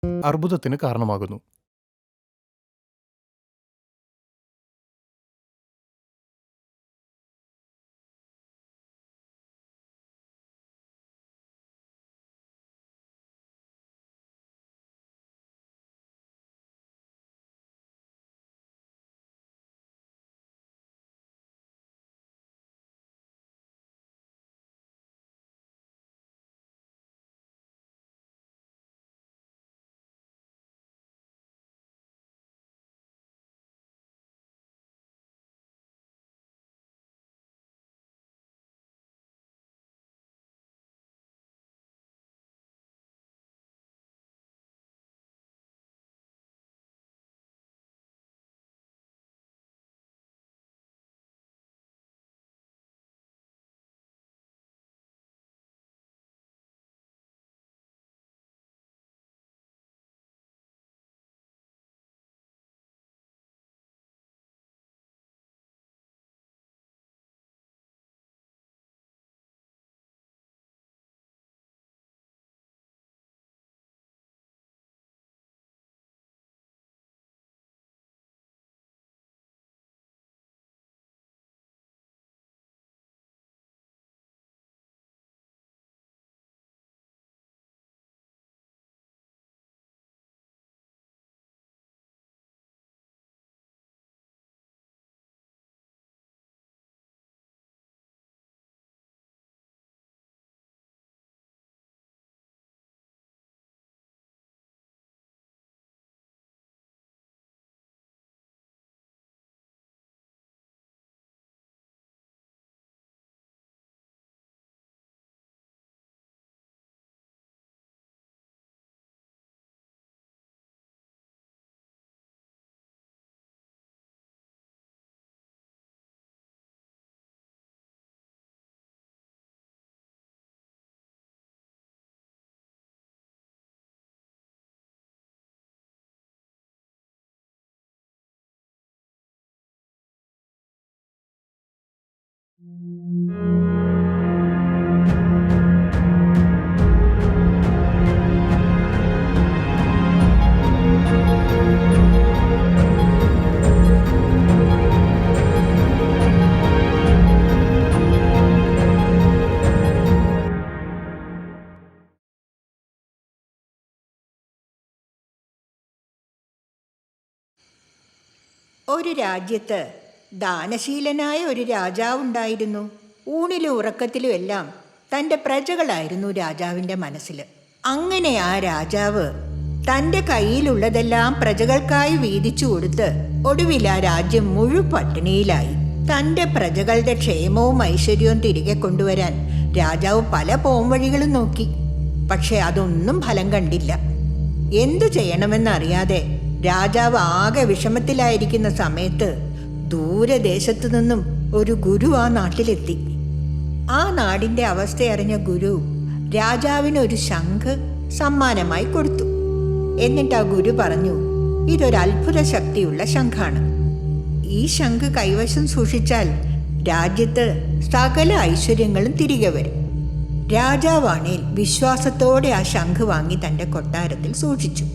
അർബുദത്തിന് കാരണമാകുന്നു. ഒരു രാജ്യത്ത് ദാനശീലനായ ഒരു രാജാവുണ്ടായിരുന്നു. ഊണിലും ഉറക്കത്തിലും എല്ലാം തൻ്റെ പ്രജകളായിരുന്നു രാജാവിൻ്റെ മനസ്സിൽ. അങ്ങനെ ആ രാജാവ് തൻ്റെ കയ്യിലുള്ളതെല്ലാം പ്രജകൾക്കായി വീതിച്ചു കൊടുത്ത് ഒടുവിൽ ആ രാജ്യം പട്ടിണിയിലായി. തൻ്റെ പ്രജകളുടെ ക്ഷേമവും ഐശ്വര്യവും തിരികെ കൊണ്ടുവരാൻ രാജാവ് പല പോംവഴികളും നോക്കി. പക്ഷെ അതൊന്നും ഫലം കണ്ടില്ല. എന്തു ചെയ്യണമെന്നറിയാതെ രാജാവ് ആകെ വിഷമത്തിലായിരിക്കുന്ന സമയത്ത് ദൂരദേശത്തു നിന്നും ഒരു ഗുരു ആ നാട്ടിലെത്തി. ആ നാടിൻ്റെ അവസ്ഥയറിഞ്ഞ ഗുരു രാജാവിന് ഒരു ശംഖ് സമ്മാനമായി കൊടുത്തു. എന്നിട്ട് ആ ഗുരു പറഞ്ഞു, ഇതൊരു അത്ഭുത ശക്തിയുള്ള ശംഖാണ്. ഈ ശംഖ് കൈവശം സൂക്ഷിച്ചാൽ രാജ്യത്ത് സകല ഐശ്വര്യങ്ങളും തിരികെ വരും. രാജാവാണേൽ വിശ്വാസത്തോടെ ആ ശംഖ് വാങ്ങി തൻ്റെ കൊട്ടാരത്തിൽ സൂക്ഷിച്ചു.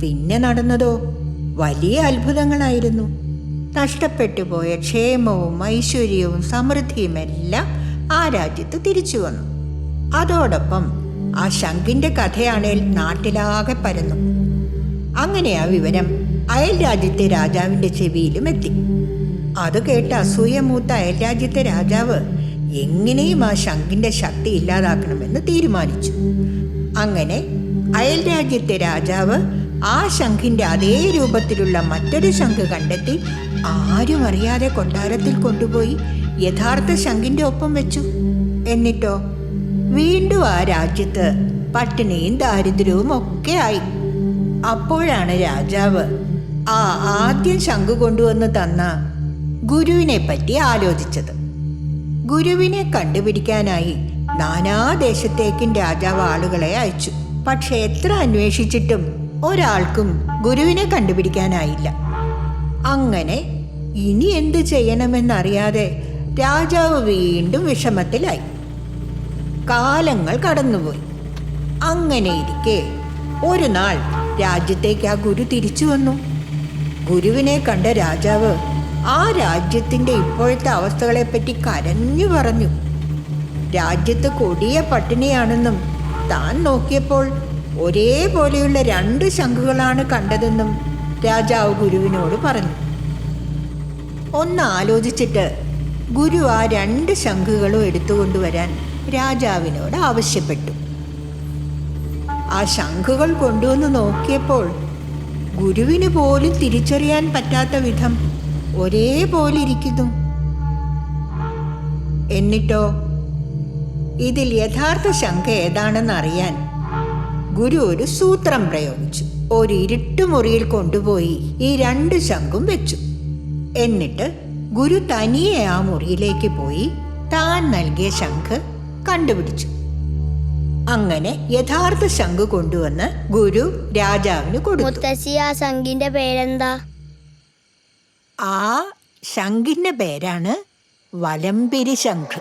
പിന്നെ നടന്നതോ വലിയ അത്ഭുതങ്ങളായിരുന്നു. നഷ്ടപ്പെട്ടു പോയ ക്ഷേമവും ഐശ്വര്യവും സമൃദ്ധിയുമെല്ലാം ആ രാജ്യത്ത് തിരിച്ചു വന്നു. അതോടൊപ്പം ആ ശംഖിൻ്റെ കഥയാണേൽ നാട്ടിലാകെ പരന്നു. അങ്ങനെ ആ വിവരം അയൽ രാജ്യത്തെ രാജാവിൻ്റെ ചെവിയിലും എത്തി. അത് കേട്ട് അസൂയമൂത്ത അയൽ രാജ്യത്തെ രാജാവ് എങ്ങനെയും ആ ശംഖിൻ്റെ ശക്തി ഇല്ലാതാക്കണമെന്ന് തീരുമാനിച്ചു. അങ്ങനെ അയൽ രാജ്യത്തെ രാജാവ് ആ ശംഖിൻ്റെ അതേ രൂപത്തിലുള്ള മറ്റൊരു ശംഖ് കണ്ടെത്തി ആരും അറിയാതെ കൊട്ടാരത്തിൽ കൊണ്ടുപോയി യഥാർത്ഥ ശംഖിൻ്റെ ഒപ്പം വെച്ചു. എന്നിട്ടോ വീണ്ടും ആ രാജ്യത്ത് പട്ടിണിയും ദാരിദ്ര്യവും ഒക്കെ ആയി. അപ്പോഴാണ് രാജാവ് ആ ആദ്യം ശംഖ് കൊണ്ടുവന്ന് തന്ന ഗുരുവിനെ പറ്റി ആലോചിച്ചത്. ഗുരുവിനെ കണ്ടുപിടിക്കാനായി നാനാദേശത്തേക്കും രാജാവ് ആളുകളെ അയച്ചു. പക്ഷെ എത്ര അന്വേഷിച്ചിട്ടും ഒരാൾക്കും ഗുരുവിനെ കണ്ടുപിടിക്കാനായില്ല. അങ്ങനെ ഇനി എന്ത് ചെയ്യണമെന്നറിയാതെ രാജാവ് വീണ്ടും വിഷമത്തിലായി. കാലങ്ങൾ കടന്നുപോയി. അങ്ങനെയിരിക്കെ ഒരു നാൾ രാജ്യത്തേക്ക് ആ ഗുരു തിരിച്ചു വന്നു. ഗുരുവിനെ കണ്ട രാജാവ് ആ രാജ്യത്തിൻ്റെ ഇപ്പോഴത്തെ അവസ്ഥകളെപ്പറ്റി കരഞ്ഞു പറഞ്ഞു. രാജ്യത്ത് കൊടിയ പട്ടിണിയാണെന്നും താൻ നോക്കിയപ്പോൾ ഒരേപോലെയുള്ള 2 ശംഖുകളാണ് കണ്ടതെന്നും രാജാവ് ഗുരുവിനോട് പറഞ്ഞു. ഒന്ന് ആലോചിച്ചിട്ട് ഗുരു ആ 2 ശംഖുകളും എടുത്തുകൊണ്ടുവരാൻ രാജാവിനോട് ആവശ്യപ്പെട്ടു. ആ ശംഖുകൾ കൊണ്ടുവന്ന് നോക്കിയപ്പോൾ ഗുരുവിന് പോലും തിരിച്ചറിയാൻ പറ്റാത്ത വിധം ഒരേപോലെ ഇരിക്കുന്നു. എന്നിട്ടോ ഇതിൽ യഥാർത്ഥ ശംഖ ഏതാണെന്ന് അറിയാൻ ഗുരു ഒരു സൂത്രം പ്രയോഗിച്ചു. ഒരു ഇരുട്ടുമുറിയിൽ കൊണ്ടുപോയി ഈ 2 ശംഖും വെച്ചു. എന്നിട്ട് ഗുരു തനിയെ ആ മുറിയിലേക്ക് പോയി താൻ നൽകിയ ശംഖ് കണ്ടുപിടിച്ചു. അങ്ങനെ യഥാർത്ഥ ശംഖ് കൊണ്ടുവന്ന് ഗുരു രാജാവിന് കൊടുത്തു. മുത്തശ്ശി, ആ ശംഖിന്റെ പേരെന്താ? ആ ശംഖിന്റെ പേരാണ് വലംപിരി ശംഖ്.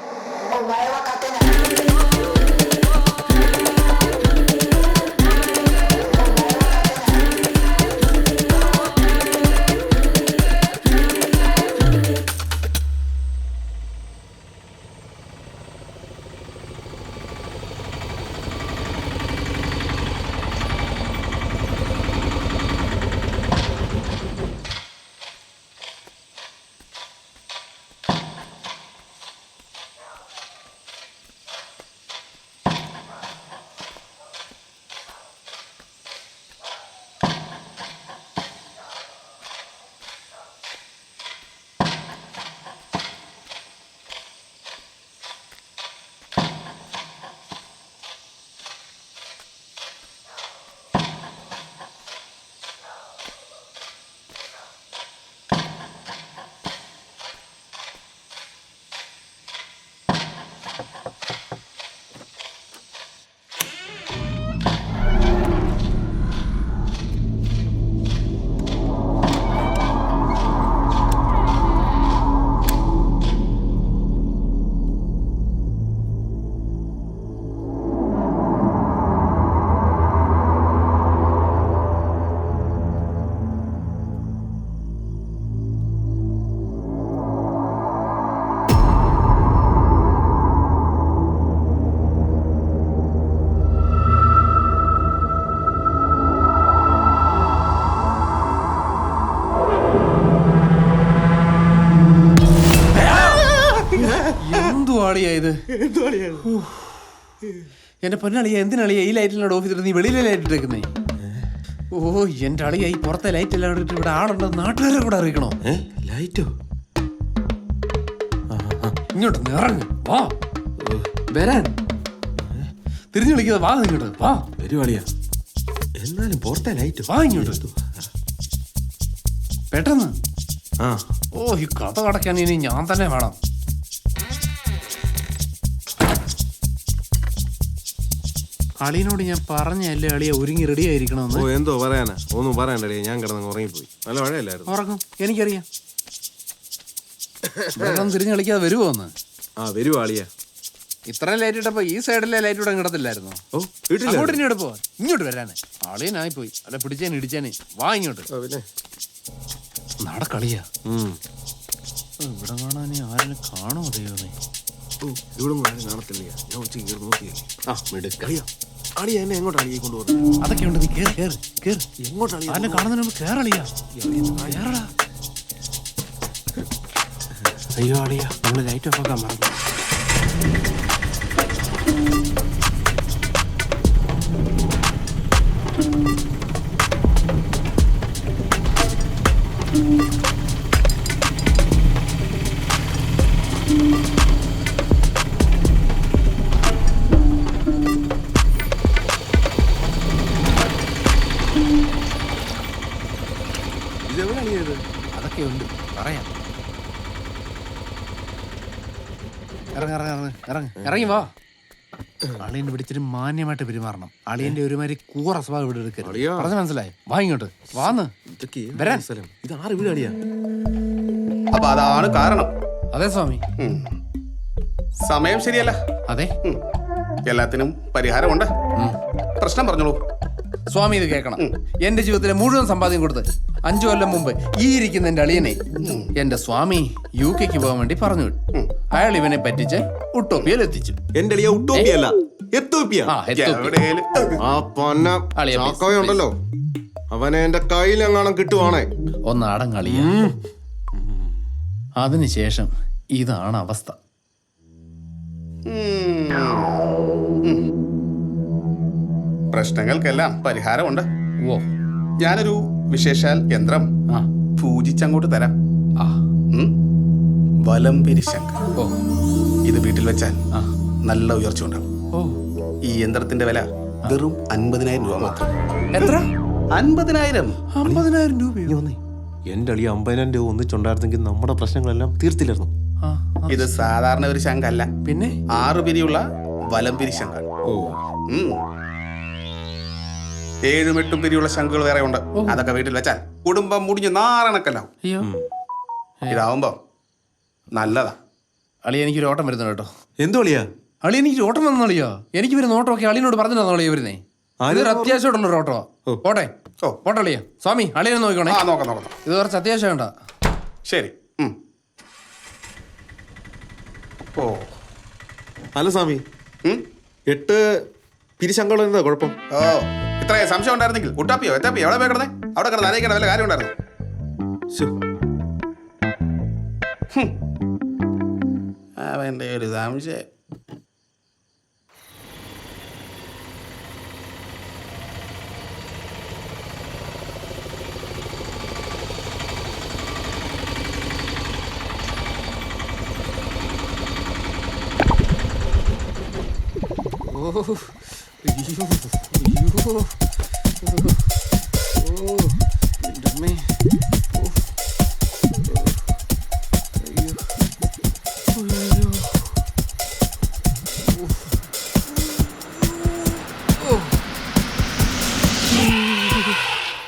എന്റെ പൊന്നളിയ, എന്തിനളിയ ഈ ലൈറ്റിനോട് ഓഫീസിൽ നീ വെളിയിലെ ലൈറ്റ് ഇട്ടേക്കുന്നേ? ഓ എന്റെ അളിയ, ഈ പുറത്തെ ലൈറ്റ് എല്ലാം ഇട്ടിട്ട് ഇവിടെ ആളുണ്ടെന്ന് നാട്ടുകാരെ കൂടെ അറിയിക്കണോ? ലൈറ്റോ? ഇങ്ങോട്ട് ഇറങ്ങ്, വാ. വരാൻ തിരിഞ്ഞു വിളിക്കുന്നത്, വാ ഇങ്ങോട്ട് വാ. വരുവാളിയാ, എന്നാലും പുറത്തെ ലൈറ്റ്. വാ ഇങ്ങോട്ട് പെട്ടെന്ന്. ആ ഓ, ഈ കഥ കടക്കാൻ ഇനി ഞാൻ തന്നെ വേണം. അളിയനോട് ഞാൻ പറഞ്ഞല്ലേ അളിയ ഒരുങ്ങി റെഡി ആയിരിക്കണമെന്ന്. ഓ എന്തോ പറയാനാ, ഒന്നും പറയണ്ടേ, ഞാൻ കിടന്ന് ഉറങ്ങിപ്പോയി. നല്ല മഴയല്ലായിരുന്നു. ഉറങ്ങും, എനിക്കറിയാം. തിരിഞ്ഞു കളിക്കാതെ വരുമോന്ന്? ആ വരുവാളിയാ. ഇത്രയും ലൈറ്റ് ഇട്ടപ്പോ ഈ സൈഡിലെ ലൈറ്റ് ഇവിടെ കിടത്തില്ലായിരുന്നു. ഓ വീട്ടിൽ അങ്ങോട്ട് ഇനി എടുപ്പോ, ഇങ്ങോട്ട് വരാനേ. ആളിയനായി പോയി, അല്ല പിടിച്ചേനെ ഇടിച്ചേനെ. വാ ഇങ്ങോട്ട്. പിന്നെ നടക്കളിയാ. ഇവിടെ കാണാൻ ആരെങ്കിലും കാണുമോ ദൈവമേ? ഓ ഇവിടെ ആരും കാണത്തില്ല, ഞാൻ ഉച്ചയ്ക്ക് കയറി നോക്കിയല്ലേ. ആ മിടുക്കളിയാ. അളിയ എന്നെ എങ്ങോട്ട് അളിയെ കൊണ്ടുപോകുന്നത്? അതൊക്കെ ഉണ്ട്, നീ കേറി കേറി കേറി. എങ്ങോട്ട് അളിയ? ആരെങ്കിലും കാണുന്നതിന് മുമ്പ് കേറളിയാ. കേറടാ. അയ്യോ അളിയ, നമ്മള് ലൈറ്റ് ഓഫ് ആക്കാൻ മറന്നു. അതൊക്കെ ഉണ്ട്, പറയാം. ഇറങ്ങി വാ. അളിയനെ പിടിച്ചിട്ട് മാന്യമായിട്ട് പെരുമാറണം. അളിയന്റെ ഒരുമാതിരി കൂറ സ്വഭാവം ഇവിടെ എടുക്കരുത്. പറഞ്ഞ മനസ്സിലായി? വാ ഇങ്ങോട്ട് വാന്ന്. ഇത് ആറ് വീട് അളിയാ. അപ്പൊ അതാണ് കാരണം. അതെ സ്വാമി, സമയം ശരിയല്ല. അതെ, എല്ലാത്തിനും പരിഹാരമുണ്ട്. പ്രശ്നം പറഞ്ഞോളൂ. സ്വാമി ഇത് കേൾക്കണം. എന്റെ ജീവിതത്തിലെ മുഴുവൻ സമ്പാദ്യം കൊടുത്ത് 5 കൊല്ലം മുമ്പ് ഈ ഇരിക്കുന്ന എന്റെ അളിയനെ എന്റെ സ്വാമി UK പോകാൻ വേണ്ടി പറഞ്ഞു വിട്ടു. അയാൾ ഇവനെ പറ്റിച്ച് ഉട്ടോപ്പിയയിൽ എത്തിച്ചു. എന്റെ അളിയ ഉട്ടോപ്പിയ അല്ല, എത്തോപ്പിയ. ആ, എത്തോപ്യ. ആ പൊന്ന അളിയ, please, ചാക്കോയുണ്ടല്ലോ, അവനെ എന്റെ കയ്യിലെങ്ങാനും കിട്ടുവാണേ. ഒന്ന് അടങ്ങളിയ. അതിനുശേഷം ഇതാണ് അവസ്ഥ. പ്രശ്നങ്ങൾക്കെല്ലാം പരിഹാരമുണ്ട്. ഓ, ഞാനൊരു വിശേഷാൽ യന്ത്രം ആ, പൂജിച്ചങ്ങോട്ട് തരാം. ആ, വലംപിരി ശങ്ക. ഓ, ഇത് വീട്ടിൽ വെച്ചാൽ ആ, നല്ല ഉയർച്ച ഉണ്ടാവും. ഓ. ഈ യന്ത്രത്തിന്റെ വില വെറും 50,000 രൂപ മാത്രം. എത്ര? 50,000. 50,000 രൂപയോ? എന്റെ അളിയ 50,000 രൂപ ഒന്നിച്ചുണ്ടായിരുന്നെങ്കിൽ നമ്മുടെ പ്രശ്നങ്ങളെല്ലാം തീർത്തില്ലായിരുന്നു. ആ, ഇത് സാധാരണ ഒരു ശങ്കല്ല, പിന്നെ 6 പിരിയുള്ള വലംപിരി ശങ്ക. 7-8 പിരിയുള്ള ശങ്കുകൾ വേറെ ഉണ്ട്. അതൊക്കെ വീട്ടിൽ വെച്ചാൽ കുടുംബം മുടിഞ്ഞ് നാരണക്കല്ലാവും. അയ്യോ. ഇതാവുമ്പോ നല്ലതാ. അളി, എനിക്കൊരു ഓട്ടം വരുന്നു കേട്ടോ. എന്തോ അളിയാ? അളി, എനിക്ക് ഓട്ടം വന്നളിയോ. എനിക്ക് വരുന്ന ഓട്ടമൊക്കെ അളിനോട് പറഞ്ഞു തന്നോളിയോ വരുന്നേ. ഇതൊരു അത്യാവശ്യമായിട്ടുള്ള ഒരു ഓട്ടോ. പോട്ടെ. ഓ, പോട്ടെ അളിയ. സ്വാമി, അളിയെ നോക്കണേ. ആ, നോക്കാം. ഇത് കുറച്ച് അത്യാവശ്യം വേണ്ട. ശരി. ഓ, അല്ല സ്വാമി, ഉം. 8 പിരിശങ്കളും എന്താ കുഴപ്പം? ഓ, ഇത്രയും സംശയം ഉണ്ടായിരുന്നെങ്കിൽ ഉട്ടാപ്പിയോ എത്താപ്പിയോ എവിടെ പോയി കിടന്നേ? അവിടെ കിടന്ന് അനയിക്കേണ്ട വല്ല കാര്യം ഉണ്ടായിരുന്നു? അവൻ്റെ ഒരു സംശയം.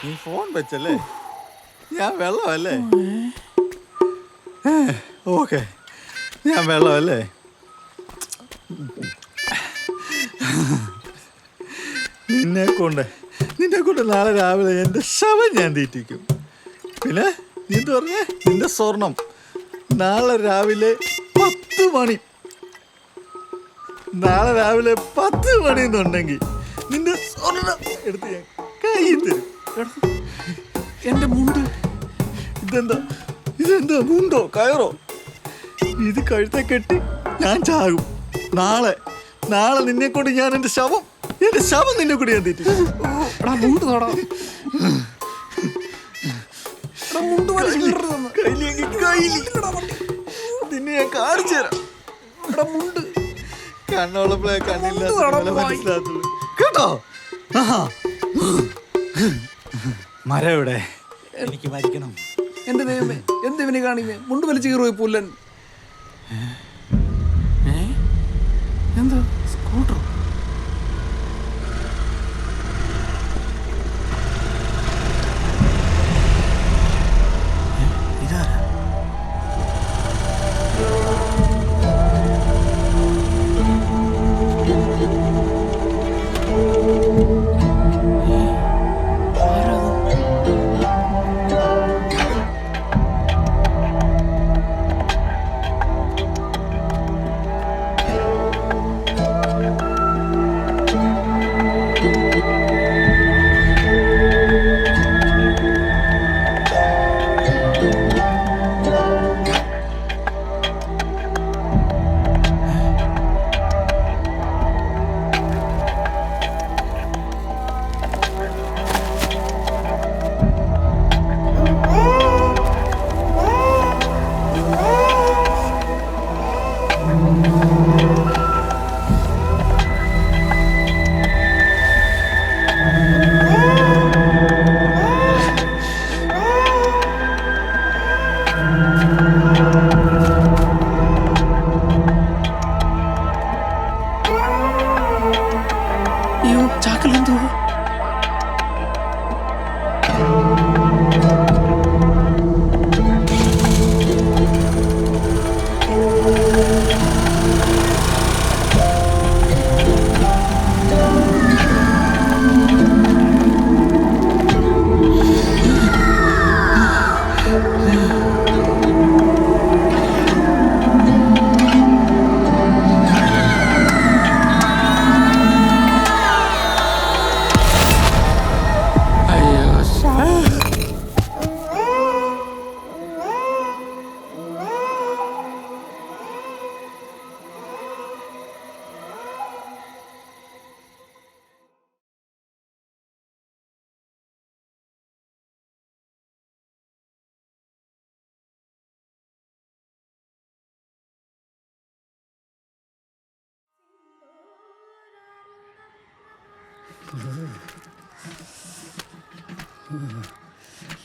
നീ ഫോൺ വെച്ചല്ലേ? ഞാൻ വെള്ളമല്ലേ? ഓക്കെ, ഞാൻ വെള്ളമല്ലേ? നിന്നെ കൊണ്ട് നാളെ രാവിലെ എൻ്റെ ശവം ഞാൻ തീറ്റിക്കും. പിന്നെ നീ എന്ത് പറഞ്ഞേ? നിന്റെ സ്വർണം നാളെ രാവിലെ 10 മണി. നാളെ രാവിലെ 10 മണി എന്നുണ്ടെങ്കിൽ നിന്റെ സ്വർണം എടുത്ത് ഞാൻ കയ്യിൽ തരും. എന്റെ മുണ്ട് ഇതെന്താ മുണ്ടോ കയറോ? ഇത് കഴുത്തെ കെട്ടി ഞാൻ ചാകും. നാളെ നിന്നെ കൊണ്ട് ഞാൻ എന്റെ ശവം നിന്നെ കൂടി ഞാൻ തീറ്റി. മുണ്ട് നോടാ. നിന്നെ ഞാൻ കാണിച്ചു തരാം. മുണ്ട് കണ്ണോളപ്പോഴേ കണ്ണില്ല മനസ്സിലാത്തുള്ളൂ കേട്ടോ. മരം എവിടെ? എനിക്ക് മരിക്കണം. എന്റെ ദൈവമേ, എന്തിവനെ കാണിക്കേ? മുണ്ട് വലിച്ചു കീറുപോയി പുല്ലൻ. എന്താ സ്കൂട്ടർ?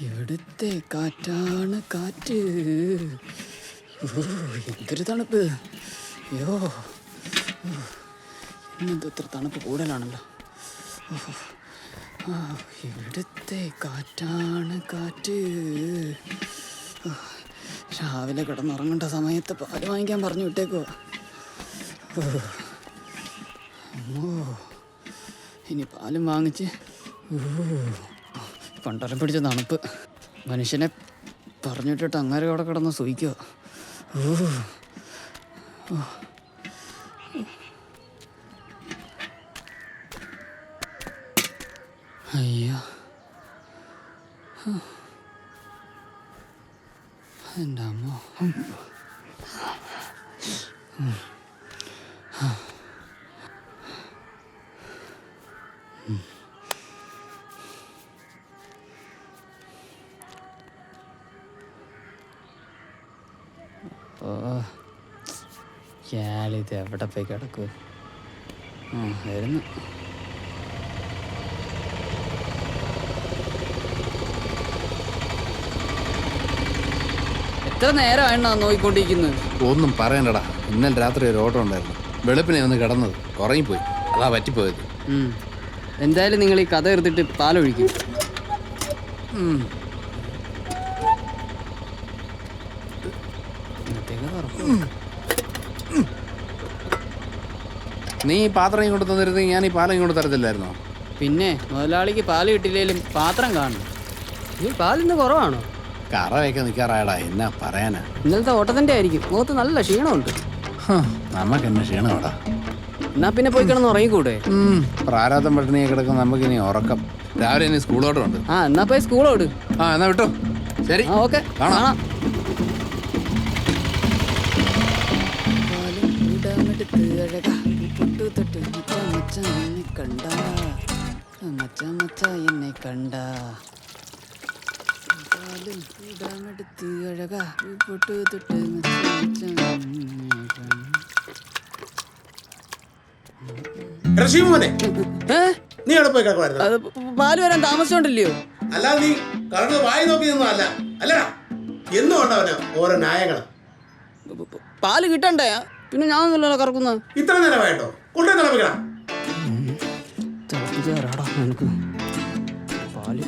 എവിടുത്തെ കാറ്റാണ് കാറ്റ്. എന്തൊരു തണുപ്പ്. അയ്യോ, ഇന്നെന്തോ ഇത്ര തണുപ്പ് കൂടുതലാണല്ലോ. എവിടുത്തെ കാറ്റാണ് കാറ്റ്. രാവിലെ കിടന്നുറങ്ങേണ്ട സമയത്ത് പാല് വാങ്ങിക്കാൻ പറഞ്ഞു വിട്ടേക്കോ. അമ്മോ, ഇനി പാലും വാങ്ങിച്ച്. പണ്ടരം പിടിച്ച തണുപ്പ് മനുഷ്യനെ പറഞ്ഞിട്ടിട്ട് അങ്ങനെ അവിടെ കിടന്ന് സൂയിക്കോ. അയ്യോ, എൻ്റെ അമ്മ. ഇയാളിത് എവിടെ പോയി കിടക്കുക? വരുന്നു. എത്ര നേരമായിട്ടാ നോക്കിക്കൊണ്ടിരിക്കുന്നത്? ഒന്നും പറയണ്ടടാ, ഇന്നലെ രാത്രി ഒരു ഓട്ടം ഉണ്ടായിരുന്നു. വെളുപ്പിനെ ഒന്ന് കിടന്നത്, ഉറങ്ങിപ്പോയി, അതാ പറ്റിപ്പോയത്. എന്തായാലും നിങ്ങൾ ഈ കഥ എടുത്തിട്ട് പാലൊഴിക്കും. നീ ഈ പാത്രം ഇങ്ങോട്ട് തന്നിരുന്നെങ്കിൽ ഞാൻ ഈ പാലം ഇങ്ങോട്ട് തരത്തില്ലായിരുന്നോ? പിന്നെ മുതലാളിക്ക് പാല് കിട്ടില്ലേലും പാത്രം കാണണം. ഈ പാലിന്ന് കുറവാണോ? കറ വയ്ക്കാൻ നിൽക്കാറായടാ, എന്നാ പറയാനാ. ഇന്നലത്തെ ഓട്ടത്തിൻ്റെ ആയിരിക്കും. മുഖത്ത് നല്ല ക്ഷീണമുണ്ട്. നമുക്ക് എന്നെ ക്ഷീണമാടാ. എന്നാ പിന്നെ പോയി കിടന്ന് ഉറങ്ങിക്കൂടെ? പ്രാരാബ്ദം പട്ടിണിയെ കിടക്കും, നമുക്കിനി ഉറക്കം. രാവിലെ ഇനി സ്കൂളോട്ടുണ്ട്. എന്നാ പോയി സ്കൂളോട്. എന്നാ വിട്ടോ. ശരി, ഓക്കെ, കാണാം. എന്നെ കണ്ട അഴകാ പൊട്ടു തൊട്ട് നീ എവിടെ പോയി കിടക്കുവായിരുന്നു? പാല് വരാൻ താമസിച്ചോണ്ടില്ലയോ? അല്ലാതെ നീ കടന്ന് വായി നോക്കിയൊന്നും അല്ല അല്ലടാ. എന്നും ഉണ്ടവന് ഓരോ ന്യായങ്ങള്. പാല് കിട്ടണ്ടേ? പിന്നെ ഞാനൊന്നുമല്ലോ കറക്കുന്നത്. ഇത്ര നേരമായിട്ടോ? കൊണ്ടേ തിളപ്പിക്കണം. തിളപ്പിച്ചാറാടാ നിനക്ക് പാല്.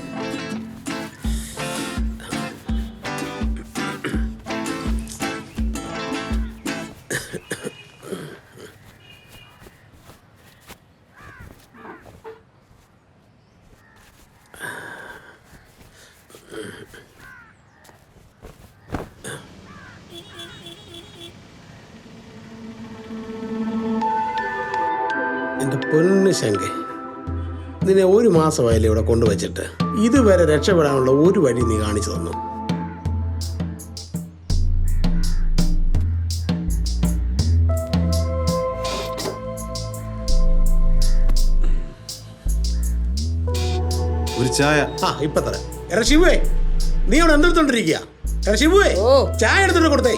എൻ്റെ പൊന്നു ശങ്കേ, നിന്നെ ഒരു മാസമായാലും ഇവിടെ കൊണ്ടുവച്ചിട്ട് ഇതുവരെ രക്ഷപ്പെടാനുള്ള ഒരു വഴി നീ കാണിച്ചു തന്നു. ഒരു ചായ. ഇപ്പൊ തരാം. എടാ ശിവുവേ, നീ അവിടെ എന്തെടുത്തോണ്ടിരിക്കുക? എടാ ശിവുവേ, ചായ എടുത്തിട്ട് കൊടുത്തേ.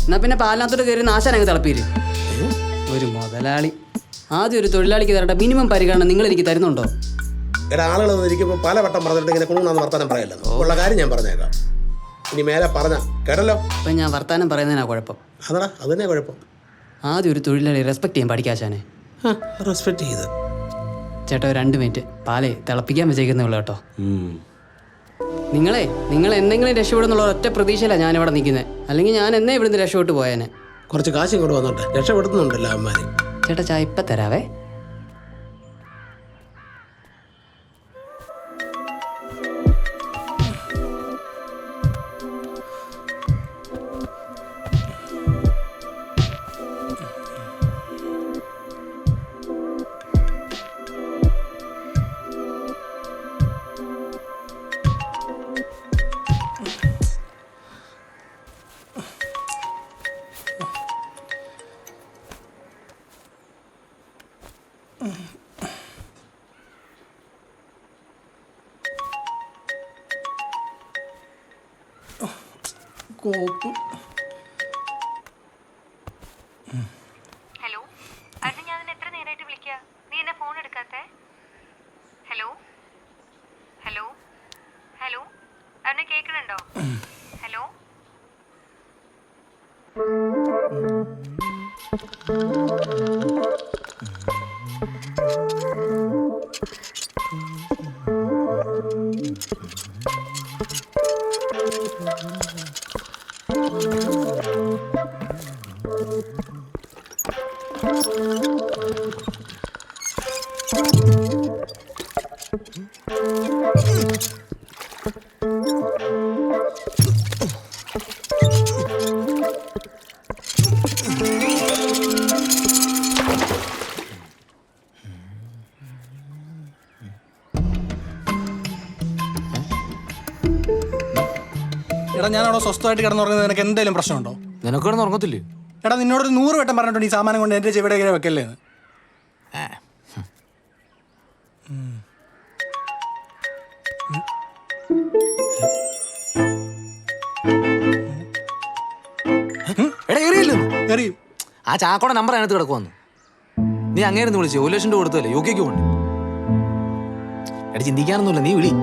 എന്നാ പിന്നെ പാലിനകത്തോട്ട് കയറി നാശാനങ്ങ് തിളപ്പീര്. ഒരു മുതലാളി. ആദ്യം ഒരു തൊഴിലാളിക്ക് തരേണ്ട മിനിമം പരിഗണന നിങ്ങൾ എനിക്ക് തരുന്നുണ്ടോ? എടാ, ആളുകൾ ഇരിക്കുമ്പോൾ പല വട്ടം പറഞ്ഞിട്ട് ഇങ്ങനെ കുണുന്നാന്ന് വർത്താനം പറയല്ലോ. ഉള്ള കാര്യം ഞാൻ പറഞ്ഞേക്കാം. ഇനി മേലെ പറഞ്ഞ കേട്ടല്ലോ. അപ്പം ഞാൻ വർത്താനം പറയുന്നതിനാ കുഴപ്പം. അതാ, അത് തന്നെ കുഴപ്പം. ആദ്യം ഒരു തൊഴിലാളി റെസ്പെക്ട് ചെയ്യാൻ പഠിക്കാശാനെ. റെസ്പെക്ട് ചെയ്ത്. ചേട്ടാ, ഒരു 2 മിനിറ്റ് പാലേ തിളപ്പിക്കാൻ വെച്ചേക്കുന്നേ ഉള്ളൂ കേട്ടോ. നിങ്ങൾ എന്തെങ്കിലും രക്ഷപ്പെടുന്നുള്ള ഒറ്റ പ്രതീക്ഷയിലാണ് ഞാനിവിടെ നിൽക്കുന്നത്. അല്ലെങ്കിൽ ഞാൻ എന്നേ ഇവിടുന്ന് രക്ഷപ്പെട്ട് പോയേനെ. കുറച്ച് കാശ് ഇങ്ങോട്ട് വന്നോട്ടെ, രക്ഷപ്പെടുത്തുന്നുണ്ടല്ലോ അമ്മമാര്. ചേട്ടാ, ചായ ഇപ്പം തരാവേ. കോപ്പ്. ഹലോ, അരുൺ, ഞാൻ എത്ര നേരമായിട്ട് വിളിക്കുക? എടാ ഞാൻ അവിടെ സ്വസ്ഥമായിട്ട് കിടന്നുറങ്ങുന്നത് നിനക്ക് എന്തെങ്കിലും പ്രശ്നമുണ്ടോ? നിനക്ക് കിടന്ന് ഉറങ്ങത്തില്ലേ? എടാ നിന്നോടൊരു 100 വട്ടം പറഞ്ഞിട്ടുണ്ട് ഈ സാമാനം കൊണ്ട് എൻ്റെ ചെവിടെ ഇങ്ങനെ വെക്കല്ലേ എന്ന്. എടാ എറിയില്ലോ എറിയും. ആ ചാക്കോടെ നമ്പർ അതിനകത്ത് കിടക്കുവന്നു. നീ അങ്ങേരുന്ന് വിളിച്ചു 1 ലക്ഷം രൂപ കൊടുത്തല്ലേ യുകെക്ക് കൊണ്ട്. എടാ ചിന്തിക്കാനൊന്നുമില്ല, നീ വിളി.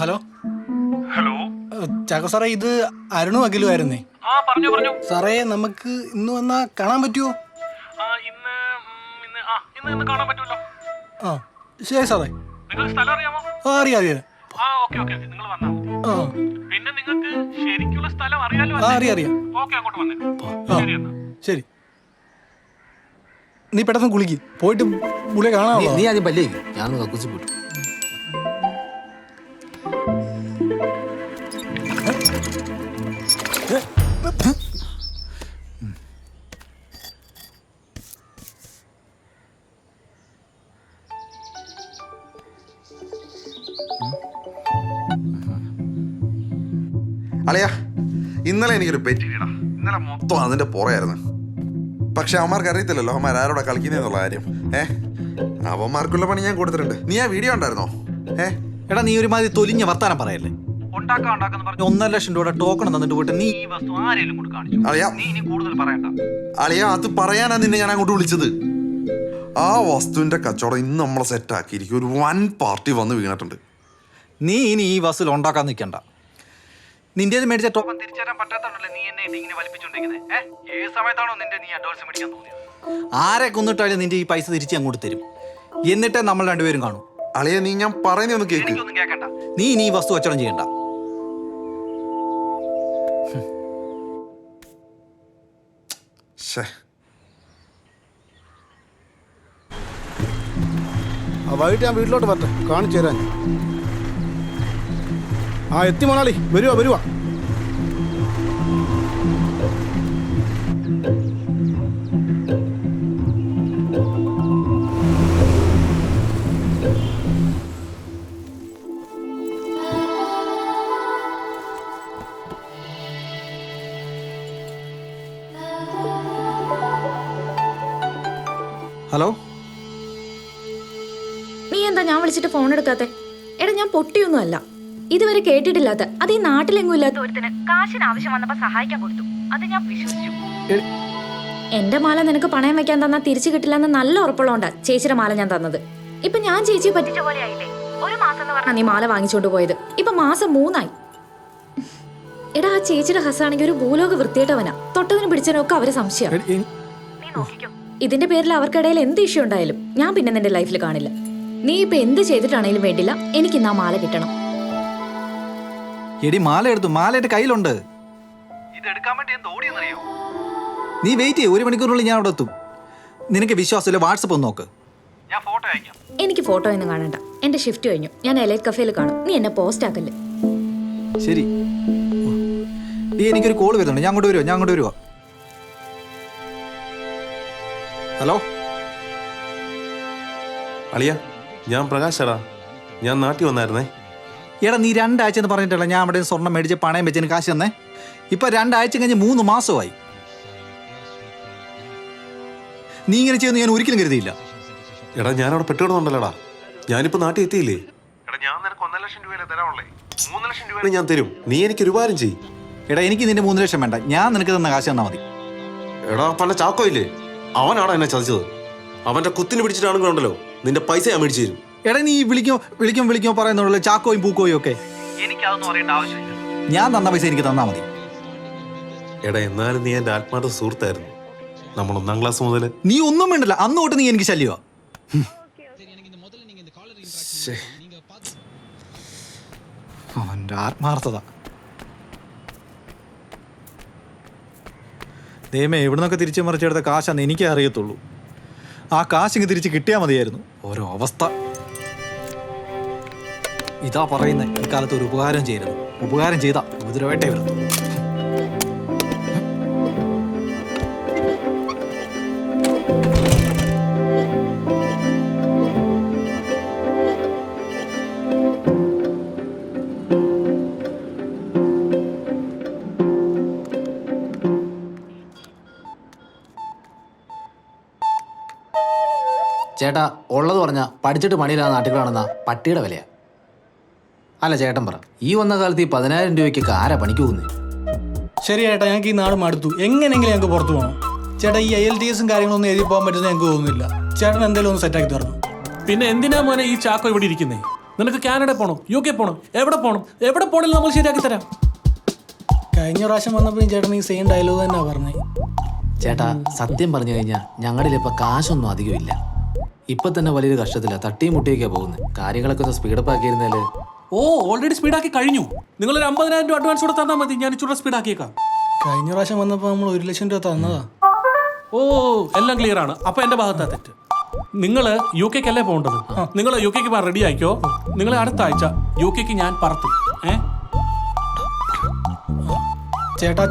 ഹലോ ഹലോ ചാക്കോ സാറേ, ഇത് അരുണും അഖിലും ആയിരുന്നേ. സാറേ നമുക്ക് ഇന്ന് വന്നാ കാണാൻ പറ്റുമോ? ആ ശരി സാറേ. ആ അറിയാം അറിയാം. ആ അറിയാം അറിയാം. ആ ശരി. നീ പെട്ടെന്ന് കുളിക്ക്, പോയിട്ട് പുള്ളിയെ കാണാമോ? നീ ആദ്യം പല്ലേക്ക്, ഞാനൊന്ന് കക്കൂസി പോയിട്ടു. അളിയാ, ഇന്നലെ എനിക്കൊരു പെറ്റി വീടാ. ഇന്നലെ മൊത്തം അതിന്റെ പുറയായിരുന്നു. പക്ഷെ അവന്മാർക്ക് അറിയത്തില്ലല്ലോ അവന്മാർ ആരോടെ കളിക്കുന്നതെന്നുള്ള കാര്യം. അവന്മാർക്കുള്ള പണി ഞാൻ കൊടുത്തിട്ടുണ്ട്. നീ ആ വീഡിയോ ഉണ്ടായിരുന്നോ? എടാ നീ ഒരുമാതിരി തൊലിഞ്ഞ വർത്താനം പറയല്ലേ. 1.5 ലക്ഷം രൂപയുടെ ടോക്കൺ തന്നിട്ട് പോയിട്ട് നീ ഈ വസ്തു ആരെങ്കിലും കൊണ്ട് കാണിച്ചു. അളിയാ അത് പറയാനാ നിന്നെ ഞാൻ അങ്ങോട്ട് വിളിച്ചത്. ആ വസ്തുവിന്റെ കച്ചവടം ഇന്ന് നമ്മളെ സെറ്റാക്കിയിരിക്കും. ഒരു വൻ പാർട്ടി വന്ന് വീണിട്ടുണ്ട്. നീ ഇനി ഈ വസ്തുവിൽ ഉണ്ടാക്കാൻ നിൽക്കണ്ട. നിന്റെ മേടിച്ച ടോക്കൺ തിരിച്ചു തരാൻ പറ്റാത്തല്ലേ നീ എന്നെ ഇങ്ങനെ വലിപ്പിച്ചോണ്ടിരിക്കുന്നത്. ഏത് സമയത്താണോ നിന്റെ നീ അഡ്വാൻസ് മേടിക്കാൻ തോന്നിയത്? ആരെ കൊന്നിട്ടാലും നിന്റെ ഈ പൈസ തിരിച്ച് അങ്ങോട്ട് തരും. എന്നിട്ടേ നമ്മൾ രണ്ടുപേരും കാണും. അളിയ നീ ഞാൻ പറയുന്നൊന്നും എനിക്കൊന്നും കേൾക്കണ്ട. നീ ഇനി ഈ വസ്തു കച്ചവടം ചെയ്യണ്ട. വൈകിട്ട് ഞാൻ വീട്ടിലോട്ട് വരട്ടെ, കാണിച്ചു തരാൻ. ആ എത്തി മണാളി, വരുവാ വരുവാ. ഹലോ, നീ എന്താ ഞാൻ വിളിച്ചിട്ട് ഫോൺ എടുക്കാത്തെ? എടാ ഞാൻ പൊട്ടിയൊന്നുമല്ല, ഇതുവരെ കേട്ടിട്ടില്ലാത്ത, അത് ഈ നാട്ടിലെങ്ങും ഇല്ലാത്ത ഒരുത്തിന് കാശിന് ആവശ്യം വന്നപ്പോ സഹായിക്കാൻ കൊടുത്തു. അത് ഞാൻ വിശ്വസിച്ചു. എന്റെ മാല നിനക്ക് പണയം വെക്കാൻ തന്നാ തിരിച്ചു കിട്ടില്ലെന്ന് നല്ല ഉറപ്പുള്ളതുകൊണ്ടാ ചേച്ചിയുടെ മാല ഞാൻ തന്നത്. ഇപ്പൊ ഞാൻ ചേച്ചിയെ പറ്റിച്ച പോലെ ആയില്ലേ? 1 മാസം എന്ന് പറഞ്ഞാ നീ മാല വാങ്ങിച്ചോണ്ട് പോയത്. ഇപ്പൊ മാസം 3 ആയി. എടാ ആ ചേച്ചിയുടെ ഹസാണെങ്കിൽ ഒരു ഭൂലോക വൃത്തിയേട്ടവനാ. തൊട്ടതിനും പിടിച്ചതിനൊക്കെ അവര് സംശയം. നീ നോക്കിക്കോ, ഇതിന്റെ പേരിൽ അവർക്കിടയിൽ എന്ത് ഇഷ്യൂ ഉണ്ടായാലും ഞാൻ പിന്നെ നിന്റെ ലൈഫിൽ കാണില്ല. നീ ഇപ്പൊ എന്ത് ചെയ്തിട്ടാണേലും വേണ്ടില്ല, എനിക്ക് ഇന്ന് ആ മാല കിട്ടണം. എടി മാല എടുത്തു, മാല എന്റെ കയ്യിലുണ്ട്. നീ വെയിറ്റ് ചെയ്യ്, 1 മണിക്കൂറിനുള്ളിൽ ഞാൻ അവിടെ എത്തും. നിനക്ക് വിശ്വാസമില്ല, വാട്സപ്പ് ഒന്ന് നോക്ക്. എനിക്ക് ഫോട്ടോ ഒന്നും കാണണ്ട, എന്റെ ഷിഫ്റ്റ് കഴിഞ്ഞു. ഞാൻ എലൈറ്റ് കഫേയിൽ കാണും. നീ എന്നെ പോസ്റ്റ് ആക്കല്ലേ. ശരി. നീ എനിക്കൊരു കോൾ വരുന്നുണ്ട്, ഞാൻ അങ്ങോട്ട് വരുവാ. ഹലോ അളിയ, ഞാൻ പ്രകാശടാ. ഞാൻ നാട്ടിൽ വന്നായിരുന്നേ. എടാ നീ 2 ആഴ്ച എന്ന് പറഞ്ഞിട്ടല്ല ഞാൻ അവിടെ സ്വർണ്ണം മേടിച്ച് പണയം വെച്ചതിന് കാശ് തന്നേ. ഇപ്പൊ 2 ആഴ്ച കഴിഞ്ഞ് 3 മാസമായി. നീ ഇങ്ങനെ ചെയ്യുന്ന ഞാൻ ഒരിക്കലും കരുതിയില്ല. എടാ ഞാനവിടെ പെട്ടുകിടുന്നുണ്ടല്ലോടാ. ഞാനിപ്പോ നാട്ടിൽ എത്തിയില്ലേ. ഞാൻ നിനക്ക് 1 ലക്ഷം രൂപയല്ലേ തരാനുള്ളേ. 3 ലക്ഷം രൂപ ഞാൻ തരും. നീ എനിക്ക് ഒരു ഉപകാരം ചെയ്യും. എടാ എനിക്ക് നിന്റെ 3 ലക്ഷം വേണ്ട, ഞാൻ നിനക്ക് തന്ന കാശ് തന്നാ മതി. എടാ പല ചാക്കോ ഇല്ലേ, അവനാടാ എന്നെ ചതിച്ചത്. അവന്റെ കുത്തിന് പിടിച്ചിട്ടാണെങ്കിലുണ്ടല്ലോ നിന്റെ പൈസ ഞാൻ മേടിച്ചു തരും. എടാ നീ വിളിക്കും പറയുന്നുള്ളൂ ചാക്കോയും പൂക്കോയും ഒക്കെ. എനിക്കതൊന്നും അറിയേണ്ട ആവശ്യമില്ല. ഞാൻ തന്ന പൈസ എനിക്ക് തന്നാ മതി. എടാ എന്നാലും നീ എൻ്റെ ആത്മാർത്ഥ സുഹൃത്തായിരുന്നു. നമ്മൾ 1ാം ക്ലാസ് മുതൽ. നീ ഒന്നും വേണ്ടല്ല, അന്ന് തൊട്ട് നീ എനിക്ക് ശല്യമാ. അവൻ്റെ ആത്മാർത്ഥത. ദൈവമേ, എവിടുന്നൊക്കെ തിരിച്ചു മറിച്ചെടുത്ത കാശാന്ന് എനിക്കേ അറിയത്തുള്ളൂ. ആ കാശിങ്ങ് തിരിച്ച് കിട്ടിയാൽ മതിയായിരുന്നു. ഓരോ അവസ്ഥ. ഇതാ പറയുന്നത്, ഈ കാലത്ത് ഒരു ഉപകാരം ചെയ്യരുത്. ഉപകാരം ചെയ്താൽ ഉപദ്രവമായിട്ടേ വരുന്നു. ചേട്ടാ ഉള്ളത് പറഞ്ഞാൽ പഠിച്ചിട്ട് പണിയില്ലാതെ നാട്ടിൽ കാണുന്ന പട്ടിയുടെ വിലയാ. അല്ല ചേട്ടൻ പറ, ഈ വന്ന കാലത്ത് ഈ 10,000 രൂപയ്ക്ക് ആരാ പണിക്ക് പോകുന്നത്? ശരി ചേട്ടാ, ഞങ്ങൾക്ക് ഈ നാട് മടുത്തു. എങ്ങനെയെങ്കിലും ഞങ്ങൾക്ക് പുറത്തു പോകണം. ചേട്ടാ, ഈ IELTS കാര്യങ്ങളൊന്നും എഴുതി പോകാൻ പറ്റുന്ന ഞങ്ങൾക്ക് തോന്നുന്നില്ല. ചേട്ടൻ എന്തെങ്കിലും ഒന്ന് സെറ്റാക്കി തരണം. പിന്നെ എന്തിനാ മോനെ ഈ ചാക്കോ ഇവിടെ ഇരിക്കുന്നേ? നിനക്ക് കാനഡ പോകണം, UK പോകണം, എവിടെ പോകണമെങ്കിലും നമ്മൾ ശരിയാക്കി തരാം. കഴിഞ്ഞ പ്രാവശ്യം വന്നപ്പോൾ ചേട്ടൻ ഈ സെയിം ഡയലോഗ് തന്നെ പറഞ്ഞേ. ചേട്ടാ സത്യം പറഞ്ഞു കഴിഞ്ഞാൽ ഞങ്ങളുടെ ഇപ്പം കാശൊന്നും അധികമില്ല. ഇപ്പൊ തന്നെ വലിയൊരു കഷ്ടത്തില്ല, തട്ടിയും മുട്ടിയൊക്കെയാണ് പോകുന്നത്. കാര്യങ്ങളൊക്കെ ഒന്ന് സ്പീഡപ്പ് ആക്കിയിരുന്നാല്. ഓൾറെഡി സ്പീഡാക്കി കഴിഞ്ഞു. നിങ്ങളൊരു 50,000 രൂപ അഡ്വാൻസ് കൂടെ തന്നാൽ മതി, ഞാൻ ഇച്ചിരി സ്പീഡാക്കിയേക്കാം. കഴിഞ്ഞ പ്രാവശ്യം വന്നപ്പോൾ നമ്മൾ 1 ലക്ഷം രൂപ തന്നതാ. എല്ലാം ക്ലിയർ ആണ്. അപ്പൊ എന്റെ ഭാഗത്താ തെറ്റ്. നിങ്ങൾ UK അല്ലേ പോകേണ്ടത്? നിങ്ങൾ UK പോകാൻ റെഡി ആയിക്കോ. നിങ്ങളെ അടുത്ത ആഴ്ച UK ഞാൻ പറത്തും.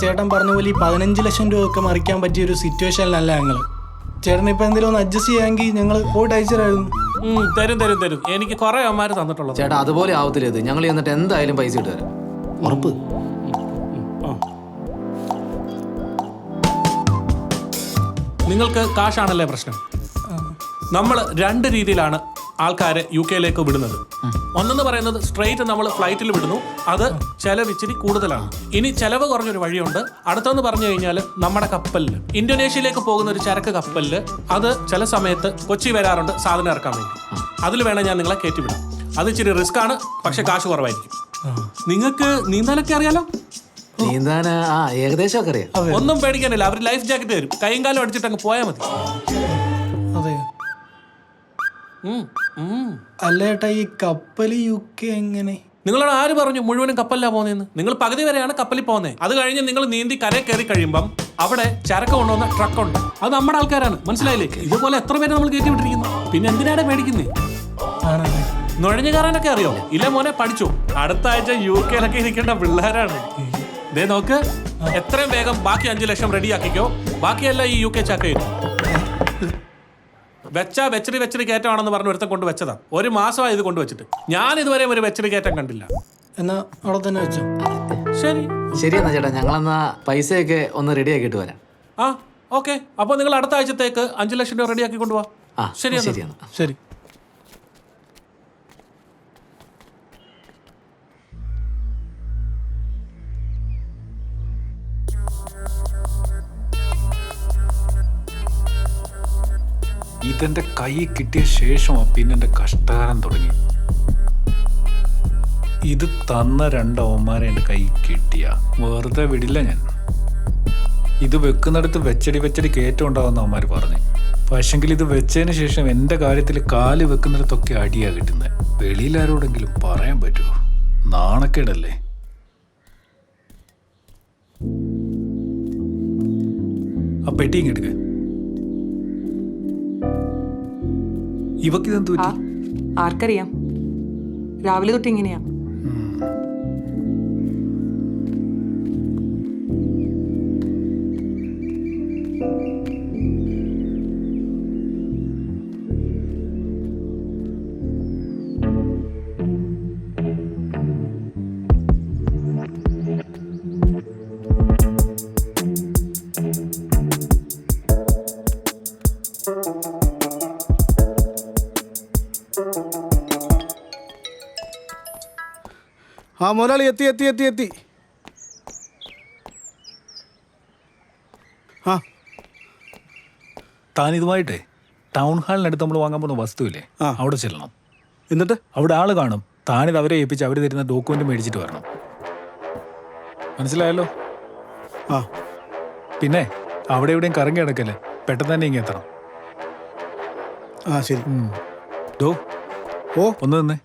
ചേട്ടൻ പറഞ്ഞ പോലെ ഈ 15 ലക്ഷം രൂപ ഒക്കെ മറിക്കാൻ പറ്റിയ ഒരു സിറ്റുവേഷനിലല്ല ഞങ്ങൾ. ചേട്ടൻ ഇപ്പൊ എന്തെങ്കിലും ഒന്ന് അഡ്ജസ്റ്റ് ചെയ്യാമെങ്കിൽ ഞങ്ങൾ പോയിട്ട് അയച്ചുതരായിരുന്നു. തരും. എനിക്ക് കുറെ അമ്മമാര് തന്നിട്ടുള്ളത്. ചേട്ടാ അതുപോലെ ആവത്തില്ല ഇത്. ഞങ്ങൾ എന്നിട്ട് എന്തായാലും പൈസ ഇട്ട് തരാം, ഉറപ്പ്. നിങ്ങൾക്ക് കാശാണല്ലേ പ്രശ്നം? നമ്മൾ 2 രീതിയിലാണ് ആൾക്കാരെ UK വിടുന്നത്. ഒന്നെന്ന് പറയുന്നത് സ്ട്രെയിറ്റ് നമ്മൾ ഫ്ലൈറ്റിൽ വിടുന്നു. അത് ചെലവ് ഇച്ചിരി കൂടുതലാണ്. ഇനി ചെലവ് കുറഞ്ഞൊരു വഴിയുണ്ട്. അടുത്തെന്ന് പറഞ്ഞു കഴിഞ്ഞാൽ നമ്മുടെ കപ്പലിൽ ഇന്തോനേഷ്യയിലേക്ക് പോകുന്ന ഒരു ചരക്ക് കപ്പലിൽ അത് ചില സമയത്ത് കൊച്ചി വരാറുണ്ട് സാധനം ഇറക്കാൻ വേണ്ടി. അതിൽ വേണം ഞാൻ നിങ്ങളെ കയറ്റിവിടാം. അത് ഇച്ചിരി റിസ്ക് ആണ്, പക്ഷെ കാശ് കുറവായിരിക്കും. നിങ്ങൾക്ക് നീന്താനൊക്കെ അറിയാലോ? നീന്താൻ ഏകദേശം ഒക്കെ അറിയാം. ഒന്നും പേടിക്കാനില്ല. അവർ ലൈഫ് ജാക്കറ്റ് തരും. കൈയും കാലം അടിച്ചിട്ട് അങ്ങ് പോയാൽ മതി. അതെ. അല്ല ചേട്ടാ, ഈ കപ്പൽ UK എങ്ങനെ? നിങ്ങളോട് ആര് പറഞ്ഞു മുഴുവനും കപ്പലിലാ പോകുന്നതെന്ന്? നിങ്ങൾ പകുതി വരെയാണ് കപ്പലിൽ പോകുന്നത്. അത് കഴിഞ്ഞ് നിങ്ങൾ നീന്തി കരയിൽ കയറി കഴിയുമ്പം അവിടെ ചരക്ക് കൊണ്ടുവന്ന ട്രക്കുണ്ട്. അത് നമ്മുടെ ആൾക്കാരാണ്, മനസ്സിലായില്ലേ? ഇതുപോലെ എത്ര പേരെ നമ്മൾ കയറ്റി വിട്ടിരിക്കുന്നു. പിന്നെ എന്തിനാണ് പേടിക്കുന്നേ? നുഴഞ്ഞു കയറാനൊക്കെ അറിയോ? ഇല്ല മോനെ, പഠിച്ചു. അടുത്ത ആഴ്ച UK ഇരിക്കേണ്ട പിള്ളേരാണ്. ദേ നോക്ക്, എത്രയും വേഗം ബാക്കി 5 ലക്ഷം റെഡി ആക്കിക്കോ. ബാക്കിയല്ല ഈ UK ചാക്കയിൽ വെച്ചടി കയറ്റമാണെന്ന് പറഞ്ഞ് ഒരുത്തം കൊണ്ട് വെച്ചതാ. 1 മാസമായി ഇത് കൊണ്ടുവച്ചിട്ട്. ഞാൻ ഇതുവരെ ഒരു വെച്ചടി കയറ്റം കണ്ടില്ല. എന്നാ അവിടെ തന്നെ വെച്ചോ. ശരി എന്നാ ചേട്ടാ, ഞങ്ങളെന്നാ പൈസയൊക്കെ ഒന്ന് റെഡി ആക്കിയിട്ട് വരാം. ഓക്കെ. അപ്പോൾ നിങ്ങൾ അടുത്ത ആഴ്ചത്തേക്ക് 5 ലക്ഷം രൂപ റെഡിയാക്കി കൊണ്ടുപോവാ. ശരി. ഇതെന്റെ കൈ കിട്ടിയ ശേഷമോ പിന്നെ എൻ്റെ കഷ്ടകാലം തുടങ്ങി. ഇത് തന്ന 2 അവന്മാരെ എൻ്റെ കൈ കിട്ടിയ വെറുതെ വിടില്ല ഞാൻ. ഇത് വെക്കുന്നിടത്ത് വെച്ചടി കയറ്റം ഉണ്ടാവുന്ന അവന്മാർ പറഞ്ഞു. പക്ഷെങ്കിൽ ഇത് വെച്ചതിന് ശേഷം എൻ്റെ കാര്യത്തിൽ കാല് വെക്കുന്നിടത്തൊക്കെ അടിയാ കിട്ടുന്നത്. വെളിയിലാരോടെങ്കിലും പറയാൻ പറ്റുമോ? നാണക്കേടല്ലേ. ആ പെട്ടി ഇങ്ങെടുക്ക. ഇവക്കിതെന്തു പറ്റി? ആർക്കറിയാം, രാവിലെ തൊട്ട് ഇങ്ങനെയാ. മുതലാളി എത്തി. താൻ ഇതുമായിട്ടേ ടൗൺ ഹാളിനടുത്ത് നമ്മൾ വാങ്ങാൻ പോകുന്ന വസ്തുവില്ലേ, അവിടെ ചെല്ലണം. എന്നിട്ട് അവിടെ ആള് കാണും. താനിത് അവരെ ഏൽപ്പിച്ച് അവർ തരുന്ന ഡോക്യുമെന്റ് മേടിച്ചിട്ട് വരണം. മനസ്സിലായല്ലോ? ആ പിന്നെ അവിടെ എവിടെയും കറങ്ങി കിടക്കല്ലേ, പെട്ടെന്ന് തന്നെ ഇങ്ങ് എത്തണം. ആ ശരി. ഡോ ഓ ഒന്ന് നിന്നേ.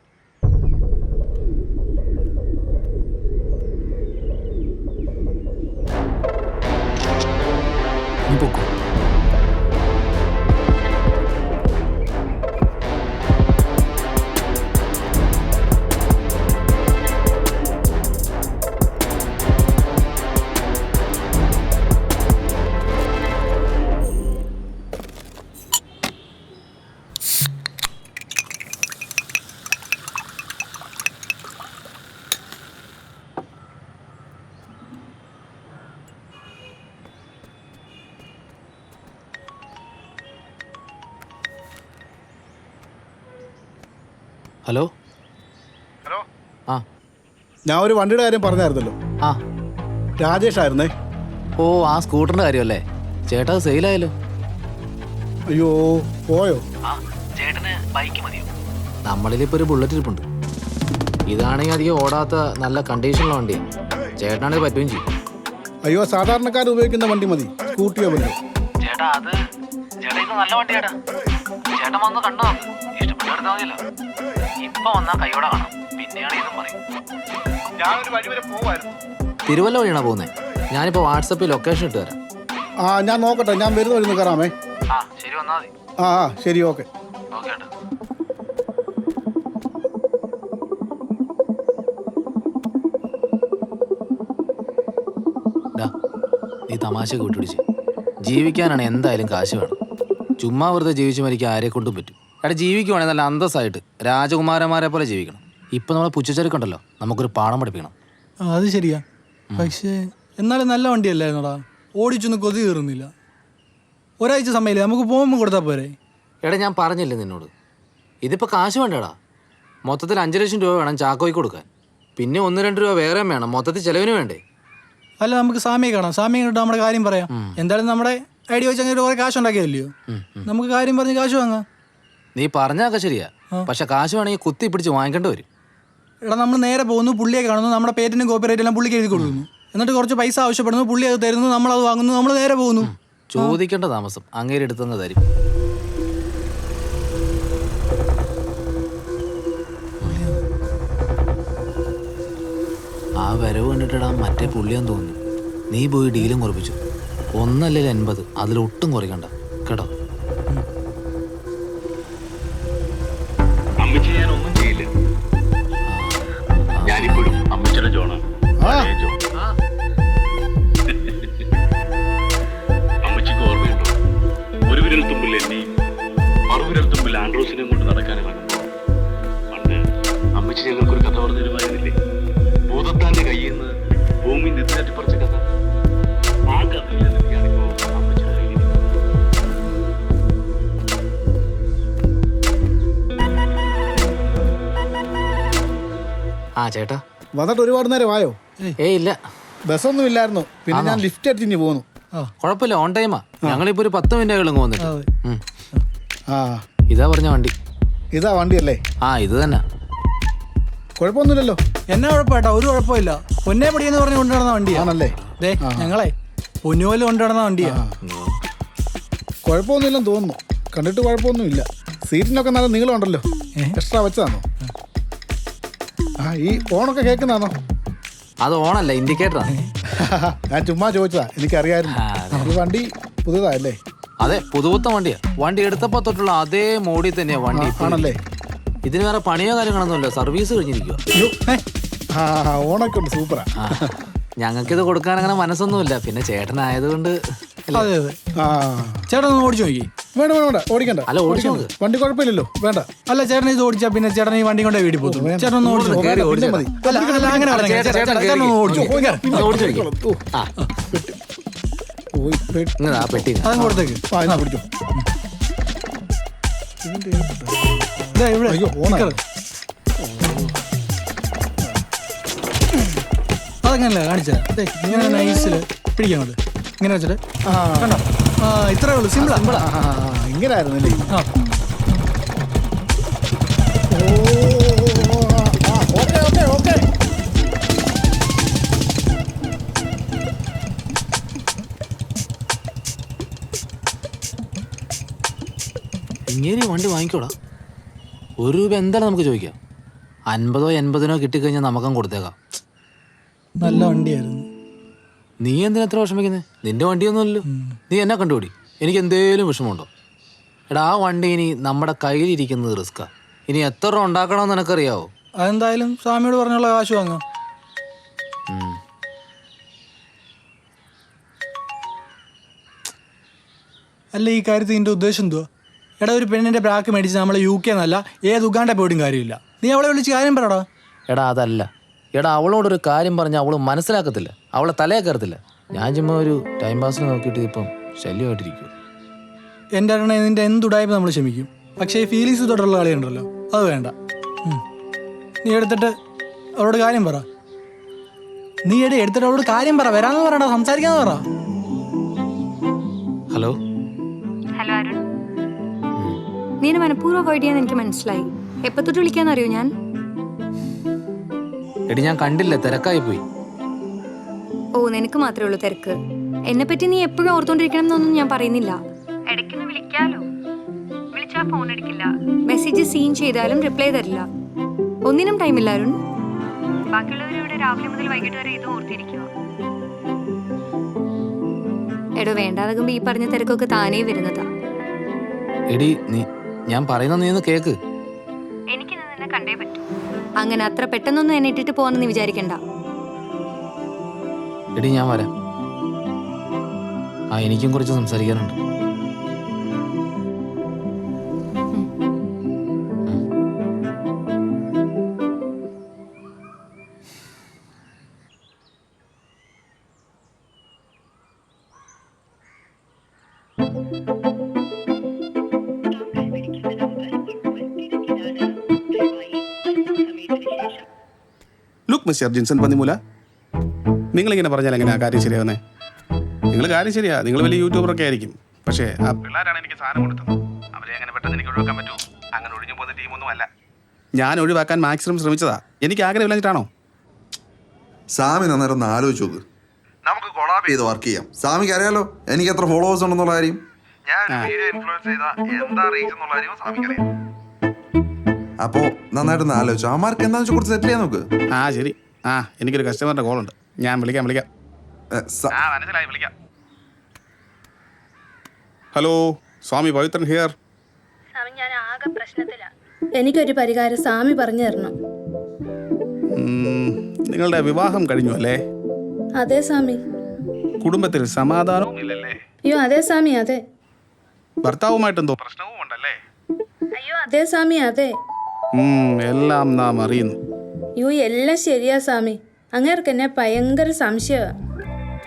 നീ പൊക്കോ. ഹലോ. ആ ഞാൻ ഒരു വണ്ടിയുടെ കാര്യം പറഞ്ഞായിരുന്നല്ലോ. ആ രാജേഷ് ആയിരുന്നേ. ഓ, ആ സ്കൂട്ടറിന്റെ കാര്യമല്ലേ? ചേട്ടാ അത് സെയിലായല്ലോ. അയ്യോ പോയോ? ചേട്ടന് ബൈക്ക് മതിയോ? നമ്മളിലിപ്പോ ഒരു ബുള്ളറ്റ് ഇരിപ്പുണ്ട്. ഇതാണെങ്കിൽ അധികം ഓടാത്ത നല്ല കണ്ടീഷനുള്ള വണ്ടിയാണ്. ചേട്ടനാണെങ്കിൽ പറ്റുകയും ചെയ്യും. അയ്യോ സാധാരണക്കാർ ഉപയോഗിക്കുന്ന വണ്ടി മതി, സ്കൂട്ടിയോ വണ്ടി. ചേട്ടാ അത് ചേട്ടാ ഇത് നല്ല വണ്ടിയാടാ. ചേട്ടൻ വന്ന് കണ്ടു നോക്ക്, ഇഷ്ടപ്പെട്ടെടുത്താൽ മതിയല്ലോ. ഇപ്പൊ വന്നാ കൈയോടെ കാണാം, പിന്നെയാണ് ഇതും പറയും. ഞാനൊരു വഴി വരെ പോവായിരുന്നു. തിരുവല്ല വഴിയാണോ പോകുന്നത്? ഞാനിപ്പോ വാട്സപ്പിൽ ലൊക്കേഷൻ ഇട്ട് തരാം. ആ ഞാൻ നോക്കട്ടെ, ഞാൻ വരുന്ന വഴി കയറാമേ. ആ ശരി, വന്നാൽ മതി. ആ ശരി, ഓക്കെ. ഓക്കെ ഏട്ടാ. നീ തമാശ കൂട്ടിടിച്ച് ജീവിക്കാനാണ് എന്തായാലും കാശ് വേണം. ചുമ്മാ വെറുതെ ജീവിച്ചു മരിക്കാൻ ആരെ കൊണ്ടും പറ്റും. എടാ ജീവിക്കുവാണെങ്കിൽ നല്ല അന്തസ്സായിട്ട് രാജകുമാരന്മാരെ പോലെ ജീവിക്കണം. ഇപ്പൊ നമ്മളെ പുച്ചച്ചെറുക്കുണ്ടല്ലോ, നമുക്കൊരു പാഠം പഠിപ്പിക്കണം. അത് ശരിയാ, പക്ഷേ എന്നാലും നല്ല വണ്ടിയല്ലായിരുന്നോടാ. ഓടിച്ചൊന്നും കൊതി കയറുന്നില്ല. ഒരാഴ്ച സമയമില്ല, നമുക്ക് പോകുമ്പോൾ കൊടുത്താൽ പോരെ? എടാ ഞാൻ പറഞ്ഞില്ലേ നിന്നോട്, ഇതിപ്പോൾ കാശ് വേണ്ടടാ. മൊത്തത്തിൽ 5 ലക്ഷം രൂപ വേണം ചാക്കോയ്ക്ക് കൊടുക്കാൻ. പിന്നെ 1-2 രൂപ വേറെയും വേണം, മൊത്തത്തിൽ ചെലവിന് വേണ്ടേ? അല്ല നമുക്ക് സാമിയെ കാണാം, സാമിയെ കണ്ടിട്ട് നമ്മുടെ കാര്യം പറയാം. എന്തായാലും നമ്മുടെ ഐഡിയ വെച്ച് അങ്ങനെ കുറെ കാശ് ഉണ്ടാക്കിയതല്ലയോ, നമുക്ക് കാര്യം പറഞ്ഞ് കാശ് വാങ്ങാം. നീ പറഞ്ഞാക്കെ ശരിയാ, പക്ഷെ കാശ് വേണമെങ്കിൽ കുത്തി പിടിച്ച് വാങ്ങിക്കേണ്ടി വരും. എടാ നമ്മൾ നേരെ പോകുന്നു, പുള്ളിയെ കാണുന്നു, നമ്മുടെ പേറ്റിനും കോപ്പിറൈറ്റ് എല്ലാം പുള്ളിക്ക് എഴുതി കൊടുക്കുന്നു. എന്നിട്ട് കുറച്ച് പൈസ ആവശ്യപ്പെടുന്നു, പുള്ളി അത് തരുന്നു, നമ്മളത് വാങ്ങുന്നു, നമ്മൾ നേരെ പോകുന്നു. ചോദിക്കേണ്ട താമസം, അങ്ങേര് എടുത്തുനിന്ന് തരും. ആ വരവ് കണ്ടിട്ടിടാ മറ്റേ പുള്ളിയാന്ന് തോന്നുന്നു. നീ പോയി ഡീലും കുറപ്പിച്ചു. 1/80, അതിലൊട്ടും കുറയ്ക്കണ്ട കേട്ടോ. അമ്മച്ചി ഞാൻ ഒന്നും ചെയ്യില്ല. ഞാനിപ്പോഴും അമ്മച്ചിയുടെ ജോണാണ്. അമ്മച്ചിക്ക് ഓർമ്മയുണ്ടോ, ഒരു വിരൽ തുമ്പിൽ എന്നെയും മറുവിരൽ തുമ്പിൽ ആൻഡ്രോസിനെയും കൊണ്ട് നടക്കാൻ ഇറങ്ങുമ്പോൾ പണ്ട് അമ്മച്ചി ഞങ്ങൾക്കൊരു കഥ പറഞ്ഞു തരുമായിരുന്നില്ലേ? ഭൂതത്താന്റെ കയ്യിൽ നിന്ന് ഭൂമി നിറഞ്ഞാറ്റി പറിച്ച കഥ. ആ കഥയിൽ നിന്നൊക്കെയാണിപ്പോ അമ്മച്ചിയുടെ കയ്യിൽ. ആ ചേട്ടാ വന്നിട്ട് ഒരുപാട് നേരം ആയോ? ഇല്ല, ബസ്സൊന്നും ഇല്ലായിരുന്നു, പിന്നെ ഞാൻ ലിഫ്റ്റ് അടിച്ചിഞ്ഞ് പോന്നു. കുഴപ്പമില്ല, ഓൺ ടൈമാ. ഞങ്ങളിപ്പോ ഒരു 10 മിനിറ്റ് വന്നിട്ട്. ആ ഇതാ പറഞ്ഞ വണ്ടി. ഇതാ വണ്ടിയല്ലേ? ആ ഇത് തന്നെ. കുഴപ്പമൊന്നുമില്ലല്ലോ. എന്നാ കുഴപ്പമായിട്ടാ? ഒരു കുഴപ്പമില്ല. പൊന്നേ പടിയെന്ന് പറഞ്ഞ് കൊണ്ടുനടന്ന വണ്ടിയാണല്ലേ? ഞങ്ങളെ പൊന്നുപോലെ കൊണ്ടുനടന്ന വണ്ടിയാ. കുഴപ്പമൊന്നുമില്ലെന്ന് തോന്നുന്നു, കണ്ടിട്ട് കുഴപ്പമൊന്നുമില്ല. സീറ്റിനൊക്കെ നല്ല നീളമുണ്ടല്ലോ, എക്സ്ട്രാ വെച്ചതാണോ? ആ ഈ ഓണൊക്കെ കേൾക്കുന്നതാണോ? അത് ഓണല്ല, ഇൻഡിക്കേറ്ററാണ്. ഞാൻ ചുമ്മാ ചോദിച്ചതാ, എനിക്കറിയായിരുന്നു. ഈ വണ്ടി പുതുതായല്ലേ? അതെ, പുതുപുത്തൻ വണ്ടിയാ. വണ്ടി എടുത്തപ്പോ തൊട്ടുള്ള അതേ മോഡിൽ തന്നെയാ വണ്ടി ആണല്ലേ? ഇതിന് വേറെ പണിയോ കാര്യങ്ങളൊന്നുമില്ല, സർവീസ് കഴിഞ്ഞിരിക്കുക. ഓണൊക്കെ ഉണ്ട്, സൂപ്പറാ. ഞങ്ങൾക്കിത് കൊടുക്കാൻ അങ്ങനെ മനസ്സൊന്നുമില്ല, പിന്നെ ചേട്ടനായതുകൊണ്ട്. ചേട്ടൻ ഒന്ന് ഓടിച്ചു നോക്കി. വേണ്ട വേണ്ട ഓടിക്കണ്ട. അല്ല ഓടിച്ചു നോക്ക്, വണ്ടി കുഴപ്പമില്ലല്ലോ. വേണ്ട. അല്ല ചേട്ടൻ ഇത് ഓടിച്ചാ പിന്നെ ചേട്ടൻ ഈ വണ്ടി കൊണ്ട് വീട്ടിൽ പോകും. ചേട്ടൻ ഒന്ന് ഓടിച്ചു അങ്ങനെ പെട്ടി അതങ്ങ് കൊടുത്തേക്ക്. പിടിച്ചു. അതങ്ങനല്ല കാണിച്ചാ, ഇങ്ങനെ നൈസില് പിടിക്കാൻ കൊണ്ട് ഇങ്ങനെ വെച്ചിട്ട് കണ്ടോ? ആ ഇത്രേ ഉള്ളൂ, സിമ്പിളാ. ഇങ്ങനെ ആയിരുന്നല്ലേ? ഓ നീ വണ്ടി വാങ്ങിക്കോടാ. 1 രൂപ എന്തായാലും നമുക്ക് ചോദിക്കാം. 50 80 കിട്ടിക്കഴിഞ്ഞാൽ നമുക്കും കൊടുത്തേക്കാം. നല്ല വണ്ടിയായിരുന്നു. നീ എന്തിനാ എത്ര വിഷമിക്കുന്നത്? നിന്റെ വണ്ടിയൊന്നുമല്ലോ. നീ എന്നെ കണ്ടുപിടി. എനിക്ക് എന്തേലും വിഷമമുണ്ടോ? എടാ ആ വണ്ടി ഇനി നമ്മുടെ കയ്യിലിരിക്കുന്നത് റിസ്ക്കാ. ഇനി എത്ര രൂപ ഉണ്ടാക്കണമെന്ന് നിനക്കറിയാവോ? അതെന്തായാലും സ്വാമിയോട് പറഞ്ഞുള്ള കാശ് വാങ്ങാം. അല്ല, ഈ കാര്യത്തിൽ നിന്റെ ഉദ്ദേശം എന്തുവാ? എടാ, ഒരു പെണ്ണിന്റെ ബ്രാക്ക് മേടിച്ച് നമ്മളെ UK എന്നല്ല ഏത് ഉഗാണ്ട പോയിട്ടും കാര്യമില്ല. നീ അവളെ വിളിച്ച് കാര്യം പറയടാ. എടാ അതല്ല. എടാ അവളോടൊരു കാര്യം പറഞ്ഞാൽ അവൾ മനസ്സിലാക്കത്തില്ല. അവളെ തലയെ കയറത്തില്ല. ഞാൻ ചുമ്മാ ഒരു ടൈം പാസിന് നോക്കിയിട്ട് ഇപ്പം ശല്യമായിട്ടിരിക്കും. എൻ്റെ അരണ നിന്റെ എന്തുടായ്പ നമ്മൾ ക്ഷമിക്കും. പക്ഷേ ഈ ഫീലിങ്സ് തൊട്ടുള്ള കളിയുണ്ടല്ലോ, അത് വേണ്ട. നീ എടുത്തിട്ട് അവളോട് കാര്യം പറ. എടുത്തിട്ട് അവളോട് കാര്യം പറ. വരാന്ന് പറയടാ, സംസാരിക്കാന്ന് പറ. ഹലോ ഹലോ അരുൺ, നീ എന്നെ മനഃപൂർവ്വം ചെയ്യാന്ന് എനിക്ക് മനസ്സിലായി. എപ്പോ തൊട്ട് വിളിക്കാന്നറിയോ ഞാൻ? എടി ഞാൻ കണ്ടില്ല, തിരക്കായി പോയി. ഓ, നിനക്ക് മാത്രമേ ഉള്ളൂ തിരക്ക്. എന്നെ പറ്റി നീ എപ്പോഴും ഓർത്തോണ്ടിരിക്കണം എന്നൊന്നും ഞാൻ പറയുന്നില്ല. ഇടയ്ക്കൊന്ന് വിളിക്കാലോ. വിളിച്ചാ ഫോൺ എടുക്കില്ല. മെസ്സേജ് സീൻ ചെയ്താലും റിപ്ലൈ തരില്ല. ഒന്നിനും ടൈമില്ല അരുൺ. ബാക്കിയുള്ളവരിവിടെ രാവിലെ മുതൽ വൈകിട്ട് വരെ ഇത് ഓർത്തിരിക്കുക. എടോ, വേണ്ടാതാകുമ്പോ ഈ പറഞ്ഞ തിരക്കൊക്കെ താനേ വരുന്നതാ. എടി ഞാൻ പറയുന്ന നീ ഒന്ന് കേക്ക്. എനിക്ക് നിന്നെ കണ്ടേ പറ്റൂ. അങ്ങനെ അത്ര പെട്ടെന്നൊന്നും എന്നെ ഇട്ടിട്ട് പോകാന്ന് നീ വിചാരിക്കണ്ട. എടി ഞാൻ വരാം. എനിക്കും കുറച്ച് സംസാരിക്കാനുണ്ട്. ലുക്ക് മിസ്റ്റർ ജിൻസൺ പന്നിമൂല, നിങ്ങളിങ്ങനെ പറഞ്ഞാൽ എങ്ങനെയാ കാര്യം ശരിയാവുന്നേ? നിങ്ങൾ കാര്യം ശരിയാ, നിങ്ങൾ വലിയ യൂട്യൂബറൊക്കെ ആയിരിക്കും. പക്ഷേ ആ പിള്ളേരാണ് എനിക്ക് സാധനം കൊടുത്തത്. അവരെ അങ്ങനെ പെട്ടെന്ന് എനിക്ക് ഒഴിവാക്കാൻ പറ്റുമോ? അങ്ങനെ ഒഴിഞ്ഞു പോകുന്ന ടീമൊന്നും അല്ല. ഞാൻ ഒഴിവാക്കാൻ മാക്സിമം ശ്രമിച്ചതാ. എനിക്ക് ആഗ്രഹമില്ലാഞ്ഞിട്ടാണോ? സാമി നന്നായിട്ട് ഒന്ന് ആലോചിച്ച് നോക്ക്. നമുക്ക് കൊളാബ് ചെയ്ത് വർക്ക് ചെയ്യാം. സാമിക്ക് അറിയാലോ എനിക്ക് എത്ര ഫോളോവേഴ്സ് ഉണ്ടെന്നുള്ള കാര്യം. ഞാൻ വീഡിയോ ഇൻഫ്ലുവൻസ് ചെയ്താ എന്താ റീച്ച് എന്നുള്ള കാര്യവും സാമിക്കറിയാം. അപ്പോ നന്നായിട്ടൊന്ന് ആലോചിച്ചു. അമാർക്ക് എന്താണെന്ന് വെച്ചാൽ കുറച്ച് സെറ്റിൽ ചെയ്യാൻ നോക്ക്. ആ ശരി. എനിക്കൊരു കസ്റ്റമറിന്റെ കോൾ ഉണ്ട്. ഞാൻ വിളിക്കാം. മനസ്സിലായി, വിളിക്കാം. Hello, Swami Pavithran here. ഞാൻ ആകെ പ്രശ്നത്തിലാ. എനിക്കൊരു പരിഹാരം സ്വാമി പറഞ്ഞു തരണം. നിങ്ങളുടെ വിവാഹം കഴിഞ്ഞു അല്ലേ? അതെ സ്വാമി. കുടുംബത്തിൽ സമാധാനവും ഇല്ലല്ലേ? അയ്യോ അതെ സ്വാമി, അതെ. ഭർത്താവുമായിട്ട് എന്തോ പ്രശ്നവും ഉണ്ടല്ലേ? അയ്യോ അതെ സ്വാമി, അതെ. എല്ലാം നാം അറിയുന്നു. അയ്യോ എല്ലാം ശരിയാ സ്വാമി. അങ്ങേർക്ക് എന്നെ ഭയങ്കര സംശയമാണ്.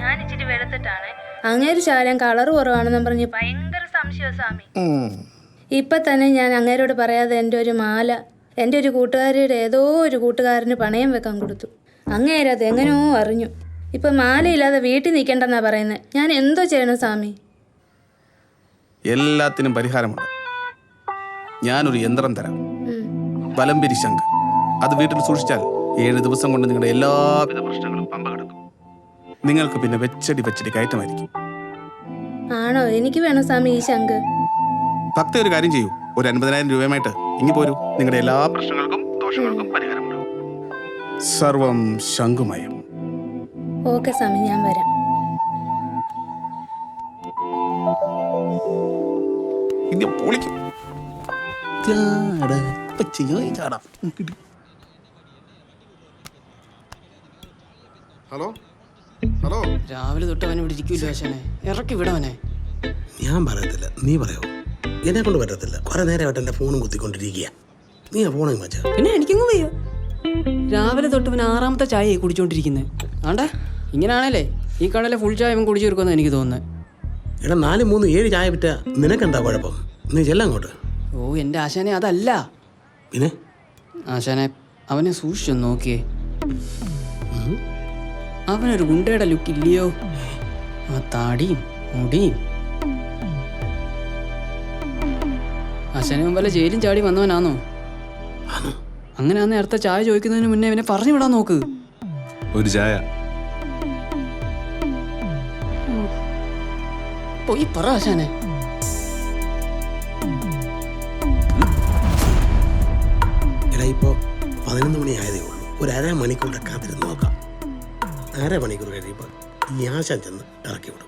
ഞാൻ ഇച്ചിരി വെളുത്തിട്ടാണ്. അങ്ങേര് ശാലം കളർ കുറവാണെന്ന് പറഞ്ഞ് ഭയങ്കര സംശയമാണ് സ്വാമി. ഇപ്പൊ തന്നെ ഞാൻ അങ്ങേരോട് പറയാതെ എൻ്റെ ഒരു മാല എൻ്റെ ഒരു കൂട്ടുകാരിയുടെ ഏതോ ഒരു കൂട്ടുകാരന് പണയം വെക്കാൻ കൊടുത്തു. അങ്ങേരത് എങ്ങനെയോ അറിഞ്ഞു. ഇപ്പൊ മാലയില്ലാതെ വീട്ടിൽ നിൽക്കണ്ടെന്നാ പറയുന്നത്. ഞാൻ എന്തോ ചെയ്യണം സ്വാമി? എല്ലാത്തിനും പരിഹാരമുണ്ട്. ഞാനൊരു യന്ത്രം തരാം. വലംപിരി ശംഖ്. അത് വീട്ടിൽ സൂക്ഷിച്ചാൽ 7 ദിവസം കൊണ്ട് നിങ്ങളുടെ എല്ലാവിധ പ്രശ്നങ്ങളും പമ്പ കിടക്കും. നിങ്ങൾക്ക് പിന്നെ വെച്ചടി കയറ്റമായിരിക്കും. ആണോ? എനിക്ക് വേണം സ്വാമി ഈ ശംഖ്. ഭക്തി ഒരു കാര്യം ചെയ്യൂ. ഒരു 50,000 രൂപയുമായിട്ട് ഇങ്ങി പോരൂ. നിങ്ങളുടെ എല്ലാ പ്രശ്നങ്ങൾക്കും ദോഷങ്ങൾക്കും പരിഹാരമുണ്ടാവും. സർവം ശംഖുമയം. ഓക്കെ സ്വാമി, ഞാൻ വരാം. പൊളിക്കും. ഹലോ ഹലോ, രാവിലെ തൊട്ട് അവനെ ഇവിടെ ഇരിക്കൂല്ലോ. ആശാനെ ഇറക്കി വിടവനെ. ഞാൻ പറയത്തില്ല, നീ പറയോ? എന്നെ കൊണ്ട് പറ്റത്തില്ല. കുറെ നേരമായിട്ട് എൻ്റെ ഫോണും കുത്തിക്കൊണ്ടിരിക്കുക. നീ ആ ഫോണും വെച്ചാ പിന്നെ എനിക്കൊന്നും വയ്യ. രാവിലെ തൊട്ട് അവൻ 6ാമത്തെ ചായ കുടിച്ചോണ്ടിരിക്കുന്നത്. ആണ്ടാ ഇങ്ങനാണല്ലേ ഈ കടയിലെ ഫുൾ ചായ അവൻ കുടിച്ചു തീർക്കുമെന്ന് എനിക്ക് തോന്നുന്നത്. എടാ 4, 3, 7 ചായ വിറ്റ നിനക്കെന്താ കുഴപ്പം? നീ ചെല്ലങ്ങോട്ട്. ഓ എൻ്റെ ആശാനെ അതല്ല. പിന്നെ ആശാനെ അവനെ സൂക്ഷിച്ചൊന്ന് നോക്കിയേ. അവനൊരു ഗുണ്ടയുടെ ലുക്ക് ഇല്ലയോ? ആ താടിയും മുടിയും. ആശാനെ വല്ല ജയിലും ചാടി വന്നവനാണോ? അങ്ങനെ നേരത്തെ ചായ ചോദിക്കുന്നതിന് മുന്നേ അവനെ പറഞ്ഞു വിടാൻ നോക്ക്. ഒരു ചായ. പോയി പറ ആശാനെ. എടാ ഇപ്പോൾ 11 മണി ആയതേ ഉള്ളൂ. ഒരു അരമണിക്കൂറുടെ കാത്തിരുന്ന് നോക്കാം. അരമണിക്കൂർ കഴിയുമ്പോൾ ഈ ആശാൻ ചെന്ന് ഇറക്കി വിടും.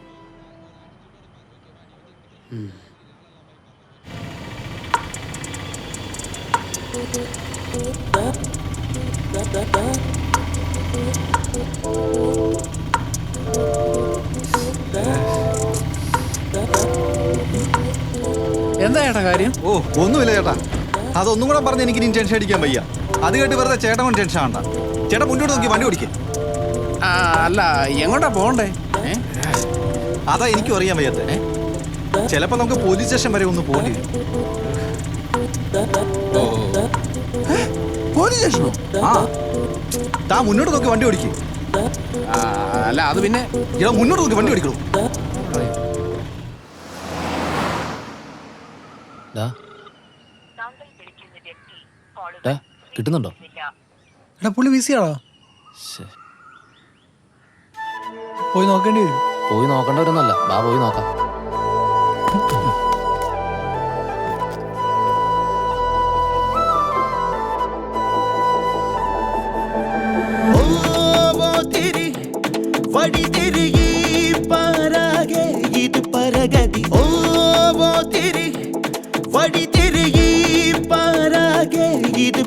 എന്താ ചേട്ടാ കാര്യം? ഓ ഒന്നുമില്ല ചേട്ടാ, അതൊന്നും കൂടെ പറഞ്ഞ് എനിക്ക് ഇനി ടെൻഷൻ അടിക്കാൻ വയ്യ. അത് കേട്ട് വെറുതെ ചേട്ടൻ കൊണ്ട് ടെൻഷൻ ആണ്ട. ചേട്ടാ മുന്നോട്ട് നോക്കി വണ്ടി ഓടിക്കേ. അല്ല എങ്ങോട്ടാ പോകണ്ടേ? അതാ എനിക്കും അറിയാൻ വയ്യാത്ത. ചിലപ്പോ നമുക്ക് പോലീസ് സ്റ്റേഷൻ വരെ ഒന്ന് പോകേണ്ടി വരും. പോലീസ് സ്റ്റേഷനോ? ആ താ മുന്നോട്ട് നോക്കി വണ്ടി ഓടിക്കേ. അല്ല അത് പിന്നെ ചേട്ടാ മുന്നോട്ട് നോക്കി വണ്ടി ഓടിക്കണോ? കിട്ടുന്നുണ്ടോ? എടാ പുള്ളി ബിസിയാണോ? പോയി നോക്കേണ്ടി വരും. പോയി നോക്കേണ്ടവരൊന്നല്ല, ബാ പോയി നോക്കാം.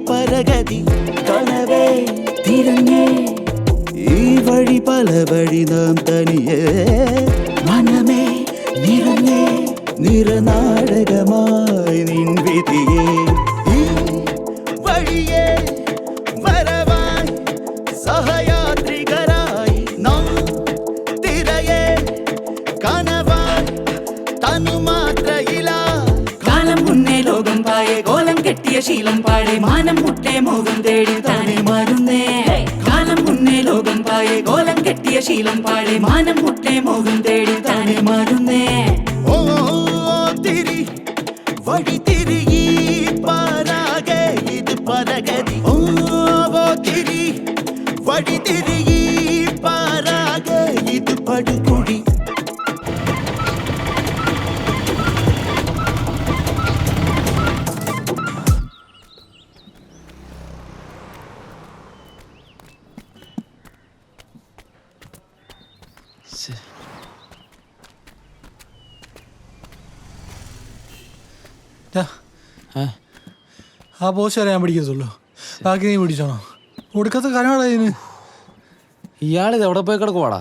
പരഗതി കനവേ തിരഞ്ഞേ ഈ വഴി പല വഴി നാം തനിയേ മനമേ നിറഞ്ഞേ നിറനാടകമായി നിൻ വിധിയേ ഈ വഴിയേ വരവായി സഹയാത്രികരായി നാം തിരയേ കനവായി തനുമാത്രയില കാലം മുന്നേ ലോകം പായേ കോലം കെട്ടിയ ശീലം പാടെ മാനം മുട്ടേ മോഹം തേടി താനെ മാറുന്നേ കാലം മുന്നേ ലോകം പായേ കോലം കെട്ടിയ ശീലം പാടെ മാനം മുട്ടേ മോഹം തേടി താനെ മാറുന്നേ ഓ തിരി വഴി തിരികി പാരാകെ ഇത് പരഗതി ഓ തിരി വഴി തിരികി പാരാകെ ഇത് പടുകുടി ആ പോസ്റ്റ് വരെ ഞാൻ പിടിക്കത്തുള്ളൂ, ബാക്കി നീ പിടിച്ചോണോ? ഒടുക്കത്തെ കാര്യങ്ങളാ ഇതിന്. ഇയാളിത് എവിടെ പോയി കിടക്കുവാടാ?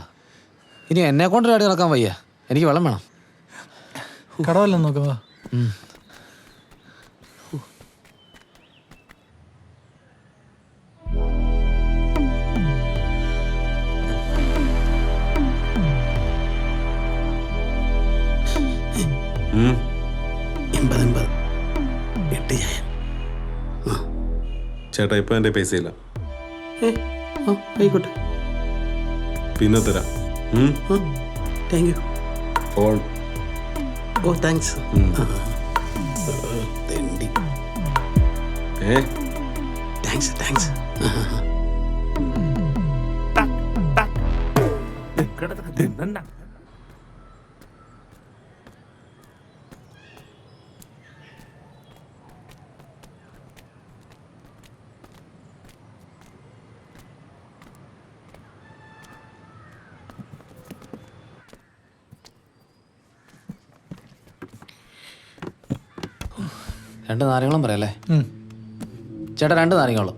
ഇനി എന്നെ കൊണ്ട് രാടി നടക്കാൻ വയ്യ, എനിക്ക് വെള്ളം വേണം. കടവല്ലോ നോക്കാം. ചേട്ടാ ഇപ്പൊ എന്റെ പൈസ ഇല്ല, ആയിക്കോട്ടെ. പിന്നെ തരാം. Thank you. Phone. Oh thanks. Thanks thanks. രണ്ട് നാരങ്ങളും പറയല്ലേ ചേട്ടാ? രണ്ട് നാരങ്ങളും.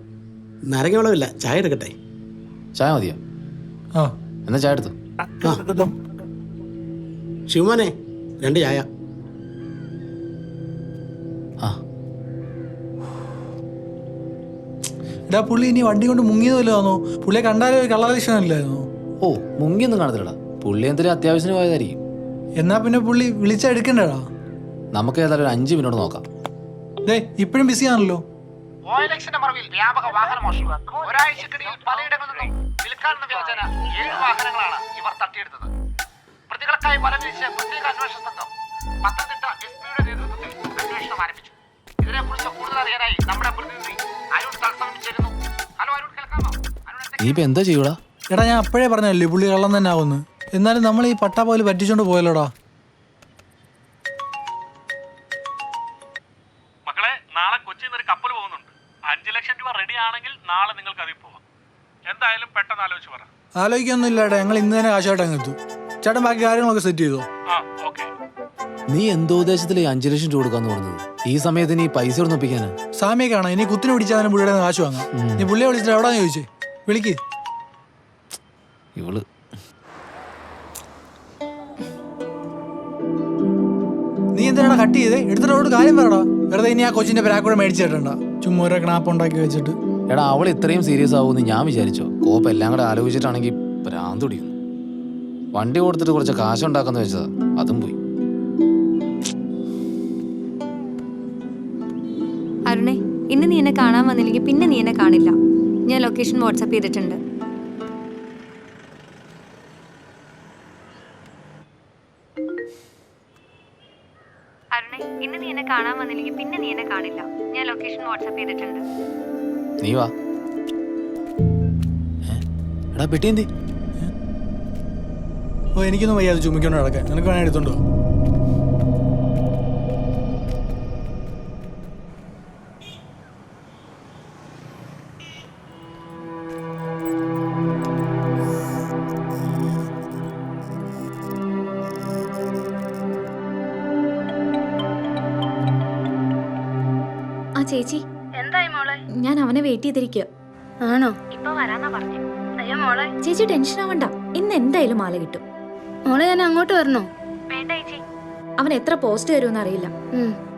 നാരങ്ങ വെള്ളമില്ല, ചായ എടുക്കട്ടെ? ചായ മതിയോ? എന്നാ ചായ എടുത്തു. ശിവമോനെ 2 ചായ. എടാ പുള്ളി ഇനി വണ്ടി കൊണ്ട് മുങ്ങിയതല്ലോ? പുള്ളിയെ കണ്ടാലോ കള്ളലക്ഷണമില്ലായിരുന്നു. ഓ മുങ്ങിയൊന്നും കാണത്തില്ലടാ, പുള്ളി എന്തെങ്കിലും അത്യാവശ്യത്തിന് പോയതായിരിക്കും. എന്നാ പിന്നെ പുള്ളി വിളിച്ചാ എടുക്കണ്ടടാ. നമുക്ക് ഏതായാലും ഒരു 5 മിനിറ്റ് നോക്കാം. ഇപ്പോഴും ബിസി ആണല്ലോ. വ്യാപക വാഹന മോഷണം. ഒരാഴ്ചക്കിടയിൽ പലയിടങ്ങളിൽ നിന്നും വിൽക്കാനെന്ന വ്യാജേന 7 വാഹനങ്ങളാണ് ഇവർ തട്ടിയെടുത്തത്. പ്രതികൾക്കായി വലവിരിച്ച് പ്രത്യേക അന്വേഷണ സംഘം പത്തനംതിട്ട എസ്പിയുടെ നേതൃത്വത്തിൽ അന്വേഷണം ആരംഭിച്ചു. ഇതിനെക്കുറിച്ച് കൂടുതൽ അറിയാനായി നമ്മുടെ പ്രതിനിധി അരുൺ തത്സമയം ചേരുന്നു. ഹലോ അരുൺ, കേൾക്കാമോ? നീ ഇപ്പൊ എന്താ ചെയ്യൂടാ? എടാ ഞാൻ അപ്പോഴേ പറഞ്ഞല്ലേ പുള്ളി കള്ളം തന്നെ ആവുന്നു. എന്നാലും നമ്മൾ ഈ പട്ടാ പോലെ പറ്റിച്ചോണ്ട് പോയല്ലോടാ. മക്കളെ, നാളെ കൊച്ചിയിൽ നിന്ന് ഒരു കപ്പൽ പോകുന്നുണ്ട്. 5 ലക്ഷം രൂപ നാളെ നിങ്ങൾക്ക് അതിൽ പോവാം. എന്തായാലും പെട്ടെന്ന് ആലോചിച്ച് പറ. ആലോചിക്കൊന്നും ഇല്ലാട്ടെ, ഞങ്ങൾ ഇന്ന് തന്നെ കാശായിട്ട് അങ്ങ് എത്തും. ചേട്ടൻ ബാക്കി കാര്യങ്ങളൊക്കെ സെറ്റ് ചെയ്തോ? ഓക്കെ. നീ എന്തോ ഉദ്ദേശത്തില് 5 ലക്ഷം രൂപ കൊടുക്കാന്ന് പറഞ്ഞത്? ഈ സമയത്ത് നീ പൈസ ഒന്ന് ഒപ്പിക്കാനാ? സാമിയെ കാണാം, ഇനി കുത്തിനെ പിടിച്ചാൽ പുള്ളിയുടെ കാശ് വാങ്ങാം. നീ പുള്ളിയെ വിളിച്ചിട്ട് എവിടാന്ന് ചോദിച്ചേ, വിളിക്ക്. ഇവള് നീ എന്തിനാണ് കട്ട് ചെയ്തേ? എടുത്തിട്ടോട് കാര്യം പറയടാ. വെറുതെ ഇനി ആ കൊച്ചിന്റെ പേരാക്കൂടെ മേടിച്ചിട്ടുണ്ട, ചുമ്മാ ഓരോ ക്നാപ്പ് ഉണ്ടാക്കി വെച്ചിട്ട്. എടാ, അവൾ ഇത്രയും സീരിയസ് ആവുമെന്ന് ഞാൻ വിചാരിച്ചോ? കോപ്പ് എല്ലാം കൂടെ ആലോചിച്ചിട്ടാണെങ്കിൽ ഭ്രാന്ത് പിടിക്കുന്നു. വണ്ടി കൊടുത്തിട്ട് കുറച്ച് കാശുണ്ടാക്കാന്ന് വെച്ചതാ, അതും പോയി. അരുണേ, ഇന്ന് നീ എന്നെ കാണാൻ വന്നില്ലെങ്കിൽ പിന്നെ നീ എന്നെ കാണില്ല. ഞാൻ ലൊക്കേഷൻ വാട്സാപ്പ് ചെയ്തിട്ടുണ്ട്. അരുണേ, ഇന്ന് നീ എന്നെ കാണാൻ വന്നില്ലെങ്കിൽ പിന്നെ നീ എന്നെ കാണില്ല. ഞാൻ ലൊക്കേഷൻ വാട്സാപ്പ് ചെയ്തിട്ടുണ്ട്. നീ വാ. എടാ പെട്ടി എന്തി? ഓ, എനിക്കൊന്നും വയ്യ അത് ചുമ്മിക്കൊണ്ട് നടക്കാൻ. നിനക്ക് വേണേ എടുത്തോണ്ടോ? ആ ചേച്ചി, എന്തായി മോളെ? ഞാൻ അവനെ വെയിറ്റ് ചെയ്തിരിക്കുക. ആണോ? ഇപ്പൊ വരാന്നാ പറഞ്ഞു. അയ്യോ മോളെ, ചേച്ചി ടെൻഷൻ ആവണ്ട, ഇന്ന് എന്തായാലും മാല കിട്ടും. മോളെ ഞാൻ അങ്ങോട്ട് വരണോ? വേണ്ട ചേച്ചി, അവൻ എത്ര പോസ്റ്റ് തരുമെന്ന് അറിയില്ല.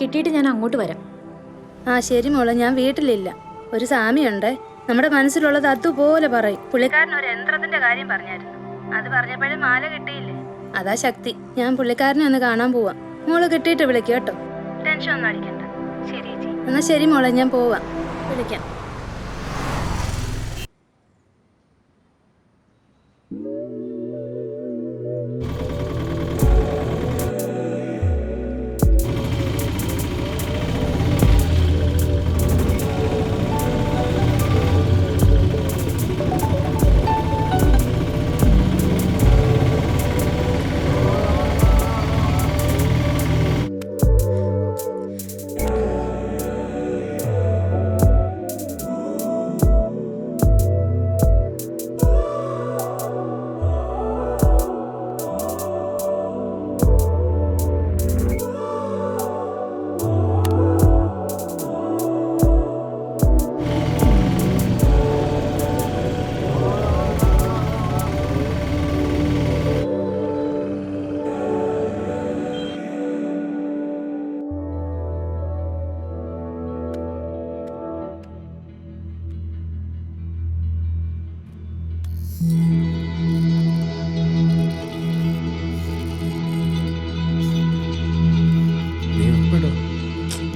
കിട്ടിയിട്ട് ഞാൻ അങ്ങോട്ട് വരാം. ആ ശരി മോളെ, ഞാൻ വീട്ടിലില്ല. ഒരു സാമിയുണ്ട്, നമ്മുടെ മനസ്സിലുള്ളത് അതുപോലെ പറയും. പുള്ളിക്കാരൻ ഒരു യന്ത്രത്തിന്റെ കാര്യം പറഞ്ഞായിരുന്നു. അത് പറഞ്ഞപ്പോഴും മാല കിട്ടിയില്ലേ, അതാ ശക്തി. ഞാൻ പുള്ളിക്കാരനെ ഒന്ന് കാണാൻ പോവാ. മോള് കിട്ടിയിട്ട് വിളിക്കുക കേട്ടോ, ടെൻഷൻ ഒന്നും അടിക്കണ്ട. ശരി ചേച്ചി. എന്നാ ശരി മോളെ, ഞാൻ പോവാ, വിളിക്കാം.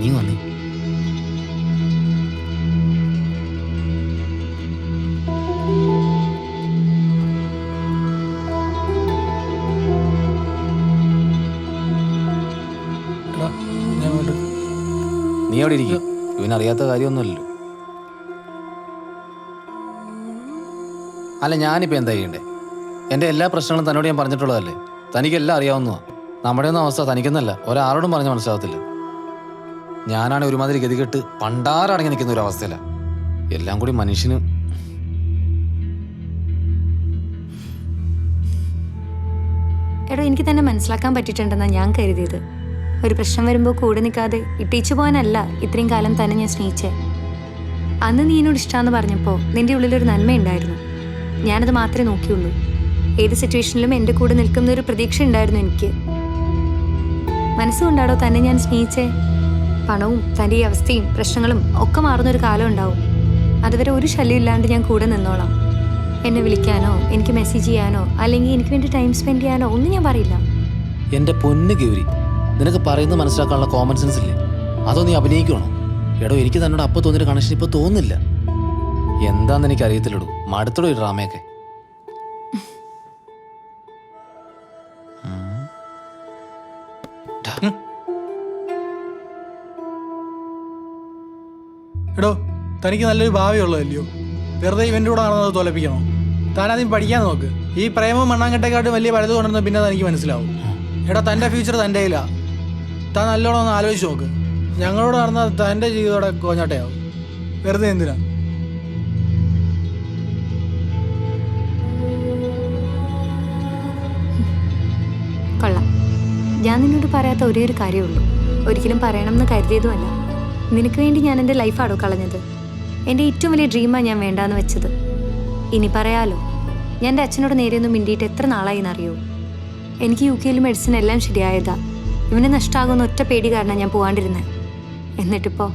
നീ വന്നേ. നീ അവിടെ ഇരിക്കും, ഇവനറിയാത്ത കാര്യമൊന്നുമല്ലല്ലോ. അല്ല, ഞാനിപ്പോൾ എന്താ ചെയ്യണ്ടേ? എൻ്റെ എല്ലാ പ്രശ്നങ്ങളും തന്നോട് ഞാൻ പറഞ്ഞിട്ടുള്ളതല്ലേ? തനിക്കെല്ലാം അറിയാവുന്നതാണ്. നമ്മുടെ ഒന്നും അവസ്ഥ തനിക്കെന്നല്ല ഒരാളോടും പറഞ്ഞ് മനസ്സിലാവത്തില്ല. ഞാനാണ് ഒരുമാതിരി ഗതികെട്ട് പണ്ടാറടങ്ങി നിൽക്കുന്ന ഒരു അവസ്ഥയിലാണ്. എല്ലാം കൂടി മനുഷ്യന്. എടോ, എനിക്ക് തന്നെ മനസ്സിലാക്കാൻ പറ്റിയിട്ടുണ്ടെന്നാണ് ഞാൻ കരുതിയത്. ഒരു പ്രശ്നം വരുമ്പോൾ കൂടെ നിൽക്കാതെ ഇട്ടിച്ചു പോകാനല്ല ഇത്രയും കാലം തന്നെ ഞാൻ സ്നേഹിച്ചേ. അന്ന് നീ എന്നോട് ഇഷ്ടമാണെന്ന് പറഞ്ഞപ്പോൾ നിന്റെ ഉള്ളിലൊരു നന്മയുണ്ടായിരുന്നു. ഞാനത് മാത്രമേ നോക്കിയുള്ളൂ. ഏത് സിറ്റുവേഷനിലും എൻ്റെ കൂടെ നിൽക്കുന്ന ഒരു പ്രതീക്ഷ ഉണ്ടായിരുന്നു എനിക്ക്. മനസ്സുകൊണ്ടാടോ തന്നെ ഞാൻ സ്നേഹിച്ചേ. പണവും തൻ്റെ ഈ അവസ്ഥയും പ്രശ്നങ്ങളും ഒക്കെ മാറുന്നൊരു കാലം ഉണ്ടാവും. അതുവരെ ഒരു ശല്യം ഇല്ലാണ്ട് ഞാൻ കൂടെ നിന്നോളാം. എന്നെ വിളിക്കാനോ എനിക്ക് മെസ്സേജ് ചെയ്യാനോ അല്ലെങ്കിൽ എനിക്ക് വേണ്ടി ടൈം സ്പെൻഡ് ചെയ്യാനോ ഒന്നും ഞാൻ പറയില്ല. എൻ്റെ പൊന്ന് ഗൗരി, നിനക്ക് പറയുന്നത് മനസ്സിലാക്കാനുള്ള കോമൺ സെൻസ് ഇല്ലേ? അതോ നീ അഭിനയിക്കണോ? എടോ, എനിക്ക് തന്നോട് അപ്പോൾ തോന്നിയൊരു കണക്ഷൻ ഇപ്പോൾ തോന്നുന്നില്ല. എന്താന്ന് എനിക്ക് അറിയത്തില്ലടോ. മടുത്തടോ ഈ ഡ്രാമയൊക്കെ. എടോ, തനിക്ക് നല്ലൊരു ഭാവിയുള്ളതല്ലയോ? വെറുതെ ഇവൻ്റെ കൂടെ നടന്നത് തോലപ്പിക്കണോ? താനാദ്യം പഠിക്കാൻ നോക്ക്. ഈ പ്രേമവും മണ്ണാങ്കട്ടേക്കാട്ടും വലിയ പലത് കൊണ്ടുവന്ന് പിന്നെ തനിക്ക് മനസ്സിലാവും. എടാ, തൻ്റെ ഫ്യൂച്ചർ തൻ്റെ കയ്യിലാ. താൻ നല്ലോണം ഒന്ന് ആലോചിച്ച് നോക്ക്. ഞങ്ങളോട് നടന്നാൽ തൻ്റെ ജീവിതത്തോടെ കോഞ്ഞാട്ടയാവും. വെറുതെ എന്തിനാ? നിന്നോട് പറയാത്ത ഒരേ ഒരു കാര്യമുള്ളൂ. ഒരിക്കലും പറയണമെന്ന് കരുതിയതുമല്ല. നിനക്ക് വേണ്ടി ഞാൻ എൻ്റെ ലൈഫാണോ കളഞ്ഞത്? എൻ്റെ ഏറ്റവും വലിയ ഡ്രീമാണ് ഞാൻ വേണ്ടാന്ന് വെച്ചത്. ഇനി പറയാലോ, ഞാൻ എൻ്റെ അച്ഛനോട് നേരെയൊന്നും മിണ്ടിയിട്ട് എത്ര നാളായി എന്നറിയോ? എനിക്ക് UK മെഡിസിൻ എല്ലാം ശരിയായതാ. ഇവനെ നഷ്ടമാകുന്ന ഒറ്റ പേടി കാരണം ഞാൻ പോകാണ്ടിരുന്നത്. എന്നിട്ടിപ്പോ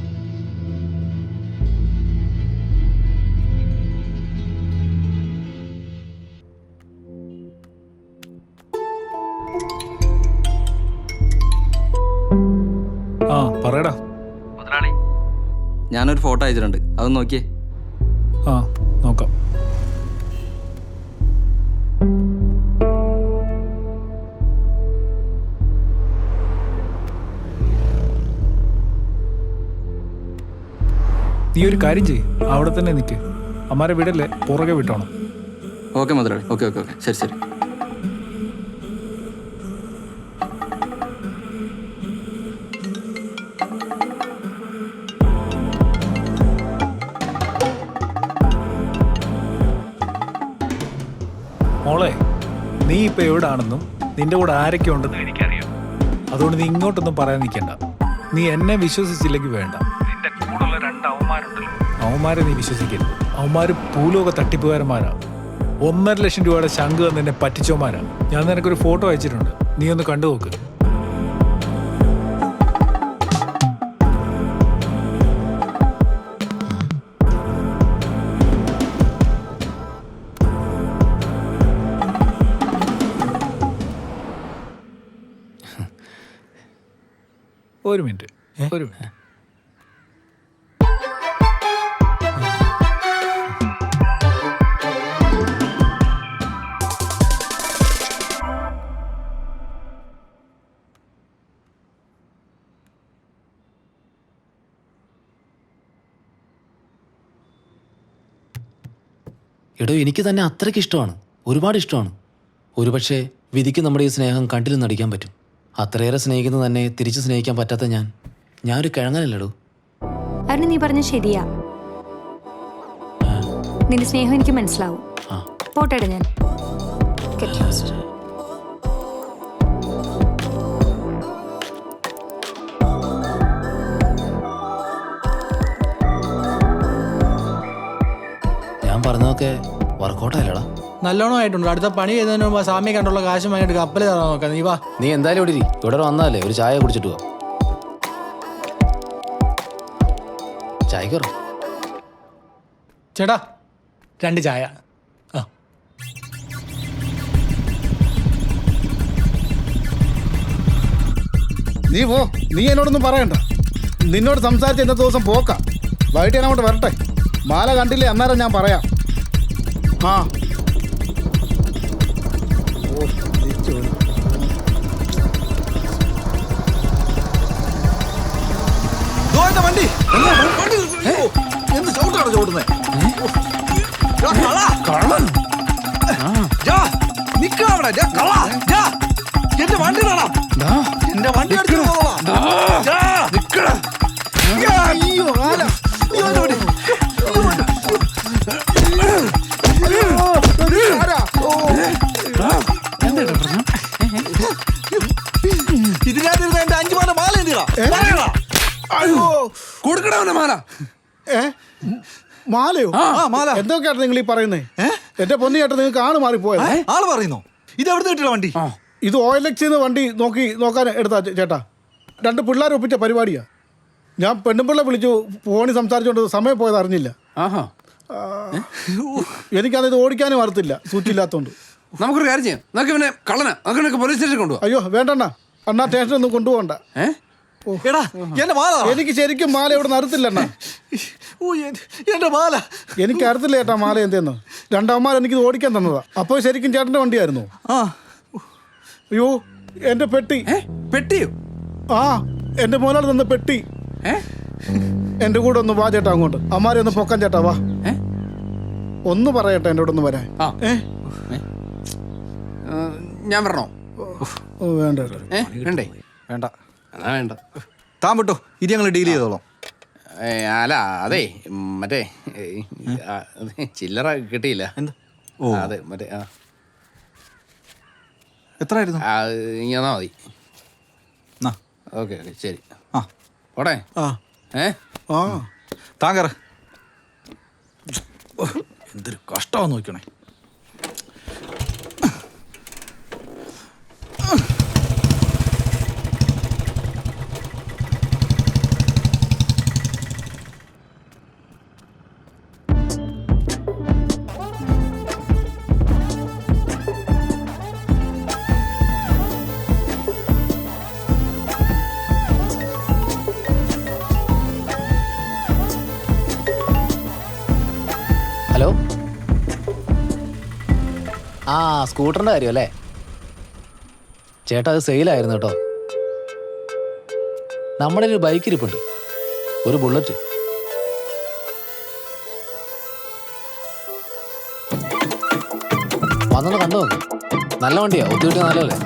ആ പറയടാ. മുതലാളി, ഞാനൊരു ഫോട്ടോ അയച്ചിട്ടുണ്ട്, അതൊന്ന് നോക്കിയേ. ആ നോക്കാം. നീ ഒരു കാര്യം ചെയ്യ്, അവിടെ തന്നെ നിൽക്ക്. അമ്മാരെ വീടല്ലേ, പുറകെ വിട്ടോണം. ഓക്കെ മുതലാളി, ഓക്കെ ഓക്കെ ഓക്കെ, ശരി ശരി. മോളെ, നീ ഇപ്പൊ എവിടാണെന്നും നിന്റെ കൂടെ ആരൊക്കെ ഉണ്ടെന്നും എനിക്കറിയാം. അതുകൊണ്ട് നീ ഇങ്ങോട്ടൊന്നും പറയാൻ നിൽക്കണ്ട. നീ എന്നെ വിശ്വസിച്ചില്ലെങ്കിൽ വേണ്ട, നിന്റെ കൂടെയുള്ള 2 അവന്മാരുണ്ടല്ലോ, അവന്മാരെ നീ വിശ്വസിക്കരുത്. അവന്മാര് ഭൂലോക തട്ടിപ്പുകാരന്മാരാ. 1.5 ലക്ഷം രൂപയുടെ ശംഖ് തന്ന് എന്നെ പറ്റിച്ചോമാരാ. ഞാൻ നിനക്കൊരു ഫോട്ടോ അയച്ചിട്ടുണ്ട്, നീ ഒന്ന് കണ്ടു നോക്ക്. ഒരു മിനിറ്റ്. എടോ, എനിക്ക് തന്നെ അത്രയ്ക്ക് ഇഷ്ടമാണ്, ഒരുപാട് ഇഷ്ടമാണ്. ഒരുപക്ഷെ വിധിക്ക് നമ്മുടെ ഈ സ്നേഹം കണ്ടിലും നടിക്കാൻ പറ്റും. അത്രയേറെ സ്നേഹിക്കുന്നത് തന്നെ തിരിച്ച് സ്നേഹിക്കാൻ പറ്റാത്ത ഞാനൊരു കിഴങ്ങനല്ലടോ. അതിന് നീ പറഞ്ഞ ശരിയാ. നിന്റെ സ്നേഹം എനിക്ക് മനസ്സിലാവും. പോട്ടെടാ ഞാൻ. ഞാൻ പറഞ്ഞതൊക്കെ വർക്കൗട്ടായില്ലടാ. നല്ലോണം ആയിട്ടുണ്ട്. അടുത്ത പണി ചെയ്തതിന് മുമ്പ് സാമിയെ കണ്ടുള്ള കാശ് വാങ്ങിയിട്ട് കപ്പൽ തരാൻ നോക്കാം. നീ വാ. നീ എന്തായാലും ഇവിടെ ഇരി. ഇവിടെ വന്നാലേ ഒരു ചായ കുടിച്ചിട്ട് പോവാം. ചായ കയറും ചേട്ടാ, 2 ചായ. ആ നീ പോ, നീ എന്നോടൊന്നും പറയണ്ട. നിന്നോട് സംസാരിച്ച ഇന്നത്തെ ദിവസം പോക്ക. വൈകിട്ട് ഞാൻ അങ്ങോട്ട് വരട്ടെ. മാല കണ്ടില്ലേ, അന്നേരം ഞാൻ പറയാം. ആ വണ്ടി എന്ത് ചവിട്ടാണ് ചവിട്ടുന്നത്? എന്റെ വണ്ടി കാണാം. എന്റെ വണ്ടി ഇതിനകത്ത് എന്റെ 5 മാല മാല എന്തിനാ കൊടുക്കണവനെ മാല? മാലയോ? മാല. എന്തൊക്കെയാണ് നിങ്ങൾ ഈ പറയുന്നേ? എന്റെ പൊന്നി ചേട്ടാ, നിങ്ങൾക്ക് ആള് മാറിപ്പോയത്. ആള് പറയുന്നു. ഇത് എവിടെ കിട്ടിയ വണ്ടി? ഇത് OLX വണ്ടി നോക്കാൻ എടുത്താ ചേട്ടാ. 2 പിള്ളേർ ഒപ്പിച്ച പരിപാടിയാ. ഞാൻ പെണ്ണുപിള്ള വിളിച്ചു, ഫോണിൽ സംസാരിച്ചോണ്ട് സമയം പോയത് അറിഞ്ഞില്ല. എനിക്കത് ഓടിക്കാനും അറിയത്തില്ല, സൂറ്റില്ലാത്തോണ്ട്. നമുക്കൊരു കാര്യം ചെയ്യാം, നമുക്ക് പിന്നെ കള്ളന നമുക്ക് പോലീസ് സ്റ്റേഷനിൽ കൊണ്ടുപോകാം. അയ്യോ വേണ്ടണ്ണ, അണ്ണാ സ്റ്റേഷനൊന്നും കൊണ്ടുപോകണ്ട. എനിക്ക് ശരിക്കും മാല ഇവിടെ നടത്തില്ല. എന്റെ മാല എനിക്ക് അറിയത്തില്ല ചേട്ടാ മാല എന്തെന്ന്. 2 അവന്മാർ എനിക്ക് ഓടിക്കാൻ തന്നതാ. അപ്പോൾ ശരിക്കും ചേട്ടന്റെ വണ്ടിയായിരുന്നു. അയ്യോ എന്റെ പെട്ടി. പെട്ടിയോ? ആ, എന്റെ മോനാൾ തന്ന പെട്ടി. എന്റെ കൂടെ ഒന്ന് വാ ചേട്ടാ അങ്ങോട്ട്. അമ്മാരെ ഒന്ന് പൊക്കാൻ ചേട്ടാ, വാ. ഒന്ന് പറയട്ടെ എന്റെ കൂടെ ഒന്ന് വരാൻ. ഞാൻ പറഞ്ഞോ? വേണ്ട വേണ്ടേ? വേണ്ട വേണ്ട. താൻ വിട്ടോ, ഇത് ഞങ്ങൾ ഡീൽ ചെയ്തോളാം. അല്ല അതെ, മറ്റേ ചില്ലറ കിട്ടിയില്ല. അതെ മറ്റേ എത്രയായിരുന്നു? ഇങ്ങനെ മതി. ഓക്കെ ഓക്കെ ശരി. ആ ഓടേ. താങ്കർ എന്തൊരു കഷ്ടമാന്ന് നോക്കണേ. ഹലോ. ആ സ്കൂട്ടറിൻ്റെ കാര്യം അല്ലേ ചേട്ടാ? അത് സെയിലായിരുന്നു കേട്ടോ. നമ്മുടെ ഒരു ബൈക്ക് ഇരിപ്പുണ്ട്, ഒരു ബുള്ളറ്റ്. വന്നോണ്ട് കണ്ടു നോക്ക്. നല്ല വണ്ടിയാ, ഒത്തുകിട്ടിയ നല്ലല്ലേ.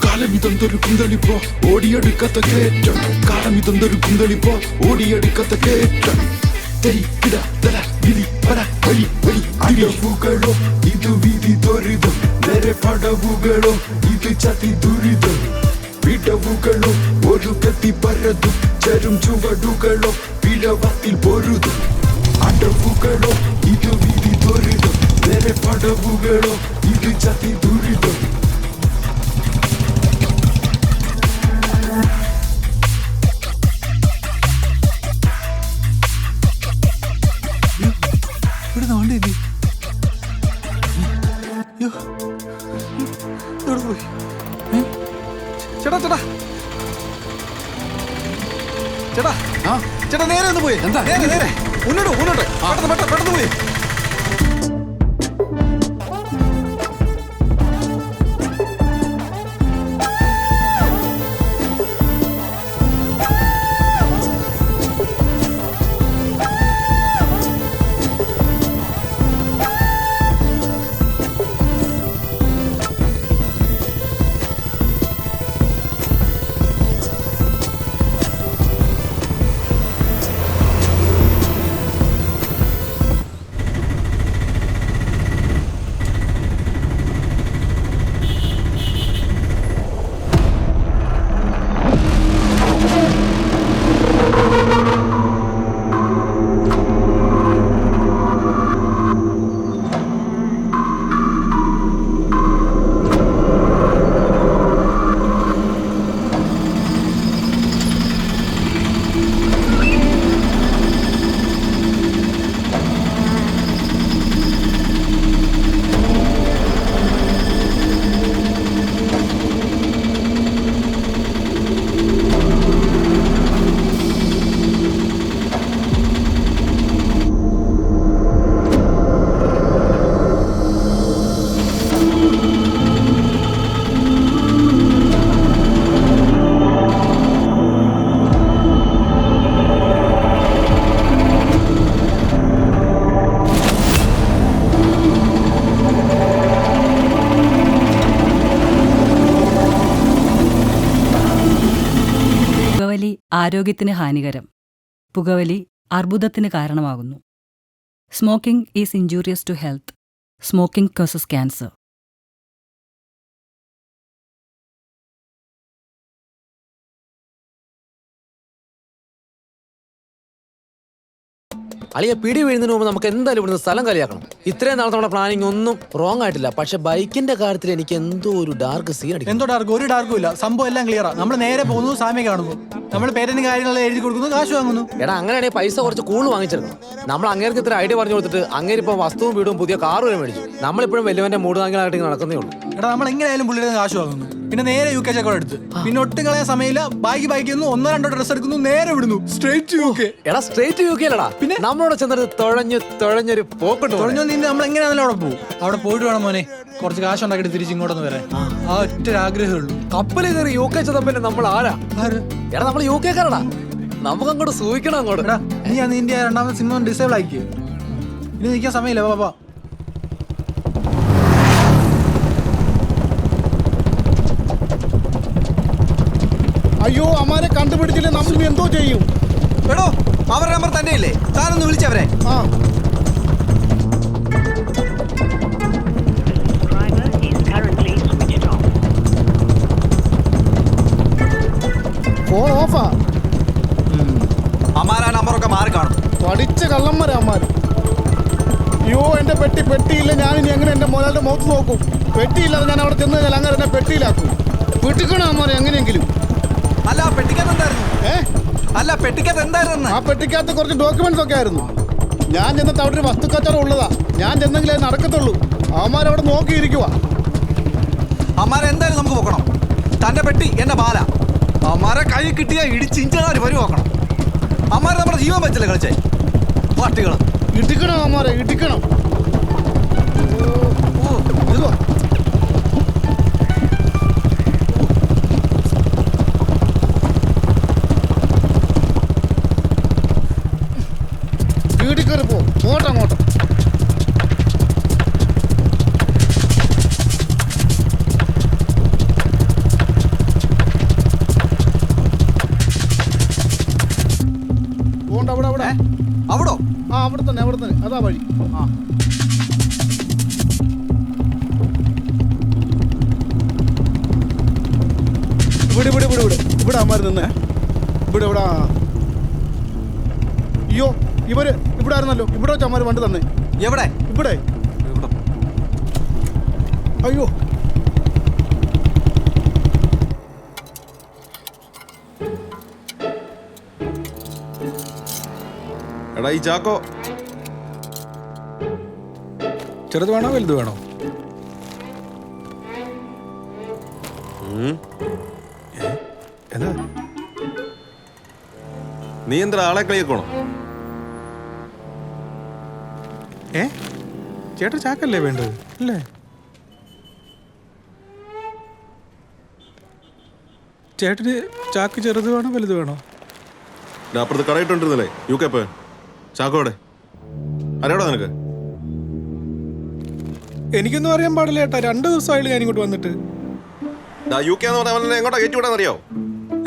കാലമിതൊന്തൊരു കുന്തളിപ്പോ ഓടിയെടുക്കത്ത കേറ്റം, കാലമിതൊന്തൊരു കുന്തളിപ്പോ ഓടിയെടുക്കത്ത കേറ്റം. അടവുകളോ ഇത് വിധി ദുരിതം, നേരെ പടവുകളോ ഇത് ചതി ദുരിതം. വിടവുകളോ ഒരു കത്തി പരതും, ചെറും ചുവടുകളോ പിഴവത്തിൽ പൊരുതും. അടവുകളോ ഇത് വിധി ദുരിതം, നേരെ പടവുകളോ ഇത് ചതി ദുരിതം. ഇവിടുന്ന് വണ്ടി എത്തി. എവിടെ പോയി? ചേട്ടാ ചേട്ടാ ചേട്ടാ ചേട്ടാ നേരെ ഒന്ന് പോയി. നേരെ നേരെ മുന്നോട്ട് മുന്നോട്ട് പെട്ടെന്ന് പോയി. ആരോഗ്യത്തിന് ഹാനികരം. പുകവലി അർബുദത്തിന് കാരണമാകുന്നു. Smoking is injurious to health. Smoking causes cancer. അളിയെ പിടി വീഴുന്നതിന് മുമ്പ് നമുക്ക് എന്തായാലും ഇവിടുന്ന് സ്ഥലം കളിയാക്കണം. ഇത്രയും നാളത്തെ നമ്മുടെ പ്ലാനിങ് ഒന്നും റോങ് ആയിട്ടില്ല. പക്ഷെ ബൈക്കിന്റെ കാര്യത്തിൽ എനിക്ക് എന്തോ ഒരു ഡാർക്ക് സീൻ അടിക്കും. എന്തോ ഡാർക്ക്? ഒരു ഡാർക്കും ഇല്ല. സംഭവം എല്ലാം ക്ലിയറാ. നമ്മൾ നേരെ പോകുന്നു, സാമ്യം കാണുന്നു, നമ്മൾ പേരന്റ് കാര്യങ്ങളെല്ലാം എഴുതി കൊടുക്കുന്നു, കാശ് വാങ്ങുന്നു. എടാ അങ്ങനെയാണെങ്കിൽ പൈസ കുറച്ച് കൂടുതൽ വാങ്ങിച്ചെടുക്കണം. നമ്മൾ അങ്ങേർക്ക് ഇത്ര ഐഡിയ പറഞ്ഞു കൊടുത്തിട്ട് അങ്ങേര് ഇപ്പൊ വസ്തുവും വീടും പുതിയ കാറും വരെ മേടിച്ചു. നമ്മളിപ്പോഴും വലിയവന്റെ മൂട് താങ്കളായിട്ട് നടക്കുന്നേ ഉള്ളൂ. എടാ നമ്മൾ എങ്ങനെയായാലും പുള്ളിയുടെ കാശ് വാങ്ങുന്നു, പിന്നെ നേരെ UK ചെക്കോട് എടുത്ത്, പിന്നെ ഒട്ടും കളയാൻ സമയമില്ല. ബൈക്കുന്നു, 1-2 ഡ്രസ് എടുക്കുന്നു, നേരെ വിടുന്നു സ്ട്രേറ്റ് UK. എടാ സ്ട്രേറ്റ് UK അല്ലടാ, പിന്നെ നമ്മളോട് ചെന്നിട്ട് തുഴഞ്ഞൊരു പോക്കുണ്ട്. തുഴഞ്ഞു നിന്ന് നമ്മൾ എങ്ങനെയാണല്ലോ അവിടെ പോകും. അവിടെ പോയിട്ട് വേണം മോനെ കുറച്ച് കാശ് ഉണ്ടാക്കിയിട്ട് തിരിച്ച് ഇങ്ങോട്ടൊന്ന് വരാൻ. ആ ഒറ്റ ആഗ്രഹമേ ഉള്ളൂ. കപ്പലിൽ കയറി UK ചെന്നപ്പോ നമ്മൾ ആരാ? എടാ നമ്മൾ UK കാരടാ. നമുക്ക് അങ്ങോട്ട് സൂഹിക്കണം അങ്ങോട്ട്. നീ നിന്റെ രണ്ടാമത്തെ സിം ഡിസേബിൾ ആക്കി. ഇനി നിൽക്കാൻ സമയമില്ല. പാപ്പാ അയ്യോ അമ്മാരെ കണ്ടുപിടിച്ചില്ലേ നമ്മൾ എന്തോ ചെയ്യും? എടോ അവരുടെ നമ്പർ തന്നെയല്ലേ? താനൊന്ന് വിളിച്ചവരെ. ഫോൺ ഓഫാ. അമ്മാരാ നമ്പറൊക്കെ മാറി കാണും. പഠിച്ച കള്ളന്മാരാ അമ്മാര്. അയ്യോ എന്റെ പെട്ടിയില്ല. ഞാനിനി എങ്ങനെ എന്റെ മുതലാളിയുടെ മുഖത്ത് നോക്കും? പെട്ടിയില്ലാതെ ഞാൻ അവിടെ ചെന്ന് കഴിഞ്ഞാൽ അങ്ങനെ എന്നെ പെട്ടിയിലാക്കും. പെട്ടിക്കണം അമ്മാരെ എങ്ങനെയെങ്കിലും. അല്ല പെട്ടിക്കകത്ത് എന്തായിരുന്നു? അല്ല പെട്ടിക്കകത്ത് എന്തായിരുന്നു? ആ പെട്ടിക്കകത്ത് കുറച്ച് ഡോക്യുമെന്റ്സ് ഒക്കെ ആയിരുന്നു. ഞാൻ ചെന്നിട്ട് അവിടെ ഒരു വസ്തുക്കച്ചവടം ഉള്ളതാ. ഞാൻ ചെന്നെങ്കിലേ നടക്കത്തുള്ളൂ. അവന്മാരവിടെ നോക്കിയിരിക്കുക. അമ്മാരെ എന്തായാലും നമുക്ക് നോക്കണം. തന്റെ പെട്ടി എന്റെ ബാല. അമ്മാരെ കൈ കിട്ടിയ ഇടിച്ചിഞ്ചാല് വരി നോക്കണം. അമ്മാരെ നമ്മുടെ ജീവൻ വെച്ചല്ലേ കളിച്ചേ പാർട്ടികൾ. ഇടിക്കണം അമ്മാരെ, ഇടിക്കണം. വീട്ടിൽ കയറി പോട്ടങ്ങോട്ട്. അവിടോ? ആ അവിടെ തന്നെ അതാ വഴി. ആ ഇവിടെ അമ്മാര് നിന്ന് ഇവിടെ. അയ്യോ ഇവര് ഇവിടെ ആയിരുന്നല്ലോ. ഇവിടെ വെച്ച് അമ്മാര് വണ്ടി തന്നെ. എവിടെ? ഇവിടെ. അയ്യോ എടാ ഈ ചാക്കോ ചെറുത് വേണോ വലുത് വേണോ? എന്താ നീ എന്താ ആളെ കളിയാക്കണോ? ചേട്ടാ ചാക്കല്ലേ വേണ്ടത് അല്ലേ? ചേട്ടന് ചാക്ക് ചെറുത് വേണോ വലുത് വേണോ? അപ്പുറത്ത് കടയിട്ടുണ്ടിരുന്നല്ലേ UK പോയ ചാക്കോടെ അറിയാടോ നിനക്ക്? എനിക്കൊന്നും അറിയാൻ പാടില്ല ചേട്ടാ. 2 ദിവസമായില്ല ഞാൻ ഇങ്ങോട്ട് വന്നിട്ട്. UK എന്ന് പറഞ്ഞാൽ എങ്ങോട്ടാ കയറ്റി വിടാന്നറിയോ?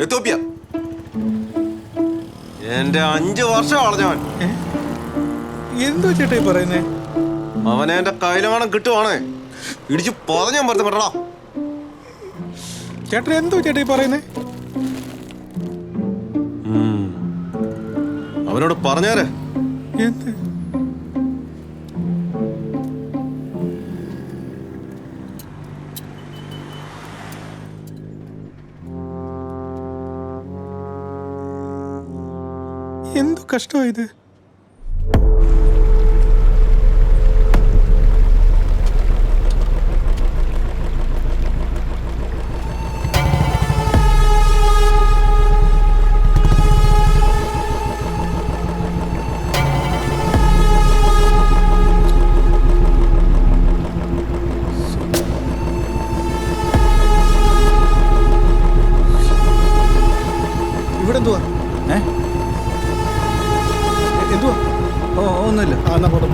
എത്യോപ്യ. എന്റെ 5 വർഷം വളഞ്ഞവൻ. എന്തോ ചേട്ടാ ഈ പറയുന്നേ? അവനെ എന്റെ കയ്യിലെങ്ങാനും കിട്ടുവാണേ ഇടിച്ച് പതഞ്ഞാൻ പറ്റും കേട്ടടാ. ചേട്ടൻ എന്തോ ചേട്ടാ ഈ പറയുന്നേ? അവനോട് പറഞ്ഞേരെ. എന്ത്? എന്തു കഷ്ടമായത്? ഇവിടെ എന്തുവാ? എന്തുവാ? ഒന്നുമില്ല. എന്നാ പോട്ടെ.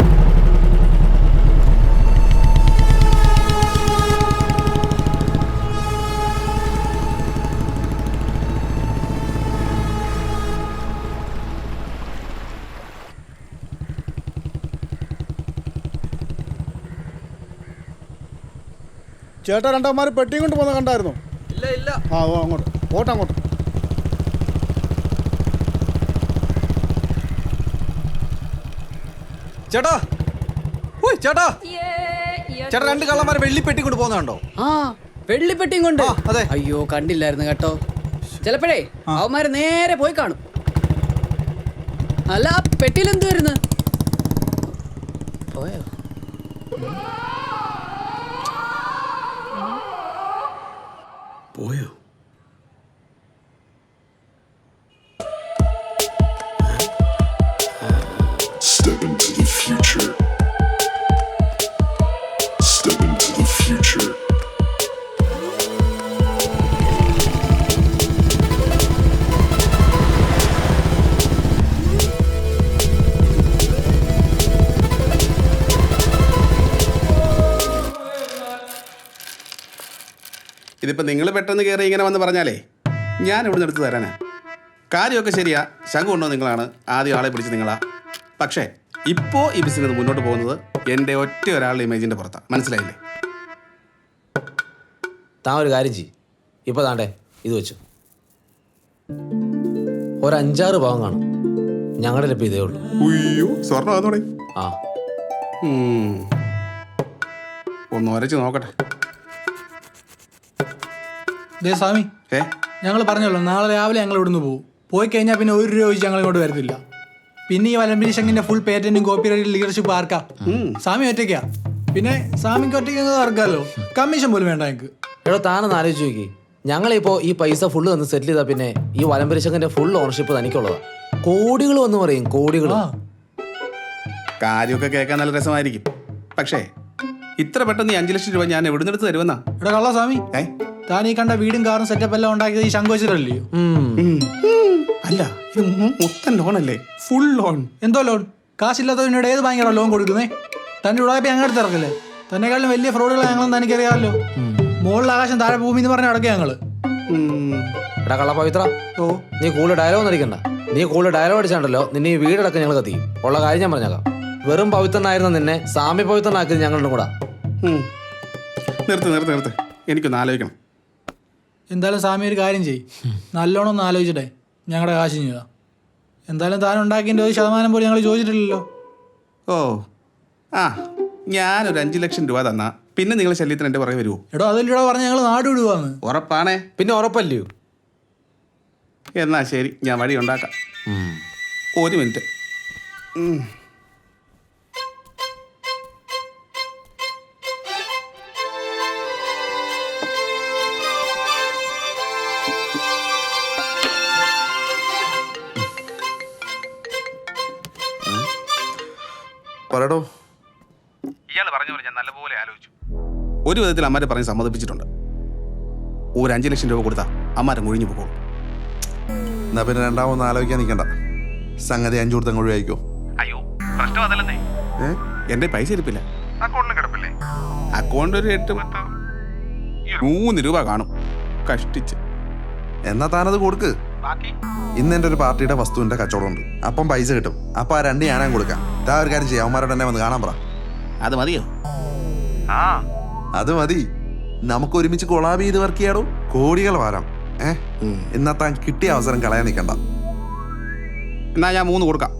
ചേട്ടാ രണ്ടന്മാര് പെട്ടിയും കൊണ്ട് പോകുന്ന കണ്ടായിരുന്നോ? ഇല്ല. ആ ഓ അങ്ങോട്ട് ഓട്ടങ്ങോട്ട്. ചേട്ടാ ചേട്ടാ 2 കള്ളന്മാരെ വെള്ളിപ്പെട്ടി കൊണ്ട് പോകുന്നുണ്ടോ? ആ വെള്ളിപ്പെട്ടിയും കൊണ്ട്. അതെ. അയ്യോ കണ്ടില്ലായിരുന്നു കേട്ടോ. ചിലപ്പോഴേ അവന്മാര് നേരെ പോയി കാണും. അല്ല ആ പെട്ടിയിൽ എന്ത് വരുന്നു? പോയോ? പോയോ? Step into the future. Step into the future. ഇതിപ്പോൾ നിങ്ങൾ പെട്ടെന്ന് കയറി ഇങ്ങനെ വന്ന് പറഞ്ഞാലേ ഞാൻ ഇവിടെ നിന്ന് എടുത്ത് തരാനാ. കാര്യമൊക്കെ ശരിയാ. ശംഖു ഉണ്ടോ നിങ്ങളാണ്, ആദ്യം ആളെ പിടിച്ച് നിങ്ങളാ. പക്ഷേ ഇപ്പോൾ ഈ ബിസിനസ് മുന്നോട്ട് പോകുന്നത് എൻ്റെ ഒറ്റ ഒരാളുടെ ഇമേജിൻ്റെ പുറത്താണ്. മനസ്സിലായില്ലേ? താൻ ഒരു കാര്യം ചെയ്യും. ഇപ്പോൾ താണ്ടേ ഇത് വെച്ചു. ഒരു 5-6 ഭാഗം കാണും. ഞങ്ങളുടെ ലഭ്യം ഇതേ ഉള്ളൂ. ഉയ്യോ സ്വർണ്ണം വന്നോടെ. ആ ഒന്ന് വരച്ച് നോക്കട്ടെ. ദേ സ്വാമി, ഞങ്ങൾ പറഞ്ഞല്ലോ നാളെ രാവിലെ ഞങ്ങൾ ഇവിടുന്ന് പോകും. പോയി കഴിഞ്ഞാൽ പിന്നെ 1 രൂപ വെച്ച് ഞങ്ങൾ ഇങ്ങോട്ട് വരത്തില്ല. പിന്നെ ഈ വലംപിരി ശങ്കിന്റെ ഫുൾ പേറ്റന്റും കോപ്പിറൈറ്റും ലീഡർഷിപ്പ് ആർക്കാ? സ്വാമി ഒറ്റയ്ക്കാ. പിന്നെ സ്വാമിക്ക് ഒറ്റയ്ക്ക് ആർക്കാലോ, കമ്മീഷൻ പോലും വേണ്ട ഞങ്ങൾക്ക്. എടോ താനൊന്ന് ആലോചിച്ച് നോക്കി. ഞങ്ങളിപ്പോ ഈ പൈസ ഫുള്ള് വന്ന് സെറ്റിൽ ചെയ്താൽ പിന്നെ ഈ വലംപരിശങ്കന്റെ ഫുൾ ഓണർഷിപ്പ് തനിക്കുള്ളതാ. കോടികൾ വന്ന് പറയും, കോടികൾ. കാര്യമൊക്കെ കേൾക്കാൻ നല്ല രസമായിരിക്കും. പക്ഷേ ഇത്ര പെട്ടെന്ന് ഈ 5 ലക്ഷം രൂപ ഞാൻ എവിടെ നിന്നെടുത്ത് തരുമെന്നാ? ഇവിടെ കള്ള സ്വാമി, താൻ ഈ കണ്ട വീടും കാറും സെറ്റപ്പ് എല്ലാം ഉണ്ടാക്കിയത് ഈ ശംഖു വെച്ചിട്ടല്ലയോ? അല്ല, ഇത് മൊത്തം ലോണല്ലേ? Full loan. എന്തോ ലോൺ? കാശില്ലാത്തവനോട് ഏത് ബാങ്കാണോ ലോൺ കൊടുക്കുന്നേ? തന്റെ ഉടായ്പ ഞങ്ങൾ അടുത്ത് ഇറക്കല്ലേ? തന്നെക്കാളും വലിയ ഫ്രോഡുകൾ ഞങ്ങളെന്ന് എനിക്കറിയാമല്ലോ. മുകളിൽ ആകാശം താഴെ ഭൂമി എന്ന് പറഞ്ഞ അടക്കുക ഞങ്ങള്. എടാ കള്ള പവിത്ര, നീ കൂടുതൽ ഡയലോഗ് അടിക്കണ്ട. നീ കൂടുതൽ ഡയലോഗ് അടിച്ചാണ്ടല്ലോ നിന്നെ ഈ വീടടക്കം ഞങ്ങൾ കത്തിക്കും. ഉള്ള കാര്യം ഞാൻ പറഞ്ഞേക്കാം. വെറും പവിത്രനായിരുന്ന നിന്നെ സാമ്യ പവിത്രനാക്കിയത് ഞങ്ങളുടെ കൂടെ. നിർത്ത്, എനിക്കൊന്ന് ആലോചിക്കണം. എന്തായാലും സ്വാമി ഒരു കാര്യം ചെയ്യും, നല്ലോണം ഒന്ന് ആലോചിച്ചിട്ടെ ഞങ്ങളുടെ കാശ് ചെയ്യുക. എന്തായാലും താൻ ഉണ്ടാക്കിയതിൻ്റെ 1% പോലും ഞങ്ങൾ ചോദിച്ചിട്ടില്ലല്ലോ. ഓ ആ, ഞാനൊരു 5 ലക്ഷം രൂപ തന്നാ പിന്നെ നിങ്ങൾ ശല്യത്തിന് എൻ്റെ പുറകെ വരുമോ? എടോ അതിലൂടെ പറഞ്ഞ് ഞങ്ങൾ നാട് വിടുവാന്ന്. ഉറപ്പാണേ? പിന്നെ ഉറപ്പല്ലയോ? എന്നാ ശരി, ഞാൻ വഴി ഉണ്ടാക്കാം. 1 മിനിറ്റ്. പറയടോ. ഇയാൾ പറഞ്ഞു ഞാൻ നല്ലപോലെ ആലോചിച്ചു. ഒരു വിധത്തിൽ അമ്മാരെ പറഞ്ഞ് സമ്മതിപ്പിച്ചിട്ടുണ്ട്. ഒരു 5 ലക്ഷം രൂപ കൊടുത്താൽ അമ്മാരെ മുഴിഞ്ഞു പോകും. എന്നാ പിന്നെ രണ്ടാമൊന്നും ആലോചിക്കാൻ നിൽക്കണ്ട. സംഗതി 5 കൊടുത്ത് അങ്ങോട്ട് കഴിക്കോ? അയ്യോ, പ്രശ്നം അതല്ലേ. എന്റെ പൈസ ഇരിപ്പില്ല. അക്കൗണ്ടിൽ കിടപ്പില്ലേ? അക്കൗണ്ട് ഒരു 8-3 രൂപ കാണും. കഷ്ടിച്ച്. എന്നാ താനത് കൊടുക്ക്. ഇന്ന് എൻ്റെ ഒരു പാർട്ടിയുടെ വസ്തുവിന്റെ കച്ചവടമുണ്ട്. അപ്പം പൈസ കിട്ടും. അപ്പൊ ആ 2 ഞാനാൻ കൊടുക്കാം. ഒരു കാര്യം ചെയ്യാം, അവന്മാരോട് തന്നെ വന്ന് കാണാൻ പറ. അത് മതിയോ? അത് മതി. നമുക്ക് ഒരുമിച്ച് കൊളാബ് ചെയ്ത് വർക്ക് ചെയ്യാടോ. കോടികൾ വാരാം. എന്നാ താൻ കിട്ടിയ അവസരം കളയാൻ നിൽക്കണ്ട. എന്നാ ഞാൻ 3 കൊടുക്കാം.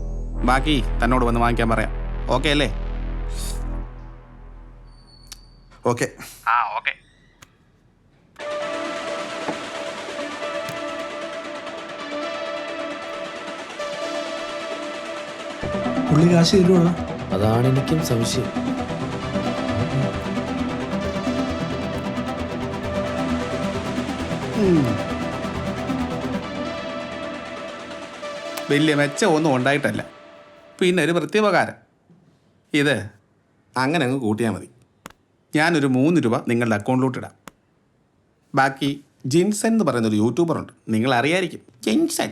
ബാക്കി തന്നോട് വന്ന് വാങ്ങിക്കാൻ പറയാം. ഓക്കെ അല്ലേ? ഓക്കെ. ഓക്കെ. പുള്ളി കാശ് തരുവാ? അതാണ് എനിക്കും സംശയം. വലിയ മെച്ചമൊന്നും ഉണ്ടായിട്ടല്ല, പിന്നെ ഒരു പ്രത്യുപകാരം. ഇത് അങ്ങനെ അങ്ങ് കൂട്ടിയാൽ മതി. ഞാനൊരു 3 രൂപ നിങ്ങളുടെ അക്കൗണ്ടിലോട്ട് ഇടാം. ബാക്കി ജിൻസൺ എന്ന് പറയുന്നൊരു യൂട്യൂബറുണ്ട്, നിങ്ങൾ അറിയായിരിക്കും, ജിൻസൺ.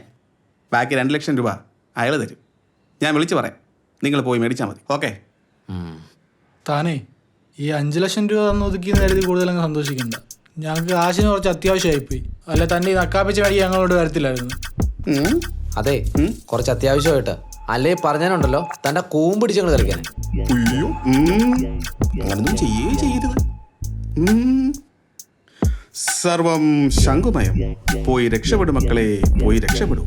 ബാക്കി 2 ലക്ഷം രൂപ അയാൾ തരും. ഞാൻ വിളിച്ച് പറയാം, നിങ്ങൾ പോയി മേടിച്ചാൽ മതി. ഓക്കെ? താനേ ഈ 5 ലക്ഷം രൂപ തന്ന് ഒതുക്കിയെന്ന് കരുതി കൂടുതലങ്ങ് സന്തോഷിക്കണ്ട. ഞങ്ങൾക്ക് കാശിന് കുറച്ച് അത്യാവശ്യമായിപ്പോയി. അല്ല തൻ്റെ ഈ നക്കാപ്പിച്ച വഴി ഞങ്ങളോട് വരത്തില്ലായിരുന്നു. അതെ, കുറച്ച് അത്യാവശ്യമായിട്ട്. അല്ലേ പറഞ്ഞാലുണ്ടല്ലോ തന്റെ കൂമ്പിടിച്ച് ഞങ്ങൾ കളിക്കാൻ. അങ്ങനൊന്നും ചെയ്യരുത്. സർവം ശംഖുമയം. പോയി രക്ഷപ്പെടും മക്കളെ, പോയി രക്ഷപ്പെടും.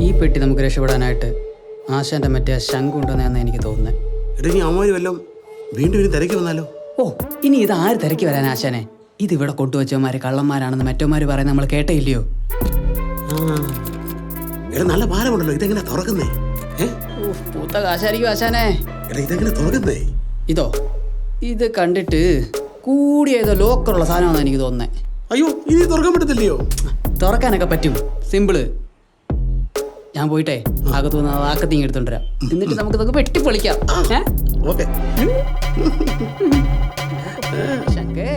ഈ പെട്ടി നമുക്ക് രക്ഷപ്പെടാനായിട്ട് ആശാന്റെ മറ്റേ ശംഖു ഉണ്ടെന്നാണ് എനിക്ക് തോന്നുന്നത്. ഇനി അമ്മ വല്ലതും വീണ്ടും തിരക്കി വന്നാലോ? ഓ, ഇനി ഇത് ആര് തിരക്കി വരാൻ ആശാനെ? ഇതിവിടെ കൊണ്ടുവച്ചവന്മാര് കള്ളന്മാരാണെന്ന് മറ്റവന്മാര് പറയുന്നത് നമ്മൾ കേട്ടയില്ലയോ? നല്ല ഭാരമുണ്ടല്ലോ, ഇതെങ്ങനെ തുറക്കുന്നേ? പൂത്ത കാശായിരിക്കും ആശാനെ. ഇതെങ്ങനെ തുറക്കുന്നേ? ഇതോ, ഇത് കണ്ടിട്ട് കൂടിയതോ ലോക്കറുള്ള സാധനമാണെന്ന് എനിക്ക് തോന്നുന്നത്. അയ്യോ, ഇനി തുറക്കാൻ പറ്റത്തില്ലയോ? തുറക്കാനൊക്കെ പറ്റും, സിമ്പിള്. ഞാൻ പോയിട്ടേ അകത്തുനിന്ന് ആക്കത്തിങ് എടുത്തോണ്ടിരാം. എന്നിട്ട് നമുക്ക് ഇതൊക്കെ വെട്ടിപ്പൊളിക്കാം. ഓക്കെ. ശങ്കേ,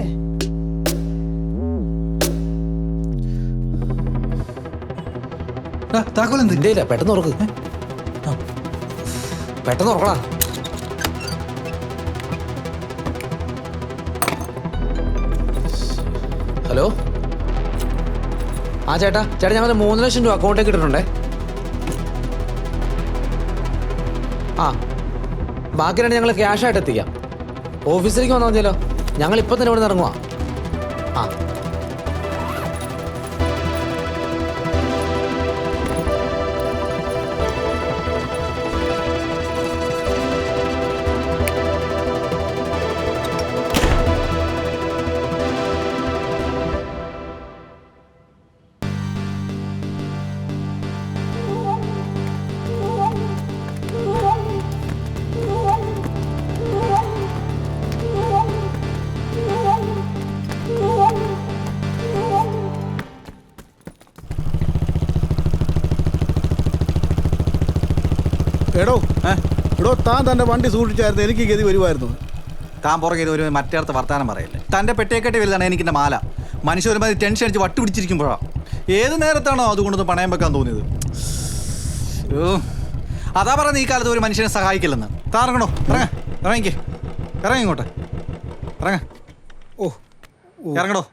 താക്കോലെന്തില്ല? പെട്ടെന്ന് ഉറക്ക്, പെട്ടെന്ന് ഉറക്കടാ. ഹലോ ആ ചേട്ടാ ഞങ്ങൾ 3 ലക്ഷം രൂപ അക്കൗണ്ടിലേക്ക് ഇട്ടിട്ടുണ്ടേ. ആ ബാക്കി 2 ഞങ്ങൾ ക്യാഷായിട്ട് എത്തിക്കാം. ഓഫീസിലേക്ക് വന്നാൽ മതിയല്ലോ, ഞങ്ങൾ ഇപ്പം തന്നെ ഇവിടെ നിന്ന് ഇറങ്ങുവാ. ആ എടോ താൻ തന്റെ വണ്ടി സൂക്ഷിച്ചായിരുന്നു, എനിക്ക് ഗതി വരുമായിരുന്നു. താൻ പുറകെ ഒരു മറ്റേടത്ത് വർത്താനം പറയല്ലേ. തൻ്റെ പെട്ടിയെക്കെട്ടി വലുതാണ് എനിക്കെൻ്റെ മാല. മനുഷ്യരുമാതിരി ടെൻഷൻ അടിച്ച് വട്ട് പിടിച്ചിരിക്കുമ്പോഴാണ് ഏത് നേരത്താണോ അതുകൊണ്ടൊന്ന് പണയം വെക്കാൻ തോന്നിയത്. അതാ പറയുന്നത് ഈ കാലത്ത് ഒരു മനുഷ്യനെ സഹായിക്കില്ലെന്ന്. താൻ ഇറങ്ങണോ? ഇറങ്ങിക്കേ, ഇറങ്ങി ഇങ്ങോട്ട് ഇറങ്ങ. ഇറങ്ങടോ.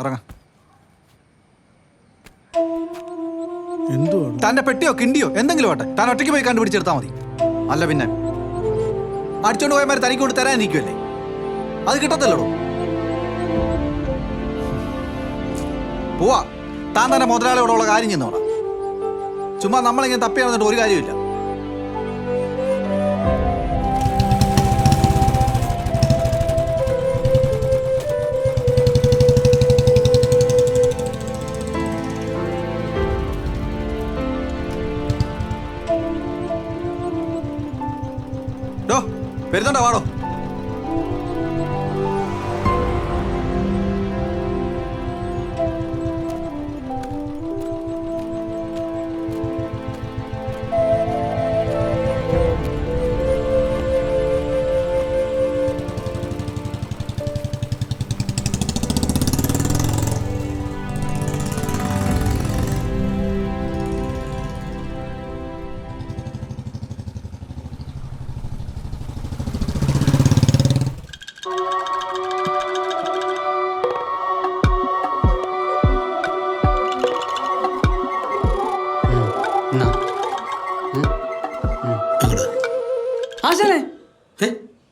ഇറങ്ങ. തന്റെ പെട്ടിയോ കിണ്ടിയോ എന്തെങ്കിലും ആട്ടെ, താൻ ഒറ്റയ്ക്ക് പോയി കണ്ടുപിടിച്ചെടുത്താൽ മതി. അല്ല പിന്നെ അടിച്ചോണ്ട് പോയമാര് തനിക്ക് കൊണ്ട് തരാനിരിക്കുമല്ലേ, അത് കിട്ടത്തല്ലോ. പോവാ, താൻ തന്നെ മുതലാളിയോടുള്ള കാര്യം ചെന്നോടാ. ചുമ്മാ നമ്മളിങ്ങനെ തപ്പി നടന്നിട്ട് ഒരു കാര്യമില്ല. വരുന്നുണ്ടോ? വാടോ.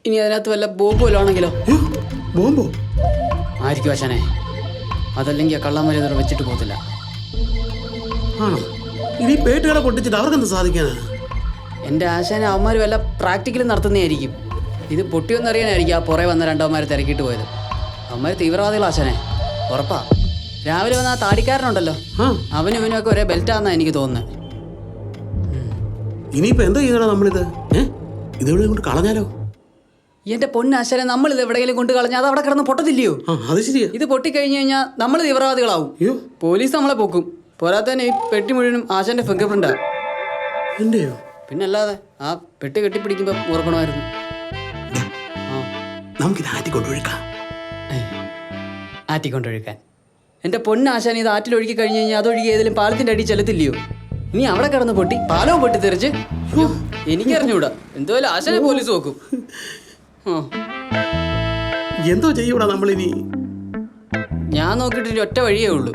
ഇനി അതിനകത്ത് വല്ല ബോംബ് വല്ലതും ആണെങ്കിലോ? ബോംബോ ആയിരിക്കും ആശാനെ. അതല്ലെങ്കിൽ കള്ളന്മാരെ ഇതുവരെ വെച്ചിട്ട് പോകത്തില്ല. ആണോ? ഇനി പേട്ടുകളെ പൊട്ടിച്ചിട്ട് അവർക്കെന്ത് സാധിക്കാനാ? എൻ്റെ ആശാനെ അവന്മാർ വല്ല പ്രാക്ടിക്കലും നടത്തുന്നതായിരിക്കും. ഇത് പൊട്ടിയൊന്നറിയാനായിരിക്കും ആ പുറകെ വന്ന 2 അവന്മാർ തിരക്കിയിട്ട് പോയത്. അവന്മാർ തീവ്രവാദികൾ ആശാനെ, ഉറപ്പാ. രാവിലെ വന്ന ആ താടിക്കാരനുണ്ടല്ലോ, അവനും ഇവനുമൊക്കെ ഒരേ ബെൽറ്റാന്നാ എനിക്ക് തോന്നുന്നത്. ഇനിയിപ്പോ എന്താ ചെയ്യണം നമ്മളിത്? ഇതെവിടെ കൊണ്ട് കളഞ്ഞാലോ? എന്റെ പൊന്നാശാനെ, നമ്മളിത് എവിടെയെങ്കിലും കൊണ്ട് കളഞ്ഞാൽ അത് അവിടെ കിടന്ന് പൊട്ടത്തില്ലയോ? അത് ശരിയാ. ഇത് പൊട്ടിക്കഴിഞ്ഞു കഴിഞ്ഞാൽ നമ്മൾ തീവ്രവാദികളാവും. പോലീസ് നമ്മളെ പൊക്കും. പോരാതെ തന്നെ ഈ പെട്ടി മുഴുവനും ആശാന്റെ ഫിംഗർ പ്രിന്റാ. എന്റെയോ? പിന്നല്ലാതെ ആ പെട്ടി കെട്ടിപ്പിടിക്കുമ്പോ ഓർക്കണമായിരുന്നു. നമുക്കിത് ആറ്റിക്കൊണ്ടൊഴുക്കാം. ആറ്റിക്കൊണ്ടൊഴുക്കാൻ എന്റെ പൊന്നാശാൻ ഇത് ആറ്റിലൊഴുക്കി കഴിഞ്ഞു കഴിഞ്ഞാൽ അതൊഴുകി ഏതെങ്കിലും പാലത്തിന്റെ അടി ചെല്ലത്തില്ലയോ? ഇനി അവിടെ കിടന്ന് പൊട്ടി പാലവും പൊട്ടി തെറിച്ച് എനിക്കറിഞ്ഞൂടാ. എന്തോലും ആശാനെ പോലീസ് നോക്കും. എന്തോ ചെയ്യൂടാ നമ്മളിനി? ഞാൻ നോക്കിയിട്ട് ഒറ്റ വഴിയേ ഉള്ളൂ.